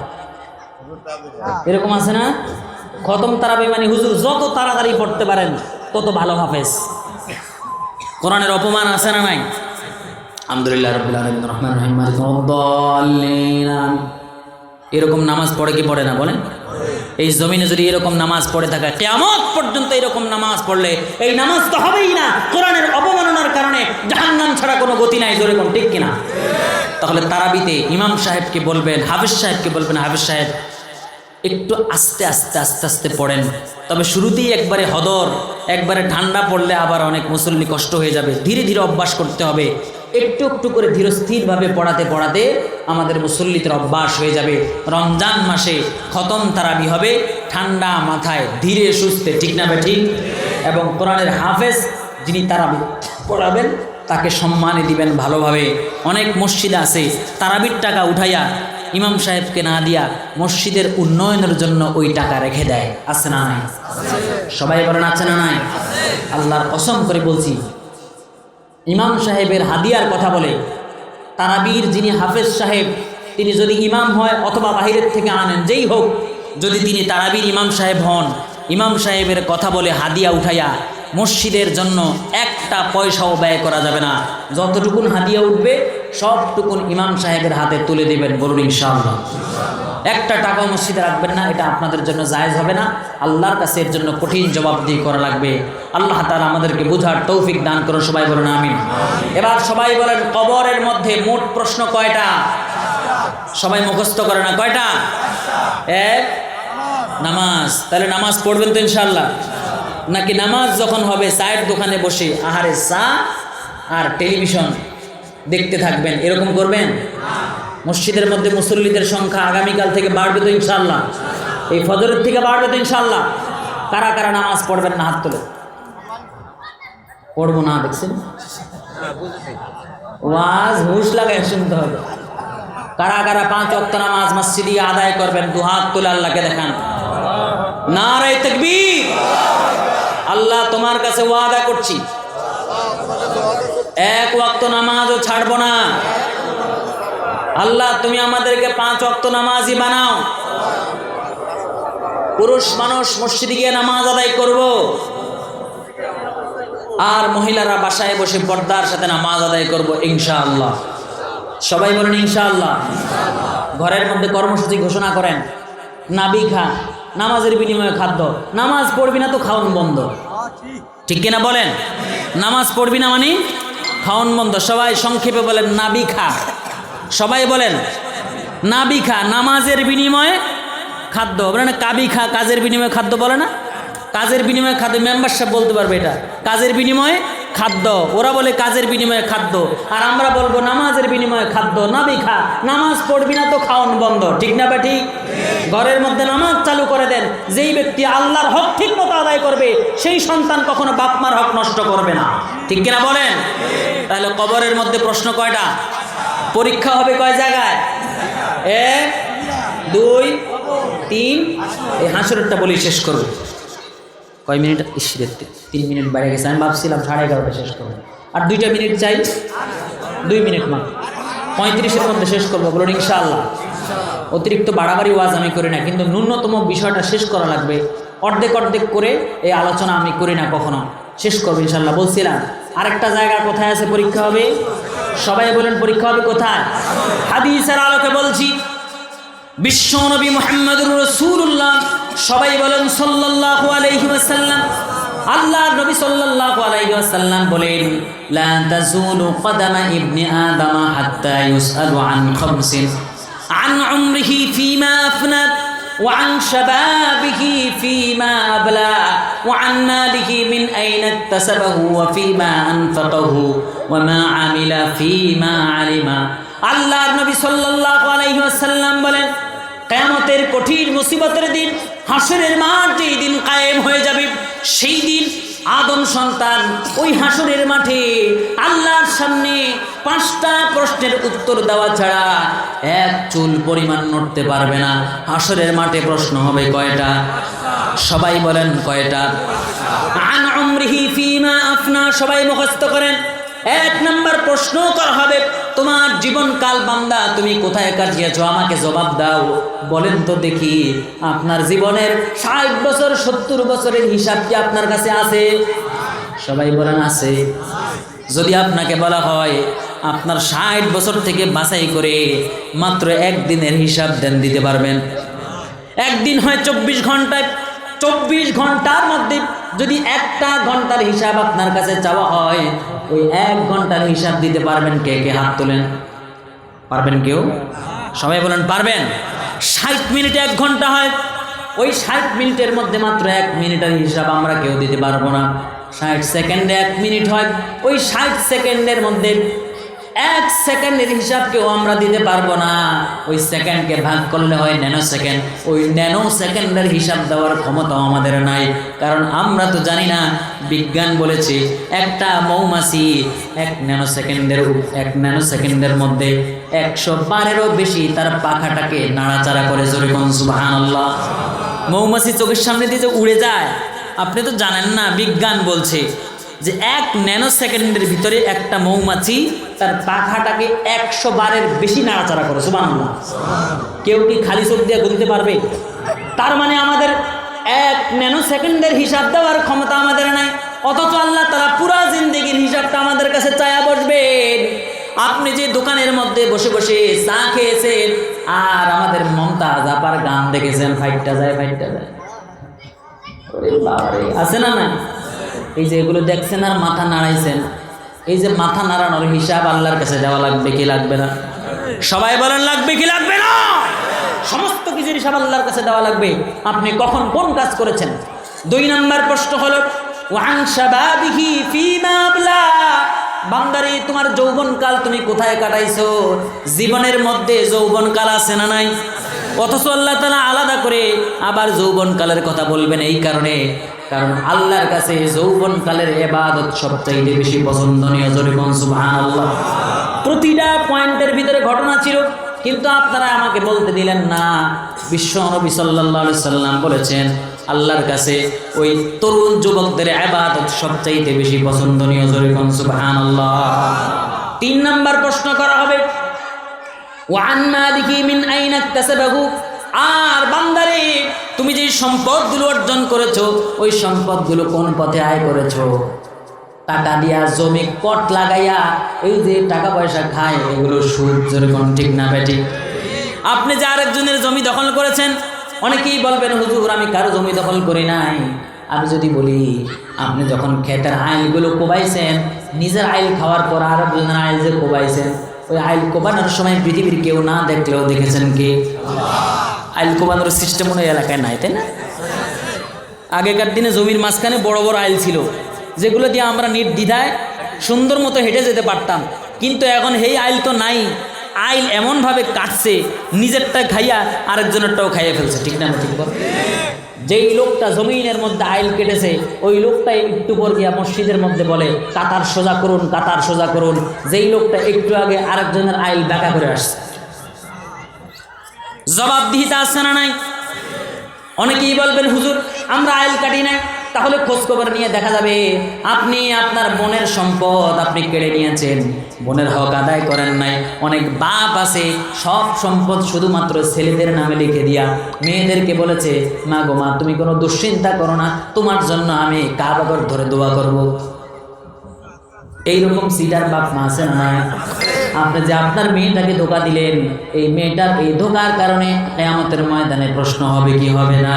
এরকম আছে না? খতম তারাবি মানে হুজুর যত তাড়াতাড়ি পড়তে পারেন তত ভালো হাফেজ। কোরআনের অপমান আছে না নাই? আলহামদুলিল্লাহ রাব্বিল আলামিন রহমানির রহিম মালিকিদ দাল্লিন, এরকম নামাজ পড়ে কি পড়ে না বলেন? এই জমিনে যদি এরকম নামাজ পড়ে থাকে, কিয়ামত পর্যন্ত এরকম নামাজ পড়লে এই নামাজ তো হবেই না, কোরআনের অবমাননার কারণে জাহান্নাম ছাড়া কোনো গতি নাই। জোরে কোন ঠিক কিনা? তাহলে তারাবিতে ইমাম সাহেবকে বলবেন, হাফেজ সাহেবকে বলবেন, হাফেজ সাহেব একটু আস্তে আস্তে আস্তে আস্তে পড়েন। তবে শুরুতেই একবারে হদর, একবারে ঠান্ডা পড়লে আবার অনেক মুসল্লি কষ্ট হয়ে যাবে। ধীরে ধীরে অভ্যাস করতে হবে। একটু একটু করে ধীরস্থিরভাবে পড়াতে পড়াতে আমাদের মুসল্লিদের অভ্যাস হয়ে যাবে। রমজান মাসে খতম তারাবি হবে ঠান্ডা মাথায়, ধীরে সুস্থে, ঠিক না ঠিক? এবং কোরআনের হাফেজ যিনি তারাবি পড়াবেন তাকে সম্মানে দিবেন ভালোভাবে। অনেক মসজিদ আছে তারাবির টাকা উঠাইয়া ইমাম সাহেবকে না দিয়া মসজিদের উন্নয়নের জন্য ওই টাকা রেখে দেয়। আছে না নাই? সবাই বলেন আছে না নাই? আল্লাহর কসম করে বলছি, ইমাম সাহেবের হাদিয়ার কথা বলে তারাবির যিনি হাফেজ সাহেব তিনি যদি ইমাম হয় অথবা বাহিরের থেকে আনেন, যেই হোক, যদি তিনি তারাবির ইমাম সাহেব হন, ইমাম সাহেবের কথা বলে হাদিয়া উঠাইয়া মসজিদের জন্য একটা পয়সাও ব্যয় করা যাবে না। যতটুকুন হাদিয়া উঠবে সবটুকুন ইমাম সাহেবের হাতে তুলে দেবেন। বলুন ইনশাআল্লাহ। একটা টাকাও মসজিদে রাখবেন না, এটা আপনাদের জন্য জায়েজ হবে না। আল্লাহর কাছে এর জন্য কঠিন জবাবদিহি করা লাগবে। আল্লাহ তাআলা আমাদেরকে বোঝার তৌফিক দান করুন। সবাই বলুন আমিন। এবার সবাই বলেন, কবরের মধ্যে মোট প্রশ্ন কয়টা? সবাই মুখস্থ করে না, কয়টা? এক, নামাজ। তাহলে নামাজ পড়বেন তো ইনশাআল্লাহ? নাকি নামাজ যখন হবে চায়ের দোকানে বসে আহারে চা আর টেলিভিশন দেখতে থাকবেন, এরকম করবেন? মসজিদের মধ্যে মুসল্লিদের সংখ্যা আগামীকাল থেকে বাড়বে তো ইনশাআল্লাহ? এই ফজরের থেকে বাড়বে তো ইনশাআল্লাহ? কারা কারা নামাজ পড়বেন না হাত তোলে? পড়বো না দেখছেন? ওয়াজ হুশ লাগায় শুনতে হবে। কারা কারা 5 ওয়াক্ত নামাজ মসজিদে আদায় করবেন? দু হাত তুলে আল্লাহকে দেখান। নারে তাকবীর। আল্লাহ তোমার কাছে ওয়াদা করছি, এক ওয়াক্ত নামাজও ছাড়বো না। আল্লাহ তুমি আমাদেরকে 5 ওয়াক্ত নামাজি বানাও। পুরুষ মানুষ মসজিদে গিয়ে নামাজ আদায় করব, আর মহিলারা বাসায় বসে পর্দার সাথে নামাজ আদায় করব ইনশাআল্লাহ। সবাই বলেন ইনশাআল্লাহ। ঘরের মধ্যে কর্মসূচি ঘোষণা করেন, নাবি খা, নামাজের বিনিময়ে খাদ্য। নামাজ পড়বি না তো খাওন বন্ধ, ঠিক কিনা বলেন? নামাজ পড়বি না মানে খাওন বন্ধ। সবাই সংক্ষেপে বলেন নাবি খা। সবাই বলেন নাবি খা, নামাজের বিনিময়ে খাদ্য। বলে না কাবি খা, কাজের বিনিময়ে খাদ্য বলে না? কাজের বিনিময়ে খাদ্য, মেম্বার সাহেব বলতে পারবে এটা, কাজের বিনিময়ে খাদ্য। ওরা বলে কাজের বিনিময়ে খাদ্য, আর আমরা বলবো নামাজের বিনিময়ে খাদ্য। নাবি খা, নামাজ পড়বি না তো খাওন বন্ধ, ঠিক না বেটি? ঘরের মধ্যে নামাজ চালু করে দেন। যেই ব্যক্তি আল্লাহর হক ঠিক মতো আদায় করবে সেই সন্তান কখনো বাপ মার হক নষ্ট করবে না, ঠিক কিনা বলেন? তাহলে কবরের মধ্যে প্রশ্ন কয়টা? পরীক্ষা হবে কয় জায়গায়? 1, 2, 3। এই হাসরেরটা বলি শেষ করবো। কয় মিনিট? 3 মিনিট বেড়ে গেছে। আমি ভাবছিলাম 11:30 শেষ করবো, আর 2টা মিনিট চাই। 2 মিনিট মাত্র, 35-এর মধ্যে শেষ করবো। বলুন ইনশাআল্লাহ। অতিরিক্ত বাড়াবাড়ি ওয়াজ আমি করি না, কিন্তু ন্যূনতম বিষয়টা শেষ করা লাগবে। অর্ধেক অর্ধেক করে এই আলোচনা আমি করি না কখনো। শেষ করবো ইনশাআল্লাহ। বলছিলাম আরেকটা জায়গা কোথায় আছে পরীক্ষা হবে? সবাই বলেন পরীক্ষা হবে কোথায়? হাদিসের আলোকে বলছি, বিশ্ব নবী মুহাম্মদুর রাসূলুল্লাহ, সবাই বলেন সাল্লাল্লাহু আলাইহি ওয়াসাল্লাম। আল্লাহর নবী সাল্লাল্লাহু আলাইহি ওয়াসাল্লাম বলেন, লা তাজুলু কদামা ইবনি আদম হাত্তা ইউসআলু আন খামসিন, আন উমরিহি ফীমা আফনা, ওয়া আন শাবাবিহি ফীমা আবলা, ওয়া আন মালিহি মিন আইনা ইকতাসাবাহু ওয়া ফীমা আনফাকাহু, ওয়া মা আমিলা ফীমা আলিমা। আল্লাহর নবী সাল্লাল্লাহু আলাইহি ওয়াসাল্লাম বলেন, কিয়ামতের কঠিন মুসিবতের দিন, হাসরের মাঠ যেই দিন কায়েম হয়ে যাবে, সেই দিন আদম সন্তান ওই হাসরের মাঠে আল্লাহর সামনে 5টা প্রশ্নের উত্তর দেওয়া ছাড়া এক চুল পরিমাণ নড়তে পারবে না। হাসরের মাঠে প্রশ্ন হবে কয়টা? সবাই বলেন কয়টা? আন উমরিহি ফীমা আফনা। সবাই মুখস্থ করেন। 1 নম্বর প্রশ্ন করা হবে, তোমার জীবনকাল বান্দা তুমি কোথায় কাটিয়েছো? আমাকে জবাব দাও। বলেন তো দেখি, আপনার জীবনের 60 বছর 70 বছরের হিসাব কি আপনার কাছে আছে? সবাই বলেন আছে। যদি আপনাকে বলা হয় আপনার 60 বছর থেকে বাছাই করে মাত্র 1 দিনের হিসাব দেন, দিতে পারবেন? একদিন হয় 24 ঘন্টায়, 24 ঘন্টার মধ্যে যদি একটা ঘন্টার হিসাব আপনার কাছে চাওয়া হয়, ওই 1 ঘন্টার হিসাব দিতে পারবেন কে? কে হাত তোলেন। পারবেন কেউ? সবাই বলেন পারবেন। 60 মিনিটে 1 ঘন্টা হয়, ওই 60 মিনিটের মধ্যে মাত্র 1 মিনিটের হিসাব আমরা কেউ দিতে পারবো না। 60 সেকেন্ডে 1 মিনিট হয়, ওই 60 সেকেন্ডের মধ্যে 1 সেকেন্ডের হিসাব কেউ আমরা দিতে পারবো না। ওই সেকেন্ডকে ভাগ করলে হয় ন্যানো সেকেন্ড, ওই ন্যানো সেকেন্ডের হিসাব দেওয়ার ক্ষমতাও আমাদের নাই। কারণ আমরা তো জানি না, বিজ্ঞান বলেছে একটা মৌমাছি 1 ন্যানো সেকেন্ডের মধ্যে 100 বারেরও বেশি তার পাখাটাকে নাড়াচাড়া করে। জোরে কোন সুবহানাল্লাহ। মৌমাছি চোখের সামনে দিয়ে যে উড়ে যায়, আপনি তো জানেন না, বিজ্ঞান বলছে যে 1 ন্যানো সেকেন্ডের ভিতরে একটা মৌমাছি তার পাখাটাকে 100 বারের বেশি নাড়াচাড়া করে। সুবহানাল্লাহ। কেউ কি খালি চোখ দিয়ে গুনতে পারবে? তার মানে আমাদের 1 ন্যানো সেকেন্ডের হিসাব দেওয়ার ক্ষমতা আমাদের নাই, অথচ আল্লাহ তাআলা পুরা জিন্দেগির হিসাবটা আমাদের কাছে চায়া বসবেন। আপনি যে দোকানের মধ্যে বসে বসে চা খেয়েছেন আর আমাদের মমতাজ আপার গান দেখেছেন, ফাইটটা যায়। ওরে বাবারে, আছে না না? এই যে এগুলো দেখছেন আর মাথা নাড়াইছেন, এই যে মাথা নাড়ানোর হিসাব আল্লাহর কাছে দেওয়া লাগবে কি লাগবে না? সবাই বলেন লাগবে কি লাগবে না? সমস্ত কিছুর হিসাব আল্লাহর কাছে দেওয়া লাগবে। আপনি কখন কোন কাজ করেছেন? 2 নম্বর প্রশ্ন হলো ওয়ান শাবাবিহি ফীমা আবলা। বান্দারে, তোমার যৌবনকাল তুমি কোথায় কাটাইছো? জীবনের মধ্যে যৌবনকাল আছে না নাই? অথচ আল্লাহ তাআলা আলাদা করে আবার যৌবনকালের কথা বলবেন এই কারণে, কারণ আল্লাহর কাছে যৌবনকালের ইবাদত সবচেয়ে বেশি পছন্দনীয়। জোরে বলুন সুবহানাল্লাহ। প্রতিটা পয়েন্টের ভিতরে ঘটনা ছিল, কিন্তু আপনারা আমাকে বলতে দিলেন না। বিশ্ব নবী সাল্লাল্লাহু আলাইহি সাল্লাম বলেছেন আল্লাহর কাছে ওই তরুণ যুবকদের ইবাদত সবচেয়ে বেশি পছন্দনীয়। জোরে বলুন সুবহানাল্লাহ। 3 নাম্বার প্রশ্ন করা হবে ওয়ান মালিকি মিন আইনা ইকতাসাবাহু। আর বান্দারে, তুমি যে সম্পদগুলো অর্জন করেছো, ওই সম্পদগুলো কোন পথে আয় করেছো? টাকা দিয়া, জমি কট লাগাইয়া, এই যে টাকা পয়সা খায়, এগুলো সুদ। যেরকম ঠিক না বেটি? আপনি যে আরেকজনের জমি দখল করেছেন, অনেকেই বলবেন হুজুর আমি কারো জমি দখল করি নাই। আমি যদি বলি আপনি যখন ক্ষেতের আইলগুলো কোবাইছেন, নিজের আইল খাওয়ার পর আরেকজনের আইল যে কোবাইছেন, ওই আইল কোবানোর সময় পৃথিবীর কেউ না দেখলেও দেখেছেন কে? আইল কোবানোর সিস্টেম ওই এলাকায় নাই, তাই না? আগেকার দিনে জমির মাঝখানে বড় বড় আইল ছিল, যেগুলো দিয়ে আমরা নির্দ্বিধায় সুন্দর মতো হেঁটে যেতে পারতাম। কিন্তু এখন এই আইল তো নাই। আইল এমনভাবে কাটছে, নিজেরটা খাইয়া আরেকজনেরটাও খাইয়ে ফেলছে। ঠিক না? ঠিক বল। যেই লোকটা জমিনের মধ্যে আইল কেটেছে, ওই লোকটাই একটু পর গিয়া মসজিদের মধ্যে বলে কাতার সোজা করুন, কাতার সোজা করুন। যেই লোকটা একটু আগে আরেকজনের আইল বাঁকা করে আসছে। জবাবদিহিতা আছে না নাই? অনেকেই বলবেন হুজুর আমরা আইল কাটি নাই। তাহলে খোঁজখবর নিয়ে দেখা যাবে আপনি আপনার বোনের সম্পদ আপনি কেড়ে নিয়েছেন, বোনের হক আদায় করেন নাই। অনেক বাপ আছে সব সম্পদ শুধুমাত্র ছেলেদের নামে লিখে দিয়া মেয়েদেরকে বলেছে মা গো মা তুমি কোনো দুশ্চিন্তা করো না, তোমার জন্য আমি কাবাগর ধরে দোয়া করব। এইরকম সিটার বাপ মা আছে না? আপনি যে আপনার মেয়েটাকে ধোকা দিলেন, এই মেয়েটার এই ধোকার কারণে কিয়ামতের ময়দানে প্রশ্ন হবে কি হবে না?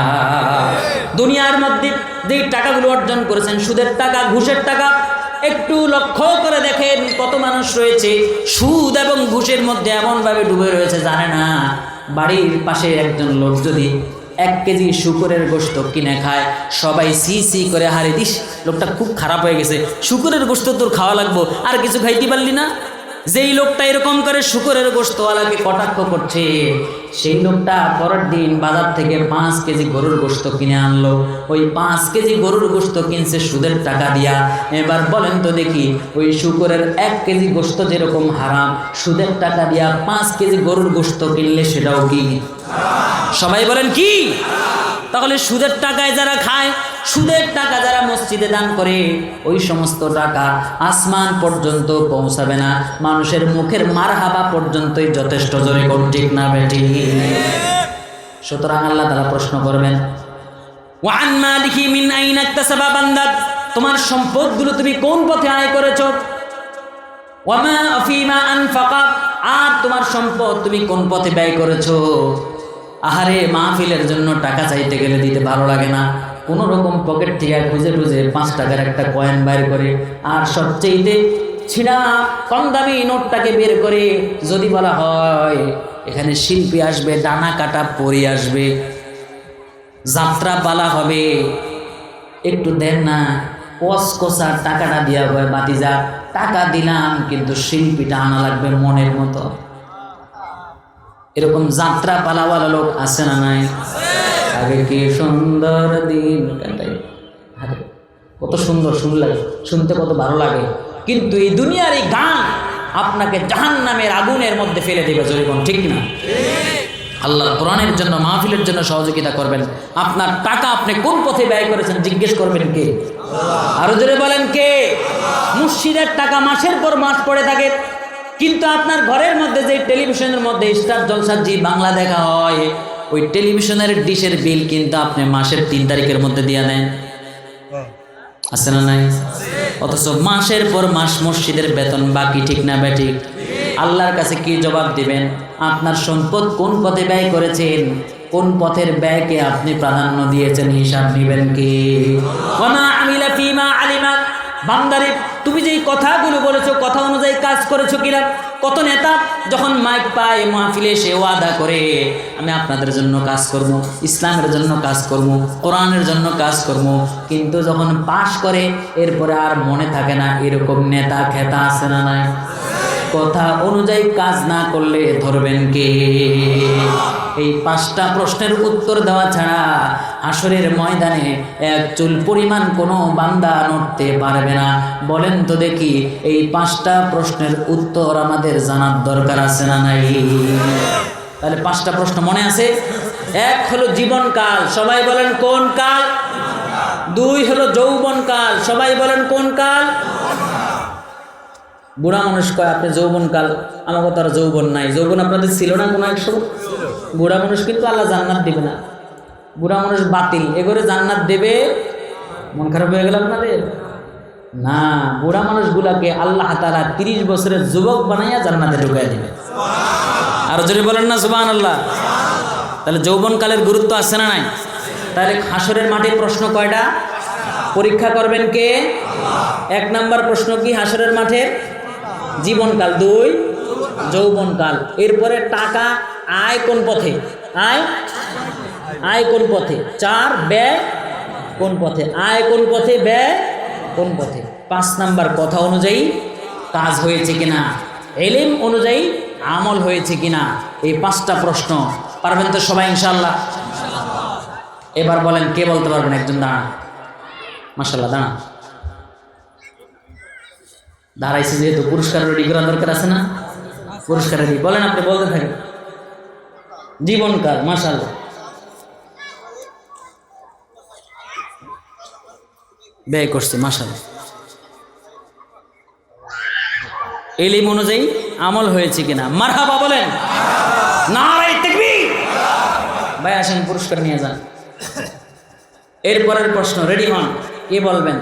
দুনিয়ার মধ্যে যেই টাকাগুলো অর্জন করেছেন, সুদের টাকা, ঘুষের টাকা, একটু লক্ষ্য করে দেখেন কত মানুষ রয়েছে সুদ এবং ঘুষের মধ্যে এমনভাবে ডুবে রয়েছে জানে না। বাড়ির পাশে একজন লোক যদি 1 কেজি শুকরের গোশত কিনে খায়, সবাই সি সি করে হারে দিস লোকটা খুব খারাপ হয়ে গেছে, শুকরের গোশত তোর খাওয়া লাগবো, আর কিছু খাইতে পারলি না। যেই লোকটা এরকম করে শুকরের গোশতওয়ালাকে কটাক্ষ করছে, সেই লোকটা পরের দিন বাজার থেকে 5 কেজি গরুর গোশত কিনে আনলো। ওই 5 কেজি গরুর গোশত কিনছে সুদের টাকা দিয়া। এবার বলেন তো দেখি, ওই শুকরের 1 কেজি গোশত যেরকম হারাম, সুদের টাকা দিয়া 5 কেজি গরুর গোশত কিনলে সেটাও কি? সবাই বলেন কি? তাহলে সুদের টাকায় যারা খায়, সুদের টাকা যারা মসজিদে দান করে, ওই সমস্ত টাকা আসমান পর্যন্ত পৌঁছাবে না, মানুষের মুখের মারহাবা পর্যন্তই যথেষ্ট। জোরে কোন ঠিক না বেটি? সুতরাং আল্লাহ তাআলা প্রশ্ন করবেন ওয়ান মালিকি মিন আইনা ইকতাসাবা। বান্দা তোমার সম্পদগুলো তুমি কোন পথে আয় করেছো? ওয়ামা ফীমা আনফাকা। আর তোমার সম্পদ তুমি কোন পথে ব্যয় করেছো? আহারে মাহফিলের জন্য টাকা চাইতে গেলে দিতে ভালো লাগে না, কোনো রকম পকেট থেকে খুঁজে খুঁজে 5 টাকার একটা কয়েন বাইর করে আর সবচেয়ে ছিঁড়া কম দামি নোটটাকে বের করে যদি বলা হয় এখানে শিল্পী আসবে, ডানা কাটা পরি আসবে, যাত্রা পালা হবে, একটু দেন না, কসকসা টাকাটা দেওয়া হয়, বাতিজা টাকা দিলাম কিন্তু শিল্পীটা আনা লাগবে মনের মতো। এরকম যাত্রা পালাওয়ালা লোক আছে না নাই? আগে কি সুন্দর দিন কাটাই, আরে কত সুন্দর শুনতে কত ভালো লাগে, কিন্তু এই দুনিয়ার এই গান আপনাকে জাহান্নামের আগুনের মধ্যে ফেলে দেবে। জরিগণ ঠিক না? আল্লাহ কোরআনের জন্য, মাহফিলের জন্য সহযোগিতা করবেন। আপনার টাকা আপনি কোন পথে ব্যয় করেছেন জিজ্ঞেস করবেন কে? আরো জোরে বলেন কে? মুর্শিদের টাকা মাসের পর মাস পড়ে থাকে, কিন্তু আপনার ঘরের মধ্যে যে টেলিভিশনের মধ্যে স্টার জলসা জি বাংলা দেখা হয়, ওই টেলিভিশনের ডিশের বিল কিন্তু আপনি মাসের 3 তারিখের মধ্যে দিয়ে দেন, আছে না নাই? অথচ মাসের পর মাস মসজিদের বেতন বাকি, ঠিক না বেঠিক? আল্লাহর কাছে কি জবাব দিবেন? আপনার সম্পদ কোন পথে ব্যয় করেছেন, কোন পথের ব্যয়কে আপনি প্রাধান্য দিয়েছেন, হিসাব নেবেন কি? ওমা আমিলা ফিমা আলিমা, বান্দারে তুমি যেই কথাগুলো বলেছো কথা অনুযায়ী কাজ করেছো কিনা? কত নেতা যখন মাইক পায় মাহফিলে সে ওয়াদা করে আমি আপনাদের জন্য কাজ করব, ইসলামের জন্য কাজ করব, কোরআনের জন্য কাজ করব, কিন্তু যখন পাশ করে এরপরে আর মনে থাকে না। এরকম নেতা খেতা আছে না নাই? কথা অনুযায়ী কাজ না করলে ধরবেন কে? এই 5টা প্রশ্নের উত্তর দেওয়া ছাড়া হাসরের ময়দানে এক চুল পরিমাণ কোনো বান্দা নড়তে পারবে না। বলেন তো দেখি, এই 5টা প্রশ্নের উত্তর আমাদের জানার দরকার আছে না নাই? তাহলে 5টা প্রশ্ন মনে আছে? 1 হলো জীবনকাল, সবাই বলেন কোন কাল? 2 হলো যৌবনকাল, সবাই বলেন কোন কাল? বুড়া মানুষ কয় আপনি যৌবনকাল, আমাকে তো আর যৌবন নাই। যৌবন আপনাদের ছিল না কোনো এক সময়? বুড়া মানুষ কিন্তু আল্লাহ জান্নাত দেবে না, বুড়া মানুষ বাতিল, এগোরে জান্নাত দেবে। মন খারাপ হয়ে গেল আপনাদের? না, বুড়া মানুষগুলাকে আল্লাহ তাআলা 30 বছরের যুবক বানাইয়া জান্নাতে ঢুকাই দেবে। আর যদি বলেন না সুবহানাল্লাহ। তাহলে যৌবনকালের গুরুত্ব আছে না নাই? তাহলে হাসরের মাঠে প্রশ্ন কয়টা? পরীক্ষা করবেন কে? 1 নাম্বার প্রশ্ন কি হাসরের মাঠে? জীবনকাল। 2 যৌবনকাল। এরপরে টাকা আয় কোন পথে? আয় কোন পথে? 4 ব্যয় কোন পথে? আয় কোন পথে, ব্যয় কোন পথে? 5 নাম্বার কথা অনুযায়ী কাজ হয়েছে কিনা, ইলম অনুযায়ী আমল হয়েছে কিনা। এই 5টা প্রশ্ন পারবেন তো সবাই ইনশাআল্লাহ? এবার বলেন কে বলতে পারবেন? একজন দাঁড়ান, মাশাআল্লাহ দাঁড়ান। দাঁড়াইছে যেহেতু পুরস্কার রেডি করা দরকার আছে না? পুরস্কার রেডি, বলেন আপনি বলতে থাকেন। জীবনকাল, মাশাআল্লাহ। ব্যয় করছে, মাশাআল্লাহ। ইলম অনুযায়ী আমল হয়েছে কিনা, মারহাবা বলেন। নারে তাকবীর। ভাই আসেন পুরস্কার নিয়ে যান। এরপরের প্রশ্ন, রেডি হন। কে বলবেন?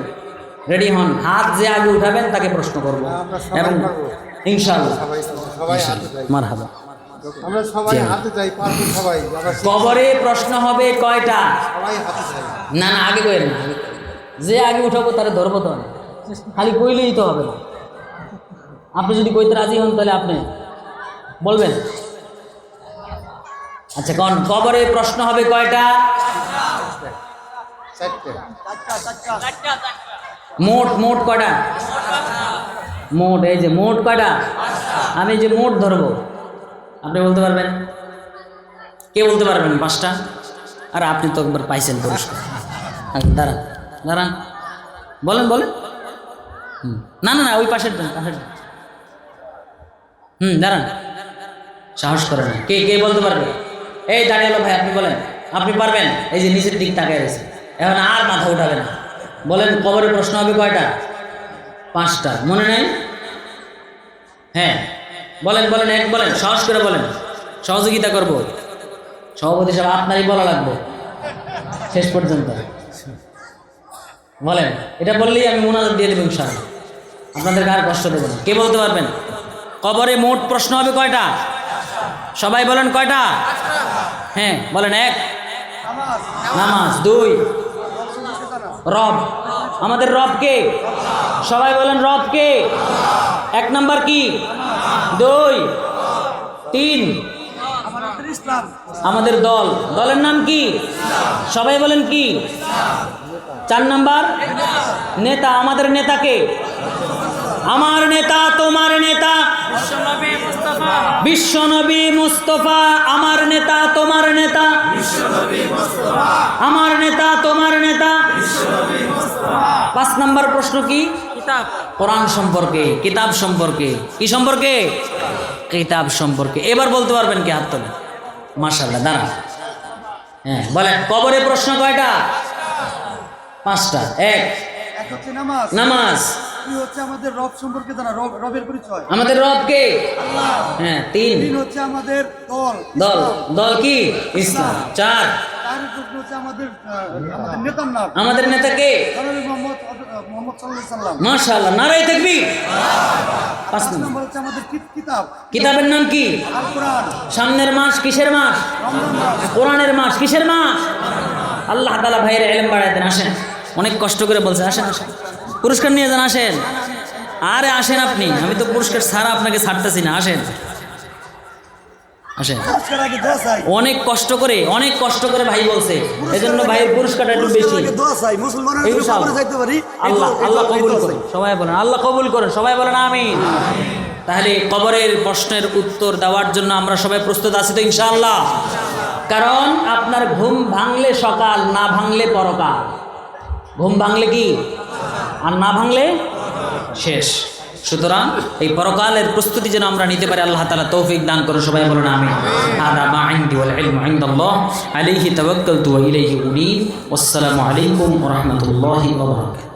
রেডি হন। হাত যে আগে উঠাবেন তাকে প্রশ্ন করব এবং ইনশাআল্লাহ মারহাবা। আমরা সবাই হাতে যাই, পারবো সবাই। কবরে প্রশ্ন হবে কয়টা? সবাই হাতে যাই। না না, আগে কইেন না, যে আগে উঠাবো তারে ধরবো তো না, খালি কইলেই তো হবে না। আপনি যদি কইতে রাজি হন তাহলে আপনি বলবেন। আচ্ছা কোন কবরে প্রশ্ন হবে কয়টা? 4টে। মোট কয়টা? মোট, এই যে মোট কয়টা? আমি যে মোট ধরবো, আপনি বলতে পারবেন? কে বলতে পারবেন? 5টা। আর আপনি তো একবার পাইছেন পুরস্কার। আচ্ছা দাঁড়ান দাঁড়ান, বলেন বলেন। না না না, ওই পাশের দাঁড়ান, সাহস করেন। কে কে বলতে পারবে? এই দাঁড়িয়ে ভাই, আপনি বলেন। আপনি পারবেন? এই যে নিচের দিক তাকায় রয়েছে, এখন আর মাথা উঠাবে না। বলেন কবরে প্রশ্ন হবে কয়টা? 5টা। মনে নেই? হ্যাঁ বলেন বলেন, এক বলেন, সাহস করে বলেন, সহযোগিতা করব। সভাপতি সাহেব আপনারই বলা লাগবে শেষ পর্যন্ত। বলেন, এটা বললেই আমি মোনাজাত দিয়ে দেবো ইনশাআল্লাহ, আপনাদেরকে আর কষ্ট দেবো না। কে বলতে পারবেন? কবরে মোট প্রশ্ন হবে কয়টা? সবাই বলেন কয়টা? হ্যাঁ বলেন। এক, নামাজ নামাজ। দুই, রব। আমাদের রব কে? সবাই বলেন রব কে? এক নাম্বার কি? দুই, তিন, আমাদের ইসলাম আমাদের দল। দলের নাম কি? সবাই বলেন কি? চার নাম্বার নেতা। আমাদের নেতাকে? আমার নেতা, তোমার নেতা বিশ্বনবী মুস্তাফা। আমার নেতা, তোমার নেতা আমার নেতা, তোমার নেতা। পাঁচ নাম্বার প্রশ্ন কি? কিতাব। কোরআন সম্পর্কে, কিতাব সম্পর্কে। কি সম্পর্কে? কিতাব সম্পর্কে। এবার বলতে পারবেন কি? হাত তোলেন। মাশাআল্লাহ, দাঁড়ান। হ্যাঁ বলেন। কবরে প্রশ্ন কয়টা? পাঁচটা। এক, এক হচ্ছে নামাজ নামাজ। দুই হচ্ছে আমাদের রব সম্পর্কে জানা, রবের পরিচয় আমাদের রব কে? আল্লাহ। হ্যাঁ। তিন, তিন হচ্ছে আমাদের দল দল। ইসলাম। দল কি? ইসলাম। চার, চার হচ্ছে আমাদের নেতার নাম আমাদের নেতা কে? জনাবি মোহাম্মদ সাল্লাল্লাহু আলাইহি সাল্লাম। মাশাআল্লাহ, নারায়ে তাকবীর। পাঁচ পাঁচ নম্বর, নম্বর হচ্ছে আমাদের কিতাব কিতাবের নাম কি? আল কোরআন। সামনের মাস কিসের মাস? রমজান মাস। কোরআনের মাস কিসের মাস? আল্লাহ তাআলা ভাইয়ের ইলম বাড়ায় দেন। আসেন, অনেক কষ্ট করে বলছে। আসেন, আসেন, পুরস্কার নিয়ে যান। আসেন, আরে আসেন আপনি। আমি তো পুরস্কার ছাড়া আপনাকে ছাড়তেছি না। আসেন, আসেন। পুরস্কার আগে দোয়া চাই। অনেক কষ্ট করে, অনেক কষ্ট করে ভাই বলছে, এজন্য ভাইয়ের পুরস্কারটা একটু বেশি। পুরস্কার আগে দোয়া চাই। মুসলমানের জন্য ইনশাআল্লাহ। কবরে যাইতে পারি। আল্লাহ, আল্লাহ কবুল করেন। সবাই বলেন আল্লাহ কবুল করেন। সবাই বলেন আমিন। তাহলে কবরের প্রশ্নের উত্তর দেওয়ার জন্য আমরা সবাই প্রস্তুত আছি তো ইনশাআল্লাহ? কারণ আপনার ঘুম ভাঙলে সকাল, না ভাঙলে পরকাল। ঘুম ভাঙলে কি, আর না ভাঙলে শেষ। সুতরাং এই পরকালের প্রস্তুতি যেন আমরা নিতে পারি, আল্লাহ তাআলা তৌফিক দান করুন। সবাই বলুন আমিন। হাদা মা ইনদি ওয়াল ইলমু ইনদাল্লাহ আলাইহি তাওয়াক্কালতু ওয়া ইলাইহি উনীব। ওয়াসসালামু আলাইকুম ওয়া রাহমাতুল্লাহি ওয়া বারাকাতুহু।